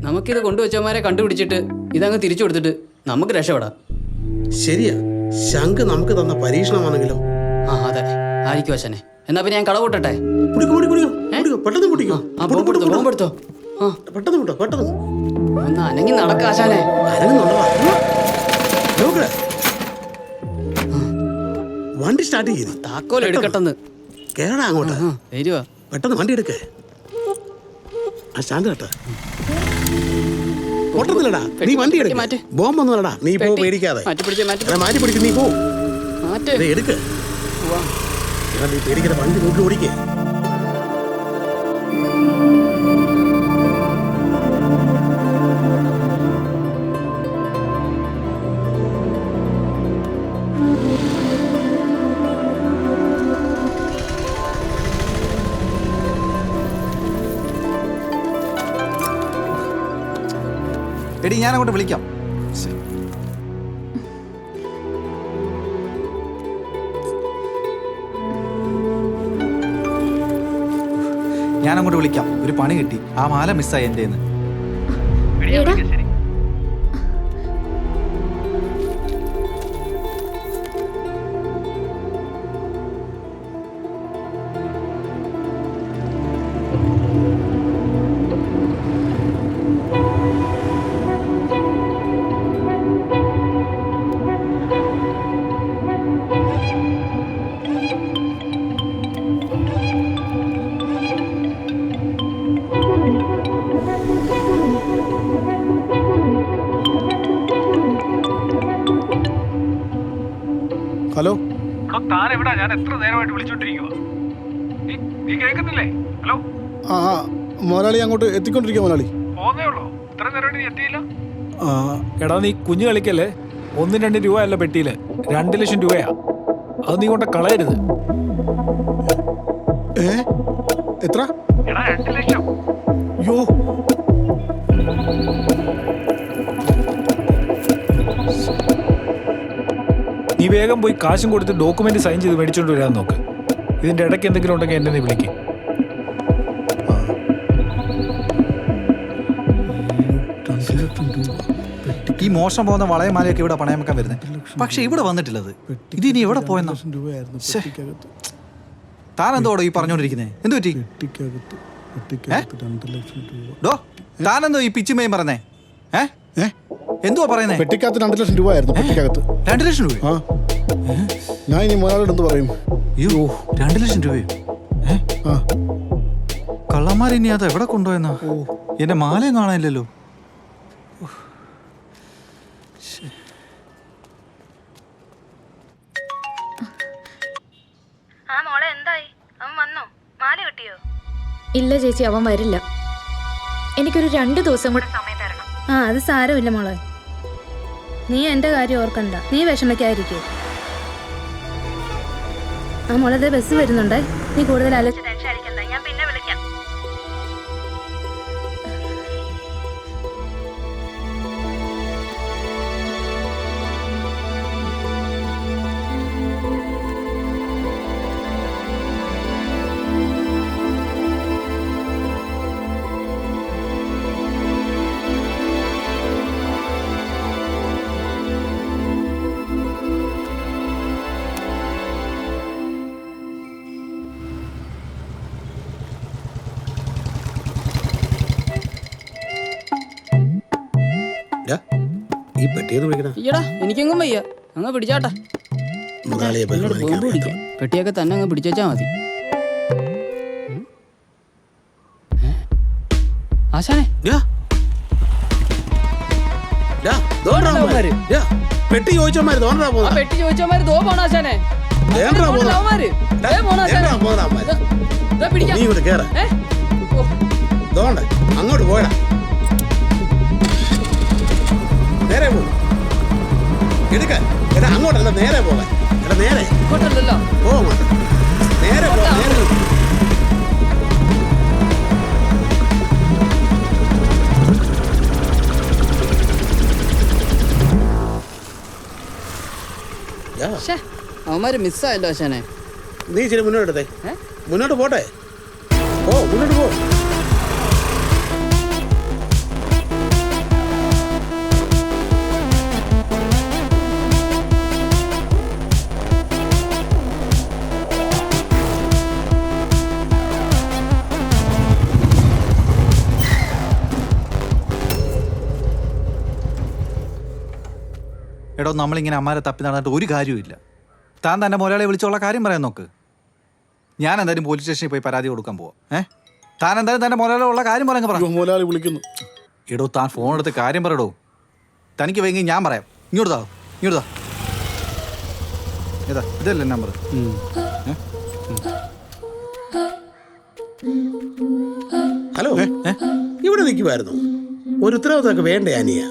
നമുക്കിത് കൊണ്ടുവച്ചവന്മാരെ കണ്ടുപിടിച്ചിട്ട് ഇതങ്ങ് തിരിച്ചു കൊടുത്തിട്ട് നമുക്ക് രക്ഷപ്പെടാം. ശരിയാ, ശംഖ് നമുക്ക് തന്ന പരീക്ഷണമാണെങ്കിലോ? അതെ ആയിരിക്കും ആശാനെ. എന്നാ പിന്നെ ഞാൻ കളവൂട്ടെ. പെട്ടെന്ന് പിടിക്കോ. പെട്ടെന്ന് വിട്ടോ, പെട്ടെന്ന് ഒന്ന് അനങ്ങി നടക്കാശാനെ. വണ്ടി സ്റ്റാർട്ട് ചെയ്തു. താക്കോൽ എടുക്കട്ടെന്ന്. കേറാ അങ്ങോട്ട്. വരുവാ. പെട്ടെന്ന് വണ്ടി എടുക്കേ. ആ സ്റ്റാൻഡ് കേട്ട പൊട്ടുന്നില്ലടാ. നീ വണ്ടി എടുക്ക. ബോംബൊന്നുമല്ലടാ. നീ പോ, പേടിക്കാതെ. മാറ്റി പിടിച്ച് നീ പോ. എടുക്ക്. നീ പേടിക്കാതെ വണ്ടി നോക്കി ഓടിക്കേ. എടി ഞാൻ അങ്ങോട്ട് വിളിക്കാം. ഞാൻ അങ്ങോട്ട് വിളിക്കാം. ഒരു പണി കിട്ടി, ആ മാല മിസ്സായി എൻ്റെ കയ്യിന്ന്. ഹലോ താൻ എവിടാ? ഞാൻ എത്ര നേരമായിട്ട് വിളിച്ചോണ്ടിരിക്കുക. നീ കേൾക്കുന്നില്ലേ? ഹലോ. ആ മുതലാളി അങ്ങോട്ട് എത്തിക്കൊണ്ടിരിക്കുക മുതലാളി. പോന്നേ ഉള്ളൂ. ഇത്ര നേരമായിട്ട് നീ എത്തിയില്ല. എടാ നീ കുഞ്ഞു കളിക്കല്ലേ. 1-2 രൂപയല്ല പെട്ടിയില്, 2 ലക്ഷം രൂപയാ. അത് നീ കൊണ്ട് കളയരുത്. എത്ര? 2 ലക്ഷം. യോ നീ വേഗം പോയി കാശും കൊടുത്ത് ഡോക്യുമെന്റ് സൈൻ ചെയ്ത് മേടിച്ചോണ്ട് വരാൻ നോക്ക്. ഇതിന്റെ ഇടയ്ക്ക് എന്തെങ്കിലും ഉണ്ടെങ്കിൽ എന്നെ നീ വിളിക്കും. ഈ മോശം പോകുന്ന വളയമാലയൊക്കെ ഇവിടെ പണയം വെക്കാൻ വരുന്നത്, പക്ഷെ ഇവിടെ വന്നിട്ടില്ലത്. ഇത് ഇനി എവിടെ പോയെന്നോ? താൻ എന്തോടോ ഈ പറഞ്ഞോണ്ടിരിക്കുന്നേ? എന്ത് പറ്റി? താനെന്തോ ഈ പിച്ചുമയും പറഞ്ഞേ? എന്തുവാ പറയുന്നേ? പെട്ടിക്കകത്ത് 2 ലക്ഷം രൂപ ആയിരുന്നു. പെട്ടിക്കകത്ത് 2 ലക്ഷം രൂപ? ഞാൻ ഇനി മുതലാളിയോട് എന്ത് പറയും? 2 ലക്ഷം രൂപയോ? കള്ളന്മാരിനി അത് എവിടെ കൊണ്ടുപോയെന്നാ? എന്റെ മാലയും കാണാനില്ലല്ലോ. ആ മോളെ എന്തായി? അവൻ വന്നോ? മാല കിട്ടിയോ? ഇല്ല ചേച്ചി, അവൻ വരില്ല. എനിക്കൊരു 2 ദിവസം കൂടെ സമയം തരണം. ആ അത് സാരമില്ല മോളെ, നീ എൻ്റെ കാര്യം ഓർക്കണ്ട, നീ വിഷമിക്കാതിരിക്കേ. ആ മോളെ ബസ് വരുന്നുണ്ടേ, നീ കൂടുതൽ ആലോചിച്ച് ടെൻഷൻ അടിക്കണ്ട, ഞാൻ പിന്നെ വിളിക്കാം. ഈ പെട്ടിയൊന്നും വിളിക്കണ. ഈടാ എനിക്കെങ്ങും വയ്യ, അങ്ങ് പിടിച്ചാട്ടെ. പെട്ടിയൊക്കെ തന്നെ അങ്ങ് പിടിച്ചാ മതി. ആശാനെ പെട്ടി ചോദിച്ചമാര് പെട്ടി ചോദിച്ചമാര് ദോ പോണ ആശാനെ. അങ്ങോട്ട് പോയടാ, നേരെ പോ. എടുക്ക എടാ, അങ്ങോട്ടല്ല നേരെ പോകാൻ. എടാ നേരെ ഇങ്ങോട്ടല്ലോ പോ, അങ്ങോട്ട് നേരെ പോ. നേരെ അവന്മാര് മിസ്സായല്ലോ ആശാനെ. നീ ഇച്ചിരി മുന്നോട്ടെടുത്തേ. മുന്നോട്ട് പോട്ടെ. ഓ മുന്നോട്ട് പോ. എടോ, നമ്മളിങ്ങനെ അമ്മാരെ തപ്പി നടന്നിട്ട് ഒരു കാര്യമില്ല. താൻ തന്നെ മുതലാളിയെ വിളിച്ചുള്ള കാര്യം പറയാൻ നോക്ക്. ഞാൻ എന്തായാലും പോലീസ് സ്റ്റേഷനിൽ പോയി പരാതി കൊടുക്കാൻ പോവാം. താൻ എന്തായാലും തന്നെ മുതലാളിയുള്ള കാര്യം പറയാൻ പറ. മുതലാളി വിളിക്കുന്നു. എടോ, താൻ ഫോൺ എടുത്ത് കാര്യം പറയടോ. തനിക്ക് വേഗം ഞാൻ പറയാം. ഇങ്ങോട്ടാ ഇങ്ങോട്ടാ. ഏതാ ഇതല്ലേ നമ്പർ? ഹലോ, ഇവിടെ നിൽക്കുമായിരുന്നു. ഒരു ഉത്തരവാദിത്തമൊക്കെ വേണ്ടേ അനിയ?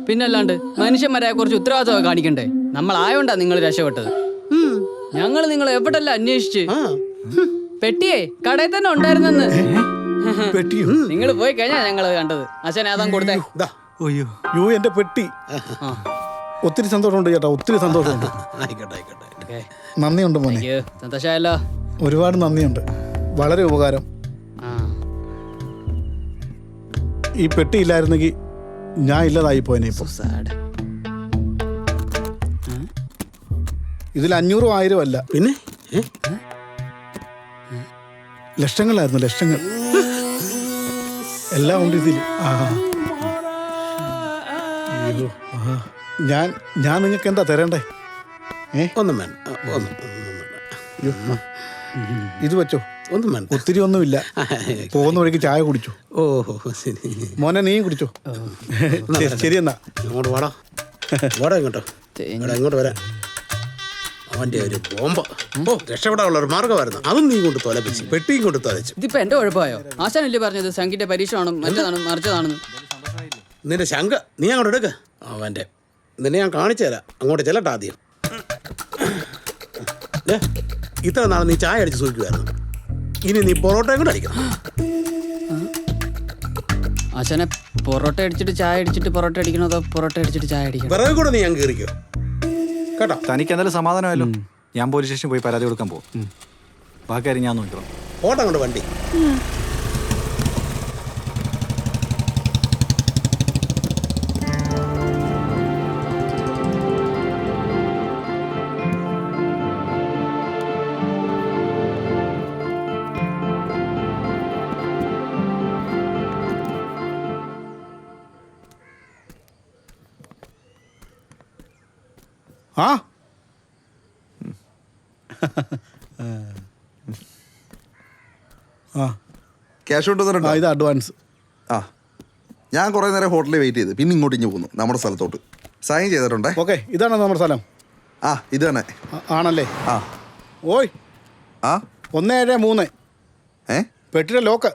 പിന്നല്ലാണ്ട് മനുഷ്യന്മാരെ കുറച്ച് ഉത്തരവാദിത്തമൊക്കെ കാണിക്കണ്ടേ? നമ്മളായോണ്ടാ നിങ്ങൾ രക്ഷപ്പെട്ടത്. ഞങ്ങൾ നിങ്ങൾ എവിടെല്ല അന്വേഷിച്ച്. പെട്ടിയേ കടയിൽ തന്നെ ഉണ്ടായിരുന്നെന്ന്. നിങ്ങൾ പോയി കഴിഞ്ഞാ ഞങ്ങൾ കണ്ടത്. അച്ഛനെ അതാ കൊടുത്തേ. യോ എന്റെ പെട്ടി. ഒത്തിരി സന്തോഷമുണ്ട് ചേട്ടാ, ഒത്തിരി സന്തോഷമുണ്ട്. ആയിക്കോട്ടെ ആയിക്കോട്ടെ. നന്ദിയുണ്ട് മോനെ. സന്തോഷമായല്ലോ. ഒരുപാട് നന്ദിയുണ്ട്, വളരെ ഉപകാരം. ഈ പെട്ടി ഇല്ലായിരുന്നെങ്കിൽ ഞാൻ ഇല്ലതായി പോയനെ ഇപ്പോൾ. ഇതിൽ 500 1000 അല്ല, പിന്നെ ലക്ഷങ്ങളായിരുന്നു, ലക്ഷങ്ങൾ. എല്ലാം ഉണ്ട് ഇതിൽ. അയ്യോ, ഞാൻ നിങ്ങൾക്ക് എന്താ തരണ്ടേ? ഒന്നും വേണ്ട, ഇത് വെച്ചോ. ഒന്നും വേണ്ട, ഒത്തിരി ഒന്നുമില്ല. പോകുന്ന വഴിക്ക് ചായ കുടിച്ചു. ഓഹോ ശരി. മോനെ നീയും കുടിച്ചോ. ശരി എന്നാ. ഇങ്ങോട്ട് വാടാ, വാടാ ഇങ്ങോട്ടോ. ഇങ്ങോട്ട് വരാം. അവന്റെ ഒരു ബോംബ്. രക്ഷപ്പെടാനുള്ള ഒരു മാർഗമായിരുന്നു. അതും നീ കൊണ്ട് തോലപ്പിച്ച്, പെട്ടിയും കൊണ്ട് തോലച്ചു. ഇതിപ്പോ എന്റെ കുഴപ്പമായോ? ആശാനല്ലേ പറഞ്ഞത് ശങ്കിന്റെ പരീക്ഷ ആണ്, മറ്റേതാണ് മറിച്ചതാണെന്ന്. നിന്റെ ശങ്ക നീ അങ്ങോട്ട് എടുക്ക. അവന്റെ നിന്നെ ഞാൻ കാണിച്ചു തരാം. അങ്ങോട്ട് ചെല്ലട്ടെ ആദ്യം. ഇത്ര നാൾ നീ ചായ അടിച്ച് സൂക്ഷിക്കുമായിരുന്നു. ഇനി നീ പൊറോട്ടയും കൂടെ അടിക്കണം. ആശാനെ പൊറോട്ട അടിച്ചിട്ട് ചായ അടിച്ചിട്ട് പൊറോട്ട അടിക്കണോ അതോ പൊറോട്ട അടിച്ചിട്ട് ചായ അടിക്കണം? പിറകെ കൂടെ നീ ഞാൻ കയറിക്കോ കേട്ടോ. തനിക്ക് എന്തായാലും സമാധാനമല്ലോ. ഞാൻ പോലീസ് സ്റ്റേഷനിൽ പോയി പരാതി കൊടുക്കാൻ പോകും. ബാക്കി കാര്യം ഞാൻ നോക്കണം. ഓട്ടം കൊണ്ട് വണ്ടി. ആ ക്യാഷ് കൊണ്ടുവന്നിട്ടുണ്ടോ? ഇത് അഡ്വാൻസ്. ആ, ഞാൻ കുറേ നേരം ഹോട്ടലിൽ വെയിറ്റ് ചെയ്ത് പിന്നെ ഇങ്ങോട്ട് ഇഞ്ഞ് പോന്നു നമ്മുടെ സ്ഥലത്തോട്ട്. സൈൻ ചെയ്തിട്ടുണ്ടേ. ഓക്കെ, ഇതാണോ നമ്മുടെ സ്ഥലം? ആ, ഇത് തന്നെ ആണല്ലേ. ആ ഓയ്, ആ 173 പെട്ടിയുടെ ലോക്ക്.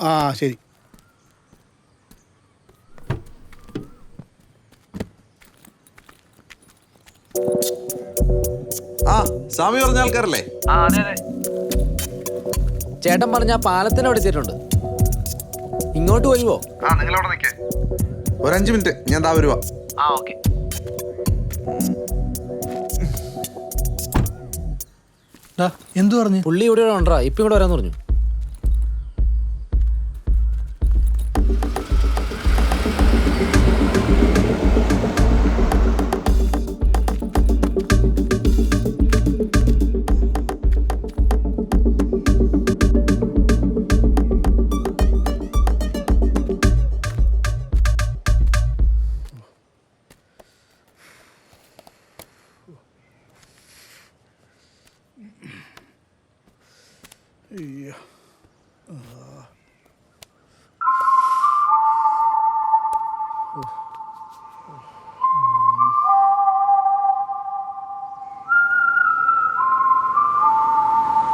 ആ ശരി. ആ, സ്വാമി പറഞ്ഞ ആൾക്കാരല്ലേ? ചേട്ടൻ പറഞ്ഞ പാലത്തിന് എത്തിയിട്ടുണ്ട്. ഇങ്ങോട്ട് വരുവോ? ആ, നിങ്ങൾ അവിടെ നിൽക്കേ. ഒരു 5 മിനിറ്റ് ഞാൻ ദാ വരുവാ. ആ ഓക്കെ. എന്തു പറഞ്ഞു? പുള്ളി ഇവിടെ ഉണ്ടോ? ഇപ്പം ഇങ്ങോട്ട് വരാന്ന് പറഞ്ഞു.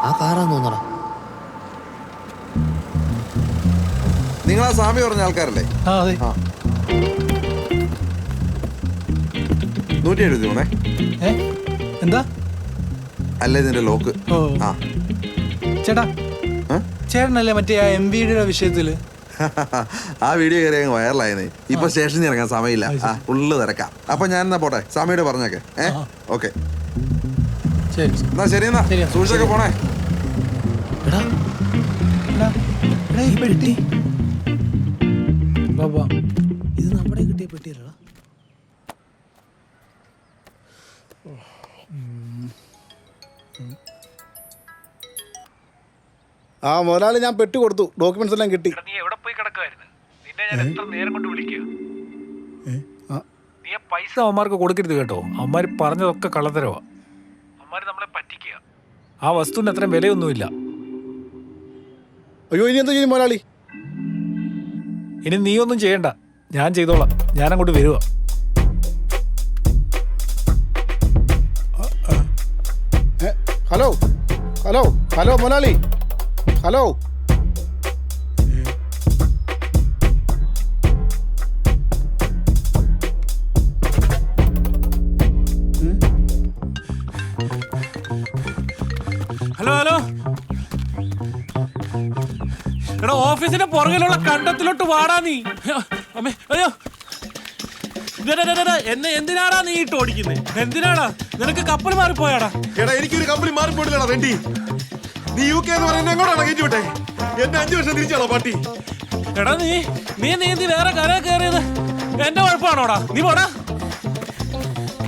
ആ കാറാന്ന് തോന്നടാ. നിങ്ങൾ ആ സ്വാമി പറഞ്ഞ ആൾക്കാരല്ലേ? 173 എന്താ അല്ലേ ഇതിന്റെ ലോക്ക്? ആ ചേട്ടാ, ചേട്ടനല്ലേ മറ്റേ ആ MVD വിഷയത്തില് ആ വീഡിയോ കയറി അങ്ങ് വൈറലായിരുന്നു. ഇപ്പൊ സ്റ്റേഷനിൽ ഇറങ്ങാൻ സമയമില്ല, ഉള്ളു തിരക്കാം. അപ്പൊ ഞാൻ എന്നാ പോട്ടെ, സ്വാമിയോട് പറഞ്ഞേക്കെ. ഓക്കെ എന്നാ ശരി. എന്നാ സൂക്ഷിച്ചൊക്കെ പോണേ. ഇത് നമ്മുടെ കിട്ടിയ പെട്ടിയല്ലടാ. ആ മുതലാളി, ഞാൻ പെട്ടി കൊടുത്തു, ഡോക്യുമെന്റ്സ് എല്ലാം കിട്ടി. നീ എവിടെ പോയി കിടക്കുമായിരുന്നു? നിന്നെ ഞാൻ എത്ര നേരം കൊണ്ട് വിളിക്കുക. നീ പൈസ അവന്മാർക്ക് കൊടുക്കരുത് കേട്ടോ. അവന്മാർ പറഞ്ഞതൊക്കെ കള്ളത്തരവാ. അവന്മാർ നമ്മളെ പറ്റിക്കുക. ആ വസ്തുവിന് അത്രയും വിലയൊന്നുമില്ല. അയ്യോ, ഇനി എന്താ ചെയ്യും മുതലാളി? ഇനി നീ ഒന്നും ചെയ്യണ്ട, ഞാൻ ചെയ്തോളാം. ഞാൻ അങ്ങോട്ട് വരുവാ. ഹലോ ഹലോ ഹലോ മുതലാളി, ഹലോ. ഹലോ ഹലോ, എടാ ഓഫീസിന്റെ പുറകിലുള്ള കണ്ടത്തിലോട്ട് വാടാ നീ. അമ്മേ, അയ്യോ, എന്നെ എന്തിനാടാ നീ ഇട്ട് ഓടിക്കുന്നേ? എന്തിനാടാ? നിനക്ക് കപ്പൽ മാറിപ്പോയാടാ? എടാ, എനിക്കൊരു കമ്പനി മാറിപ്പോയിട്ടില്ലടാ വേണ്ടി. നീ UK എന്ന് പറയുന്നത് എങ്ങോട്ടാണ് കയറ്റി വിട്ടേ? എന്നെ 5 വർഷം തിരിച്ചാണോ പട്ടി? എടാ നീ നീന്തി വേറെ കര കയറിയത് എന്റെ കുഴപ്പമാണോടാ? നീ പോടാ.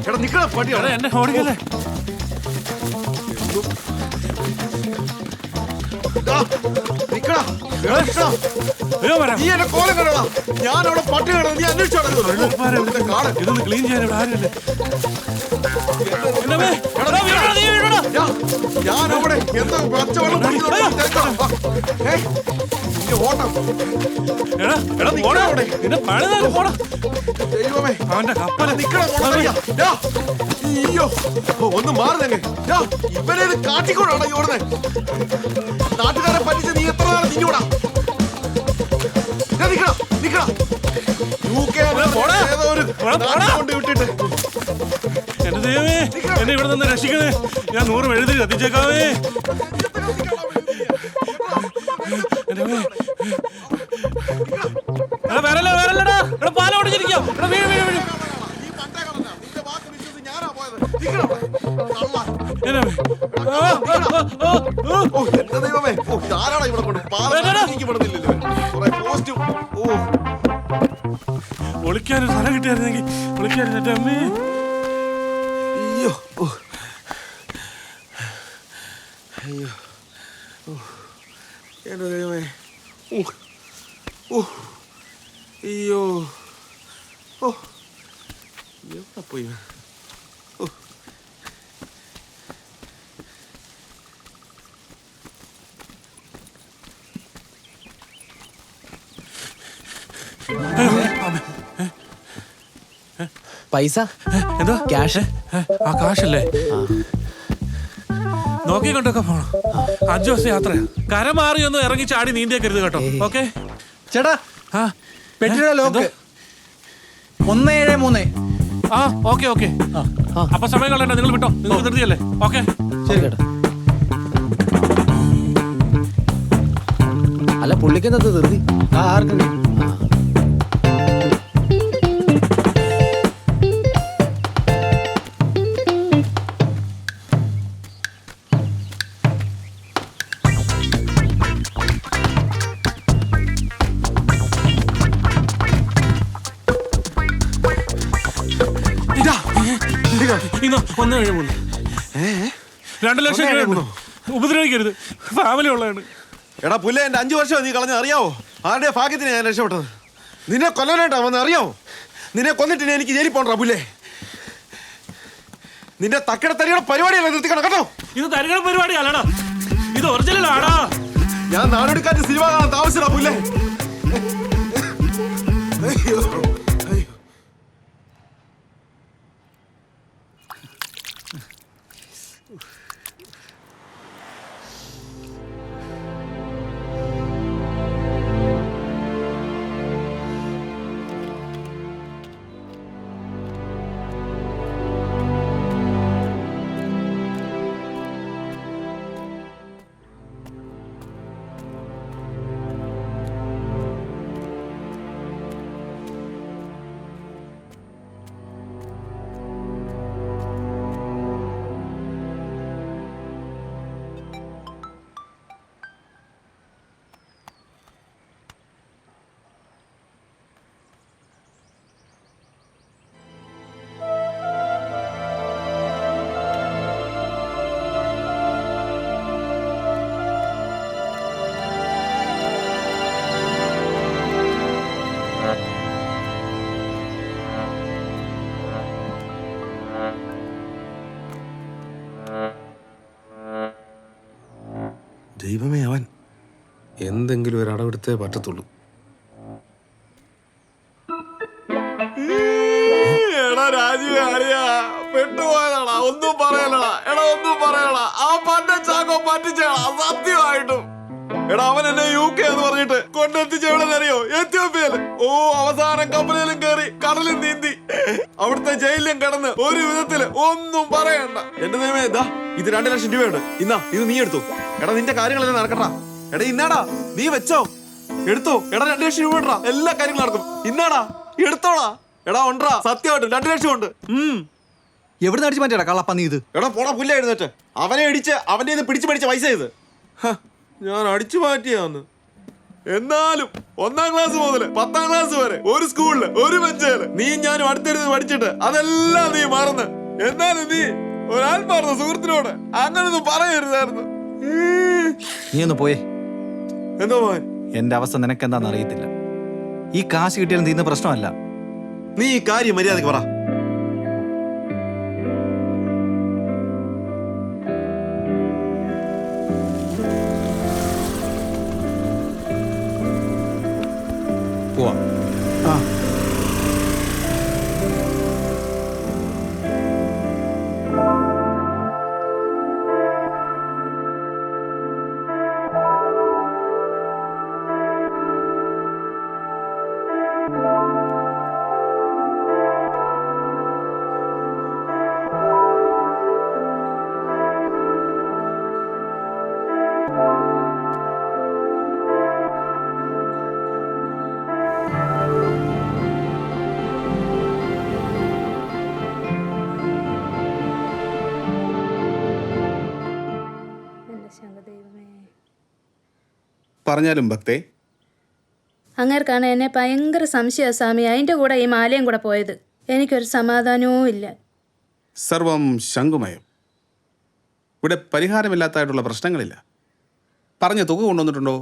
എടാ നിക്കടാ പട്ടി. എടാ എന്നെ ഓടിക്കല്ലേ. നീ എന്നെ കോലം കണ്ടോടാ. ഞാൻ അവിടെ പട്ടി കിടന്നു. നീ അന്വേഷിച്ചോടാ. ഇതൊന്ന് ക്ലീൻ ചെയ്യാൻ ഇവിടെ ആരുമില്ലേ? ഞാൻ അവിടെ എന്താ പച്ചവെള്ളം ദൈവമേ അവന്റെ കപ്പല അയ്യോ ഒന്ന് മാറുന്നെ. ഇവനെ കാട്ടിക്കൊണ്ടാണ് ഓടുന്നേ. നാട്ടുകാരെ പറ്റിച്ച് നീ എത്ര നാളെ നിന്നൂടാ? കൊണ്ട് വിട്ടിട്ട് എന്റെ ദൈവമേ എന്നെ ഇവിടെ നിന്ന് രക്ഷിക്കണേ. ഞാൻ 100 എഴുതി കത്തിച്ചേക്കാവേ. വരല്ലടാ. ഇവിടെ പാലം ഓടിച്ചിരിക്കാം. ദൈവമേ ധാരാളം ഇവിടെ കൊണ്ട് ഒളിക്കാനൊരു സ്ഥലം കിട്ടിയായിരുന്നെങ്കിൽ ഒളിക്കായിരുന്നു എന്റെ അമ്മേ. അയ്യോ അയ്യോ എന്റെ ദൈവമേ. അയ്യോ എവിടെ പോയി? പൈസ എന്തോ ക്യാഷ്? ആ കാശല്ലേ? നോക്കിക്കൊണ്ടൊക്കെ പോണം. 5 ദിവസം യാത്രയാ. കര മാറി ഒന്ന് ഇറങ്ങി ചാടി നീന്തിയേക്കരുത് കേട്ടോ. ഓക്കെ ചേട്ടാ പെട്ടിയുടെ ലോക്ക് 173. ആ ഓക്കെ ഓക്കെ. അപ്പൊ സമയം കളയണ്ട. നിങ്ങൾ വിട്ടോ. നിങ്ങൾ ധൃതിയല്ലേ? ഓക്കെ ശരി കേട്ടോ. അല്ല പുള്ളിക്കെന്താ ധൃതി? ആർക്കും ഇന്നോ 173. 2 ലക്ഷം രൂപ. ഉപദ്രവിക്കരുത്. ഫാമിലി ഉള്ളതാണ്. എടാ പുല്ലേ എന്റെ 5 വർഷം നീ കളഞ്ഞ അറിയാവോ? ആരുടെ ഭാഗ്യത്തിന് ഞാൻ രക്ഷപ്പെട്ടത്. നിന്നെ കൊല്ലാനായിട്ടാ വന്ന് അറിയാവോ? നിന്നെ കൊന്നിട്ട് എനിക്ക് ജയിലിൽ പോണ്ടാ പുല്ലേ. നിന്റെ തക്കട തരിയുടെ പരിപാടിയല്ല നിർത്തിക്കണം കേട്ടോ. ഇത് തരികട പരിപാടിയല്ലടാ. ഇത് ഒറിജിനൽ ആടാ. ഞാൻ നാടെടുക്കാറ്റ് സിനിമ കാണാൻ താമസിച്ചടാ പുല്ലേ. ദൈവമേ അവൻ എന്തെങ്കിലും ഒരു അടവെടുത്തേ പറ്റത്തുള്ളൂ. എടാ രാജീവ് അറിയാ പെട്ടുപോയതാടാ. ഒന്നും പറയലടാ. എടാ ഒന്നും പറയടാ. ആ പന്ന ചാക്കോ പറ്റിച്ചേടാ സത്യമായിട്ടും. എടാ അവൻ എന്നെ UK എന്ന് പറഞ്ഞിട്ട് കൊണ്ടെത്തിച്ച എവിടെന്നറിയോ? എത്യോപ്യയില്. ഓ അവസാനം കപ്പലിലും കയറി കടലിൽ നീന്തി അവിടുത്തെ ജയിലിലും കിടന്ന് ഒരു വിധത്തില് ഒന്നും പറയണ്ട. എന്റെ നിയമം ഇതാ ഇത് 2 ലക്ഷം രൂപയുണ്ട്. ഇന്നാ ഇത് നീ എടുത്തു. എടാ നിന്റെ കാര്യങ്ങളെല്ലാം നടക്കട്ടാ. എടാ ഇന്നാടാ നീ വെച്ചോ എടുത്തോ. എടാ 2 ലക്ഷം രൂപ ഇടാ. എല്ലാ കാര്യങ്ങളും നടക്കും. ഇന്നാടാ എടുത്തോടാ. എടാ ഉണ്ടാ സത്യമായിട്ടും 2 ലക്ഷം ഉണ്ട്. എവിടെ അടിച്ചു മാറ്റിയടാ കള്ളപ്പ നീ ഇത്? എടാ പോടാ പുല്ല എഴുന്നേറ്റ്. അവനെ ഇടിച്ച് അവന്റെ പിടിച്ചു മേടിച്ച പൈസ ഇത്. ഞാൻ അടിച്ചു മാറ്റിയാന്ന്. എന്നാലും 1-ാം ക്ലാസ് മുതൽ 10-ാം ക്ലാസ് വരെ ഒരു സ്കൂളില് ഒരു ബെഞ്ചേല് നീ ഞാനും അടുത്തിരുന്ന് പഠിച്ചിട്ട് അതെല്ലാം നീ മറന്ന്. എന്നാലും നീ ഒരാത്മാർത്ഥ സുഹൃത്തിനോട് അങ്ങനൊന്നും പറയരുതായിരുന്നു. നീ ഒന്ന് പോയേ. എന്തോ മോൻ, എന്റെ അവസ്ഥ നിനക്കെന്താന്ന് അറിയത്തില്ല. ഈ കാശ് കിട്ടിയാലും തീരുന്ന പ്രശ്നമല്ല. നീ ഈ കാര്യം മര്യാദക്ക് പറ. പോവാ. ആ പറഞ്ഞാലും ഭക്തേ, അങ്ങേർക്കാണ് എന്നെ ഭയങ്കര സംശയ സ്വാമി. അതിൻ്റെ കൂടെ ഈ മാലയും കൂടെ പോയത്. എനിക്കൊരു സമാധാനവും ഇല്ല. സർവം ശംഖുമയം. ഇവിടെ പരിഹാരമില്ലാത്തതായിട്ടുള്ള പ്രശ്നങ്ങളില്ല. പറഞ്ഞ തുക കൊണ്ടുവന്നിട്ടുണ്ടോ?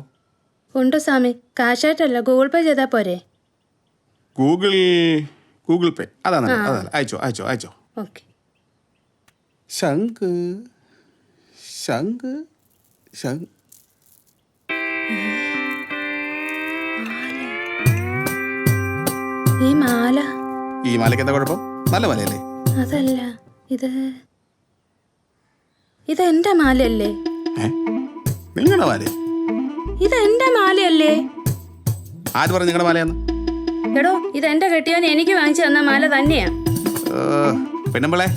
ഉണ്ട് സ്വാമി. കാശായിട്ടല്ല, ഗൂഗിൾ പേ ചെയ്താൽ പോരെ? ഗൂഗിൾ പേ അതാണ്. അയച്ചോ അയച്ചോ അയച്ചോ. ഓക്കെ. ശംഖ് ശംഖ് ശംഖ്. ഈ മാല. ഈ മാലയ്ക്ക് എന്താ കുഴപ്പം? നല്ല മാലയല്ലേ? അതല്ല, ഇത് എന്റെ മാലയല്ലേ? നിങ്ങളുടെ മാല? ഇത് എന്റെ മാലയല്ലേ? ആര് പറഞ്ഞു നിങ്ങളുടെ മാലയാന്ന്? എടോ, ഇത് എന്റെ കെട്ടിയവൻ എനിക്ക് വാങ്ങിച്ചു തന്ന മാല തന്നെയാ. പെണ്ണുമ്പിള്ളേ,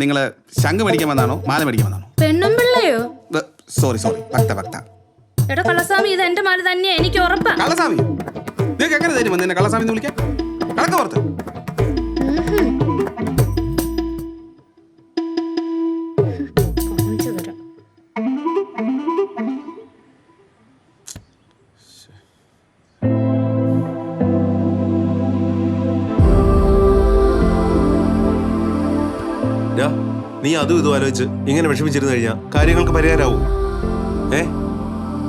നിങ്ങള് ശംഖ് മേടിക്കാൻ വന്നാണോ മാല മേടിക്കാൻ വന്നാണോ? പെണ്ണുമ്പിള്ളയോ? സോറി ഭക്ത. എടോ കള്ളസ്വാമി, ഇത് എന്റെ മാല തന്നെയാ, എനിക്ക് ഉറപ്പാ. കള്ളസ്വാമി? നിങ്ങൾക്ക് എങ്ങനെ തരും എന്നെ കള്ളസ്വാമി എന്ന് വിളിക്കാൻ? കടക്ക പുറത്ത്. നീ അതും ഇതും ആലോചിച്ച് ഇങ്ങനെ വിഷമിച്ചിരുന്നു കഴിഞ്ഞാൽ കാര്യങ്ങൾക്ക് പരിഹാരമാവും.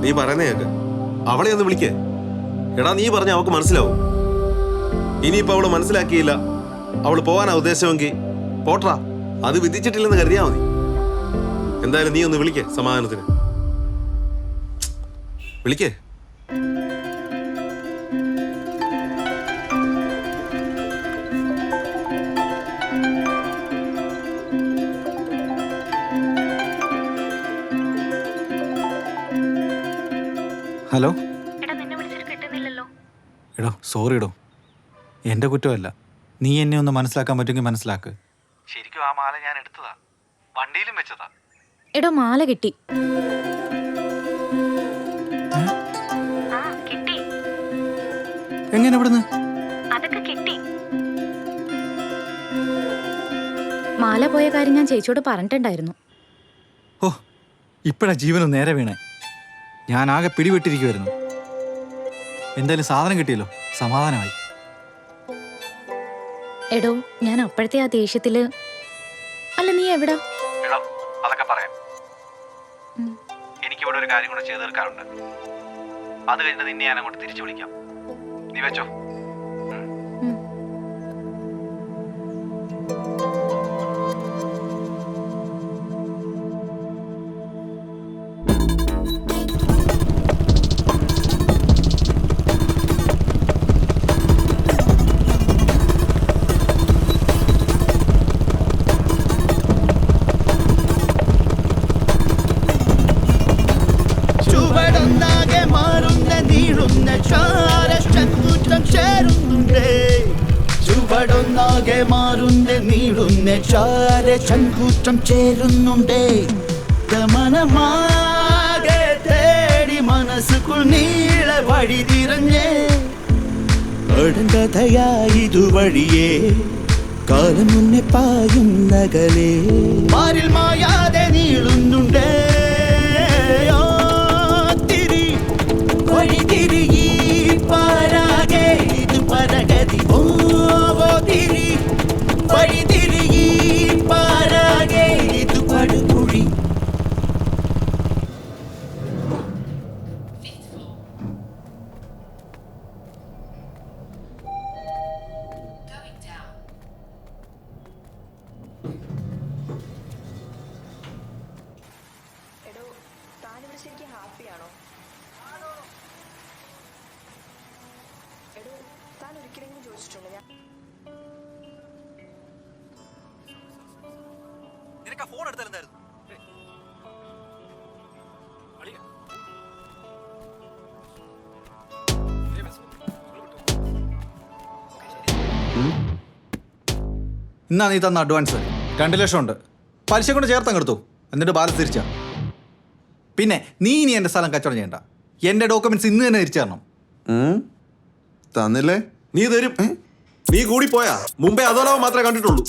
നീ പറയുന്നേ കേക്ക്. അവളെ ഒന്ന് വിളിക്കേ. എടാ, നീ പറഞ്ഞ അവൾക്ക് മനസ്സിലാവും. ഇനിയിപ്പോ അവള് മനസ്സിലാക്കിയില്ല, അവള് പോവാനാ ഉദ്ദേശമെങ്കിൽ പോട്രാ, അത് വിധിച്ചിട്ടില്ലെന്ന് കരുതിയാ മതി. എന്തായാലും നീ ഒന്ന് വിളിക്കേ, സമാധാനത്തിന് വിളിക്കേ. ഹലോ. എടോ സോറിടോ, എൻ്റെ കുറ്റമല്ല. നീ എന്നെ ഒന്ന് മനസ്സിലാക്കാൻ പറ്റുമെങ്കിൽ മനസ്സിലാക്ക്. ശരിക്കും ആ മാല ഞാൻ എടുത്തതാ, വണ്ടിയിലും വെച്ചതാ. എടോ, മാല കിട്ടി. എങ്ങനെ ഇവിടുന്ന്? അതൊക്കെ കിട്ടി. മാല പോയ കാര്യം ഞാൻ ചേച്ചിയോട് പറഞ്ഞിട്ടുണ്ടായിരുന്നു. ഓ, ഇപ്പോഴാ ജീവനും നേരെ വീണേ. ഞാൻ ആകെ പിടിവിട്ടിരിക്കുമായിരുന്നു. എന്തായാലും സാധനം കിട്ടിയല്ലോ, സമാധാനമായി. എടോ, ഞാൻ അപ്പോഴത്തെ ആ ദേഷ്യത്തില്. അല്ല, നീ എവിടാ? എടോ, അതൊക്കെ പറയാം. എനിക്കിവിടെ ഒരു കാര്യം കൂടെ ചെയ്ത് തീർക്കാറുണ്ട്. അത് കഴിഞ്ഞിട്ട് നിന്നെ ഞാൻ അങ്ങോട്ട് തിരിച്ചു വിളിക്കാം. നീ വെച്ചോ. ചുവടൊന്നാകെ മാറുന്ന നീളുന്ന ചാരചങ്കൂറ്റം ചേരുന്നുണ്ടേ. ഗമനമാകെ തേടി മനസ്സുക്കുൾ നീള വഴി തിരഞ്ഞേ. കടങ്കഥയായിതുവഴിയേ കാലം മുന്നേ പായുന്നകലേ. മാറിൽ മായാതെ നീളുന്നുണ്ടേ. വഴിതിരികി പാരാകെ ഇത് പരഗതി ഓതിരി വഴിതിരികി പാരാകെ ഇത് പടുകുഴി. നിനക്ക് ആ ഫോൺ എടുത്തായിരുന്നു. ഇന്നാ നീ തന്ന അഡ്വാൻസ് 2 ലക്ഷം ഉണ്ട്. പലിശ കൊണ്ട് ചേർത്തങ്ങ് എടുത്തു. എന്നിട്ട് ബാലൻസ് തിരിച്ചാ. പിന്നെ നീ ഇനി എൻ്റെ സ്ഥലം കച്ചവടം ചെയ്യണ്ട. എൻ്റെ ഡോക്യുമെന്റ്സ് ഇന്ന് തന്നെ തിരിച്ചു തരണം. തന്നില്ലേ? നീ തരും. നീ കൂടി പോയാ. മുമ്പേ അതോലോകം മാത്രമേ കണ്ടിട്ടുള്ളൂ.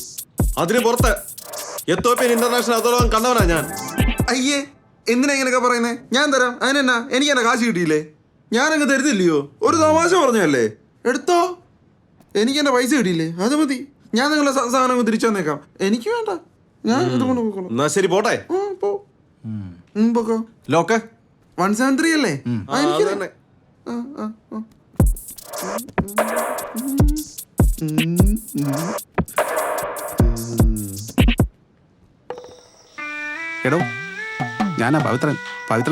അതിന് പുറത്ത് എത്തോപ്യൻ ഇന്റർനാഷണൽ അതോലോകം കണ്ടവനാ ഞാൻ. അയ്യേ, എന്തിനാ ഇങ്ങനെയൊക്കെ പറയുന്നേ? ഞാൻ തരാം. അതിനെന്നാ? എനിക്ക് എന്നെ കാശ് കിട്ടിയില്ലേ? ഞാനങ്ങ് തരുന്നില്ലയോ? ഒരു തമാശ പറഞ്ഞല്ലേ? എടുത്തോ. എനിക്ക് എന്റെ പൈസ കിട്ടിയില്ലേ? അത് മതി. ഞാൻ നിങ്ങളെ സാധനം തിരിച്ചു തന്നേക്കാം. എനിക്ക് വേണ്ട. ഞാൻ ഇതുകൊണ്ട് പോയിക്കോളാം. എന്നാ ശരി, പോട്ടെ. ലോക്ക് 173 അല്ലേ? എനിക്ക് തന്നെ. എടോ, ഞാനാ പവിത്രൻ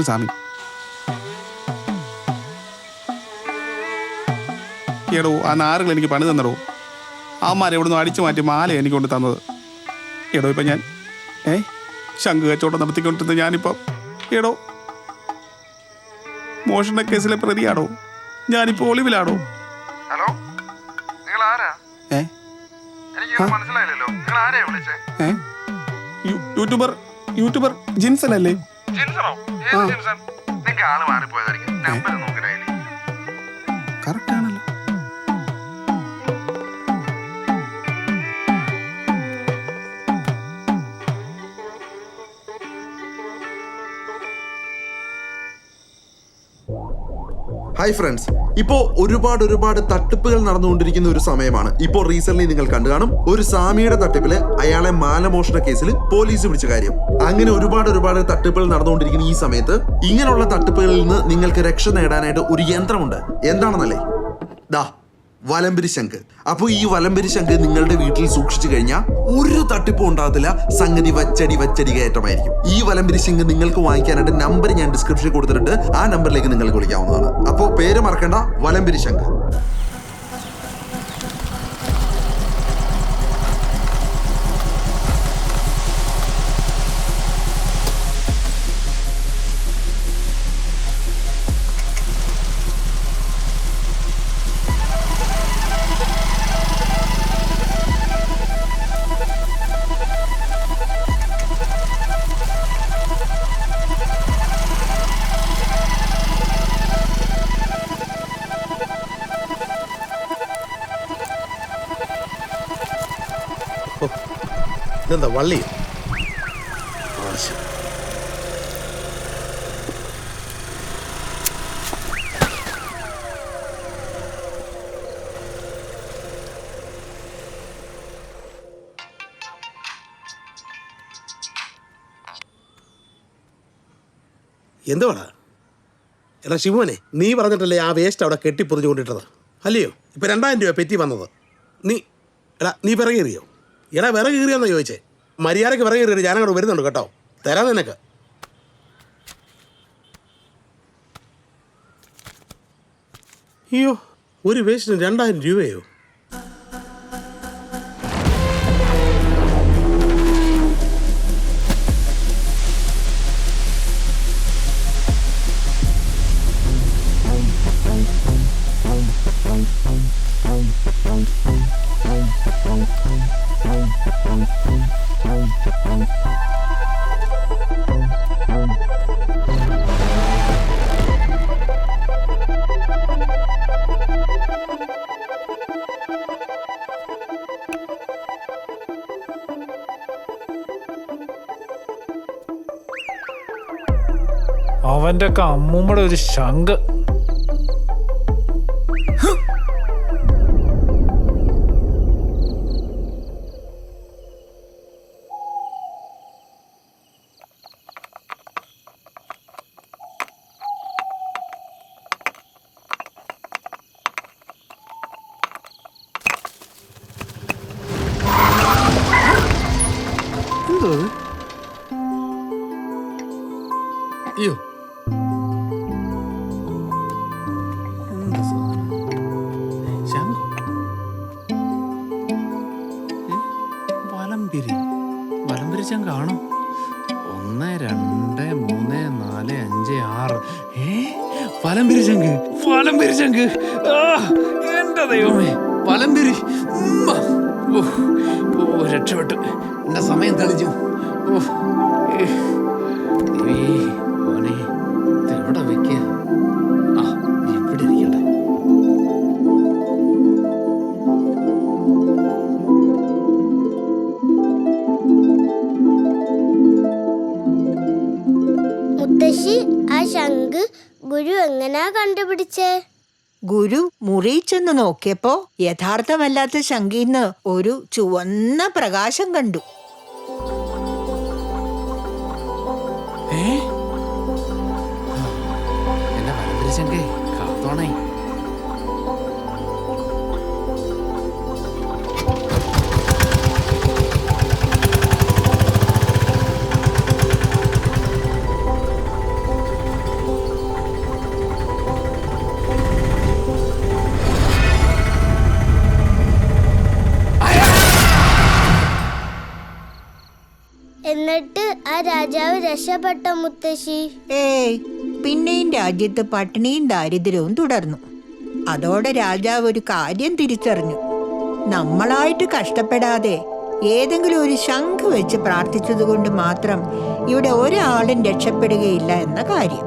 സ്വാമി. എടോ, ആ നാറുകൾ എനിക്ക് പണി തന്നടോ. അമ്മമാരെ എവിടുന്ന് അടിച്ചു മാറ്റി മാല എനിക്ക് കൊണ്ട് തന്നത്. എടോ, ഇപ്പം ഞാൻ ശംഖ് കച്ചവടം നടത്തിക്കൊണ്ടിരുന്ന ഞാനിപ്പം എടോ മോഷണ കേസിലെ പ്രതിയാടോ. ഞാനിപ്പോൾ ഒളിവിലാടോ. ഹലോ, നിങ്ങൾ ആരാ? എനിക്ക് മനസ്സിലായില്ലല്ലോ. നിങ്ങൾ ആരെയാ വിളിച്ചേ? യൂട്യൂബർ ജിൻസൺ അല്ലേ? ജിൻസണോ? ഏത് ജിൻസൺ? നിങ്ങൾക്ക് ആള് മാറിപ്പോയതായിരിക്കും. നമ്പർ നോക്കിയില്ലേ? കറക്റ്റ് ആണല്ലോ. ഹായ് ഫ്രണ്ട്സ്, ഇപ്പോൾ ഒരുപാട് തട്ടിപ്പുകൾ നടന്നുകൊണ്ടിരിക്കുന്ന ഒരു സമയമാണ്. ഇപ്പോൾ റീസെന്റ് നിങ്ങൾ കണ്ടു കാണും, ഒരു സ്വാമിയുടെ തട്ടിപ്പില് അയാളെ മാലമോഷണ കേസിൽ പോലീസ് പിടിച്ച കാര്യം. അങ്ങനെ ഒരുപാട് തട്ടിപ്പുകൾ നടന്നുകൊണ്ടിരിക്കുന്ന ഈ സമയത്ത് ഇങ്ങനെയുള്ള തട്ടിപ്പുകളിൽ നിന്ന് നിങ്ങൾക്ക് രക്ഷ നേടാനായിട്ട് ഒരു യന്ത്രമുണ്ട്. എന്താണെന്നല്ലേ? ദാ വലംബരി ശംഖ്. അപ്പോൾ ഈ വലംബരി ശംഖ് നിങ്ങളുടെ വീട്ടിൽ സൂക്ഷിച്ചു കഴിഞ്ഞാൽ ഒരു തട്ടിപ്പും ഉണ്ടാകത്തില്ല. സംഗതി വച്ചടി കയറ്റമായിരിക്കും. ഈ വലംബരി ശംഖ് നിങ്ങൾക്ക് വാങ്ങിക്കാനായിട്ട് നമ്പർ ഞാൻ ഡിസ്ക്രിപ്ഷനിൽ കൊടുത്തിട്ടുണ്ട്. ആ നമ്പറിലേക്ക് നിങ്ങൾക്ക് വിളിക്കാവുന്നതാണ്. അപ്പോൾ പേര് മറക്കണ്ട, വലംബരി ശംഖ്. ഇതെന്താ വള്ളി? എന്തുവാടാ? എടാ ശിവനെ, നീ പറഞ്ഞിട്ടല്ലേ ആ വേസ്റ്റ് അവിടെ കെട്ടിപ്പൊതിഞ്ഞുകൊണ്ടിട്ടത് അല്ലയോ? ഇപ്പം 2000 രൂപ പെറ്റി വന്നത്. നീ പിറകേറിയോ? എടാ വിറക് കീറിയാന്നാ ചോദിച്ചേ. മര്യാദയ്ക്ക് വിറക് കീറി ഞാനങ്ങോട്ട് വരുന്നുണ്ട് കേട്ടോ. തരാം നിനക്ക്. അയ്യോ, ഒരു വേസ്റ്റിന് 2000 രൂപയോ? അവന്റെ ഒക്കെ അമ്മൂമ്മയുടെ ഒരു ശംഖ്. കാണും. 1 2 3 4 5 6. വലംപിരി ശംഖ്, വലംപിരി ശംഖ്. എന്റെ ദൈവമേ, വലംപിരി. രക്ഷപ്പെട്ടു. എന്റെ സമയം തെളിഞ്ഞു. ഓനെ എവിടെ വെക്കുക? ഇവിടെ ഇരിക്കട്ടെ. മുത്തശ്ശി, ആ ശംഖ് ഗുരു എങ്ങനാ കണ്ടുപിടിച്ചേ? ഗുരു മുറിയിൽ ചെന്ന് നോക്കിയപ്പോ യഥാർത്ഥമല്ലാത്ത ശംഖിന്ന് ഒരു ചുവന്ന പ്രകാശം കണ്ടു. എന്റെ വലംപിരി ശംഖേ, കാത്തോണേ. എന്നിട്ട് ആ രാജാവ് രക്ഷപ്പെട്ട മുത്തശ്ശി? ഏയ്, പിന്നെയും രാജ്യത്ത് പട്ടിണിയും ദാരിദ്ര്യവും തുടർന്നു. അതോടെ രാജാവ് ഒരു കാര്യം തിരിച്ചറിഞ്ഞു. നമ്മളായിട്ട് കഷ്ടപ്പെടാതെ ഏതെങ്കിലും ഒരു ശംഖ് വെച്ച് പ്രാർത്ഥിച്ചത് കൊണ്ട് മാത്രം ഇവിടെ ഒരാളും രക്ഷപ്പെടുകയില്ല എന്ന കാര്യം.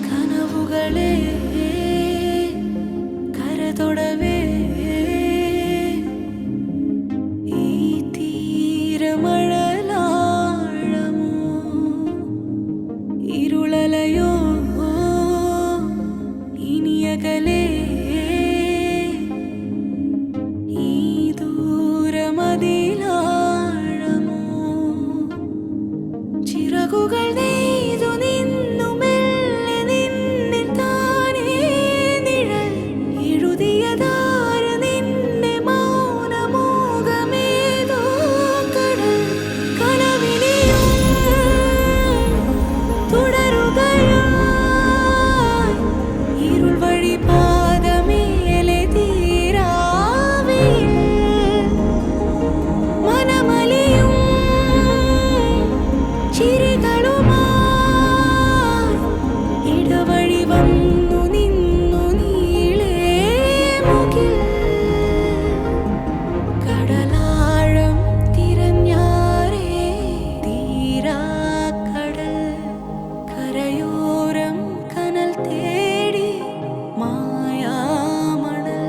കനവുകളെ കരതൊടവേ ഈ തീരമഴലാഴമോ ഇരുളലയോ ഇനിയകലേ ഈ ദൂരമതിലാഴമോ ചിറകുകൾ നെയ്തു നിന്നു മെല്ലെ നിന്നിൽ താനേ നിഴൽ എഴുതിയതാര് നിന്റെ മൗനമോകമേതോ കടൽ കനവിനെയും തുടരുകയായി ഇരുൾ വഴി പാദമേലെ തീരാവയിൽ മനമലിയും ചിരികളുമായി ഇടവഴി വന്നു നിന്നു നീളേ മുകിൽ കടലാഴം തിരഞ്ഞാരേ തീരാക്കടൽ കരയോരം കനൽ തേടി മായാമണൽ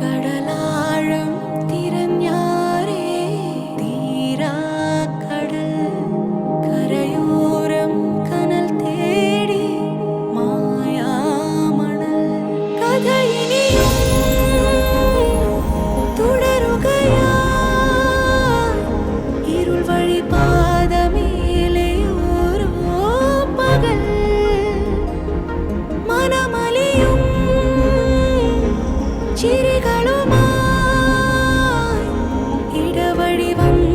കടലാഴം തിരഞ്ഞാരേ തീരാക്കടൽ കരയോരം കനൽ തേടി മായാമണൽ കഥയിനിയും തുടരുകയായി ഇരുൾ വഴി പാദമേലെ ഓരോ പകൽ മനമലിയും ചിരികളുമായി ഇടവഴി വന്നു